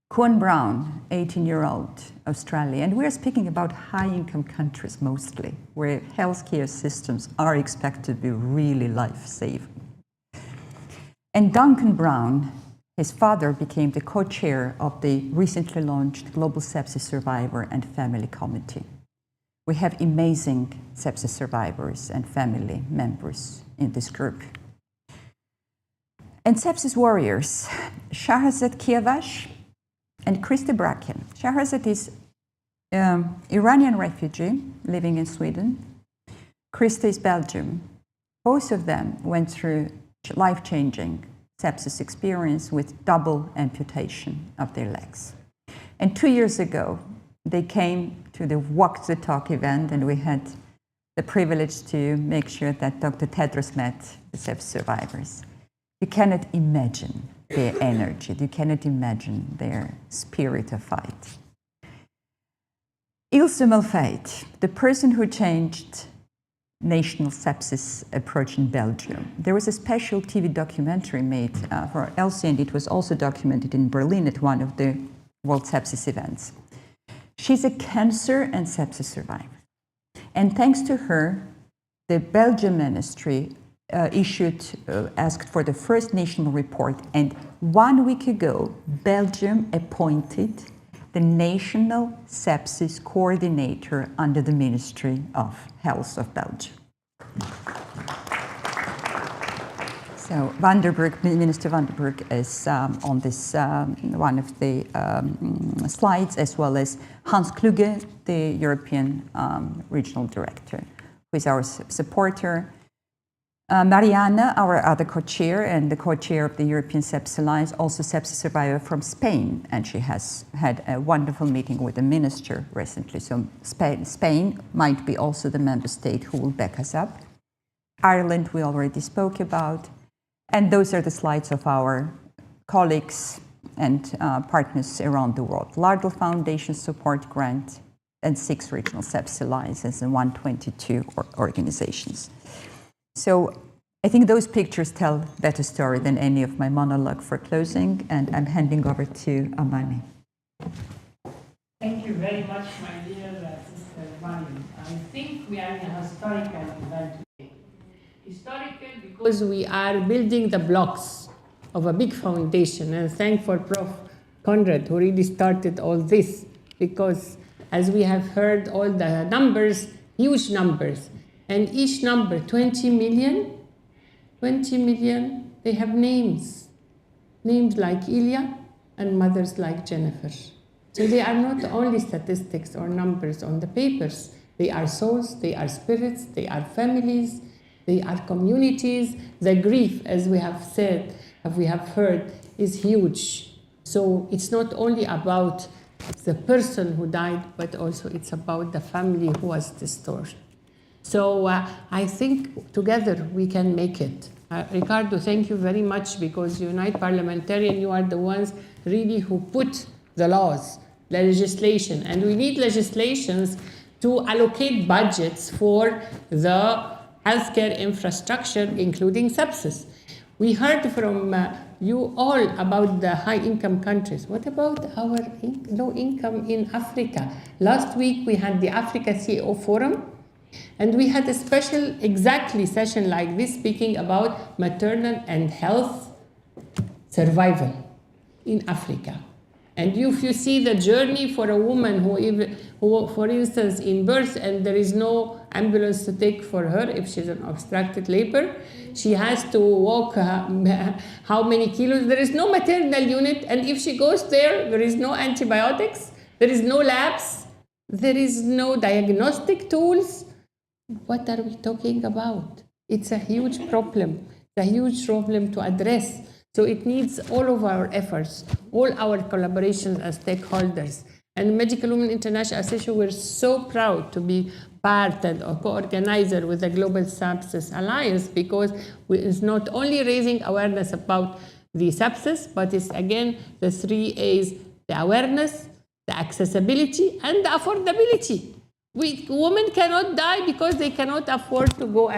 F: Cohen Brown, 18-year-old Australian, and we're speaking about high-income countries mostly, where healthcare systems are expected to be really life-saving. And Duncan Brown, his father, became the co-chair of the recently launched Global Sepsis Survivor and Family Committee, We have amazing sepsis survivors and family members in this group. And sepsis warriors, Shahrazad Kiavash and Krista Bracken. Shahrazad is Iranian refugee living in Sweden. Krista is Belgium. Both of them went through life-changing sepsis experience with double amputation of their legs. And 2 years ago, they came to the Walk the Talk event, and we had the privilege to make sure that Dr. Tedros met the sepsis survivors. You cannot imagine their energy. You cannot imagine their spirit of fight. Ilse Mulfeit, the person who changed national sepsis approach in Belgium. There was a special TV documentary made for Elsie, and it was also documented in Berlin at one of the World Sepsis events. She's a cancer and sepsis survivor. And thanks to her, the Belgian ministry asked for the first national report. And 1 week ago, Belgium appointed the National Sepsis Coordinator under the Ministry of Health of Belgium. So Minister Van der Broek is on this one of the slides, as well as Hans Kluge, the European Regional Director, who is our supporter. Mariana, our other co-chair and the co-chair of the European Sepsis Alliance, also sepsis survivor from Spain, and she has had a wonderful meeting with the minister recently. So Spain might be also the member state who will back us up. Ireland, we already spoke about. And those are the slides of our colleagues and partners around the world. Lardell Foundation Support Grant and 6 regional sepsis alliances and 122 organizations. So I think those pictures tell a better story than any of my monologue for closing, and I'm handing over to Amani.
H: Thank you very much, my dear Sister Mariam. I think we are in a historical event today. Historical because we are building the blocks of a big foundation, and thank for Prof. Conrad who really started all this, because as we have heard all the numbers, huge numbers, and each number, 20 million, they have names like Ilya and mothers like Jennifer. So they are not only statistics or numbers on the papers, they are souls, they are spirits, they are families, they are communities. The grief, as we have said, as we have heard, is huge. So it's not only about the person who died, but also it's about the family who was destroyed. So I think together we can make it. Ricardo, thank you very much, because Unite Parliamentary, and you are the ones really who put the laws, the legislation, and we need legislations to allocate budgets for the healthcare infrastructure, including sepsis. We heard from you all about the high-income countries. What about our low income in Africa? Last week we had the Africa CEO Forum, and we had a special session like this, speaking about maternal and health survival in Africa. And if you see the journey for a woman who, for instance, in birth, and there is no ambulance to take for her if she's an obstructed labor, she has to walk how many kilos? There is no maternal unit, and if she goes there, there is no antibiotics, there is no labs, there is no diagnostic tools. What are we talking about? It's a huge problem. It's a huge problem to address. So it needs all of our efforts, all our collaborations as stakeholders. And Medical Women International Association, we're so proud to be part and a co-organizer with the Global Sepsis Alliance, because it's not only raising awareness about the sepsis, but it's again the 3 A's: the awareness, the accessibility, and the affordability. Women cannot die because they cannot afford to go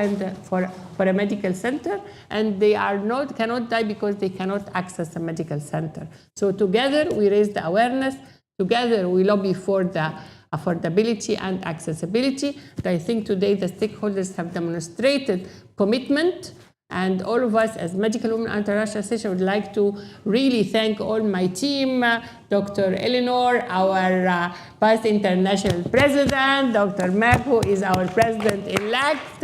H: for a medical center, and they cannot die because they cannot access a medical center. So together we raise the awareness, together we lobby for the affordability and accessibility. And I think today the stakeholders have demonstrated commitment And all of us as Medical Women International Association would like to really thank all my team, Dr. Eleanor, our past international president, Dr. Mac, who is our president-elect,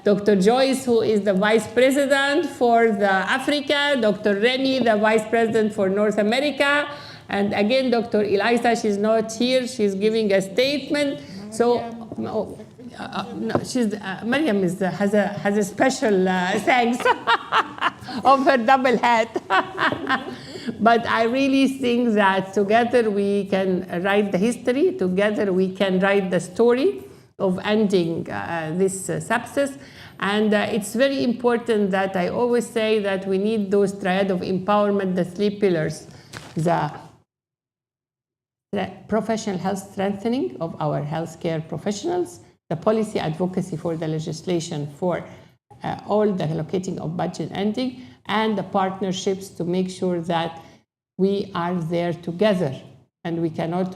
H: Dr. Joyce, who is the vice president for Africa, Dr. Remy, the vice president for North America, and again, Dr. Eliza, she's not here, she's giving a statement. So, no, Mariam has a special thanks of her double hat. But I really think that together we can write the history, together we can write the story of ending this sepsis. And it's very important that I always say that we need those triad of empowerment, the 3 pillars, the professional health strengthening of our healthcare professionals, the policy advocacy for the legislation for all the allocating of budget ending, and the partnerships to make sure that we are there together. And we cannot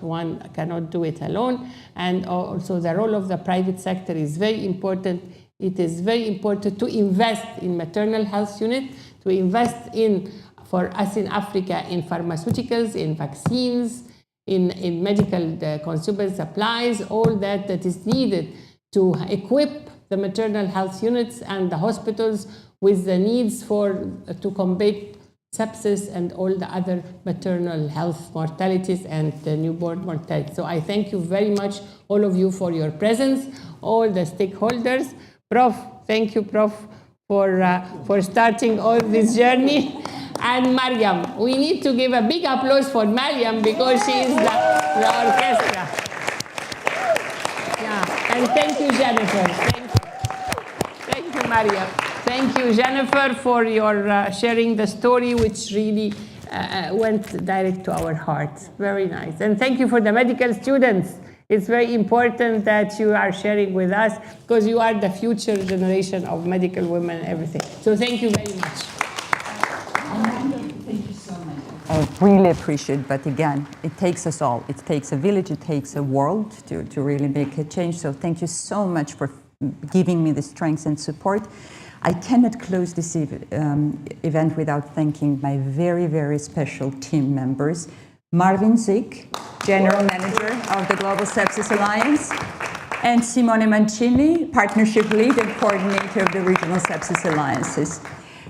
H: do it alone. And also the role of the private sector is very important. It is very important to invest in maternal health unit, to invest in, for us in Africa, in pharmaceuticals, in vaccines, in medical consumer supplies, all that is needed to equip the maternal health units and the hospitals with the needs to combat sepsis and all the other maternal health mortalities and newborn mortality. So I thank you very much, all of you, for your presence, all the stakeholders. Prof, thank you, Prof, for starting all this journey. And Mariam, we need to give a big applause for Mariam because she is the orchestra. Yeah, and thank you, Jennifer. Thank you, Mariam. Thank you, Jennifer, for your sharing the story, which really went direct to our hearts. Very nice. And thank you for the medical students. It's very important that you are sharing with us because you are the future generation of medical women and everything. So thank you very much.
F: Thank you so much. I really appreciate it, but again, it takes us all. It takes a village, it takes a world to really make a change. So thank you so much for giving me the strength and support. I cannot close this event without thanking my very, very special team members. Marvin Zick, General Manager of the Global Sepsis Alliance, and Simone Mancini, Partnership Lead and Coordinator of the Regional Sepsis Alliances.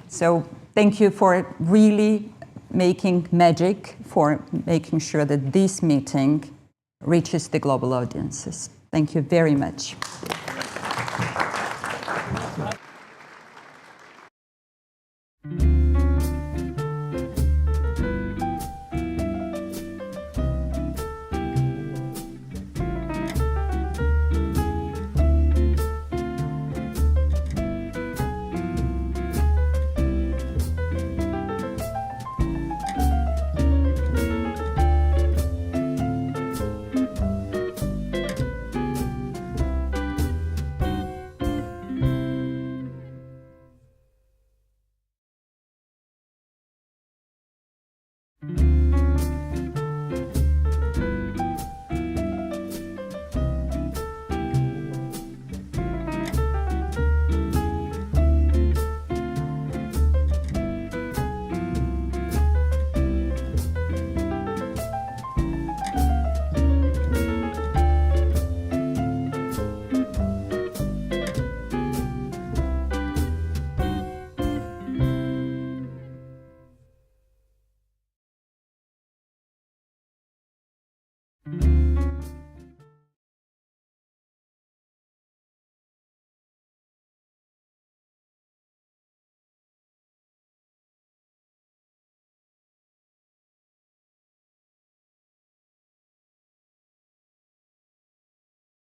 F: So thank you for really making magic, for making sure that this meeting reaches the global audiences. Thank you very much.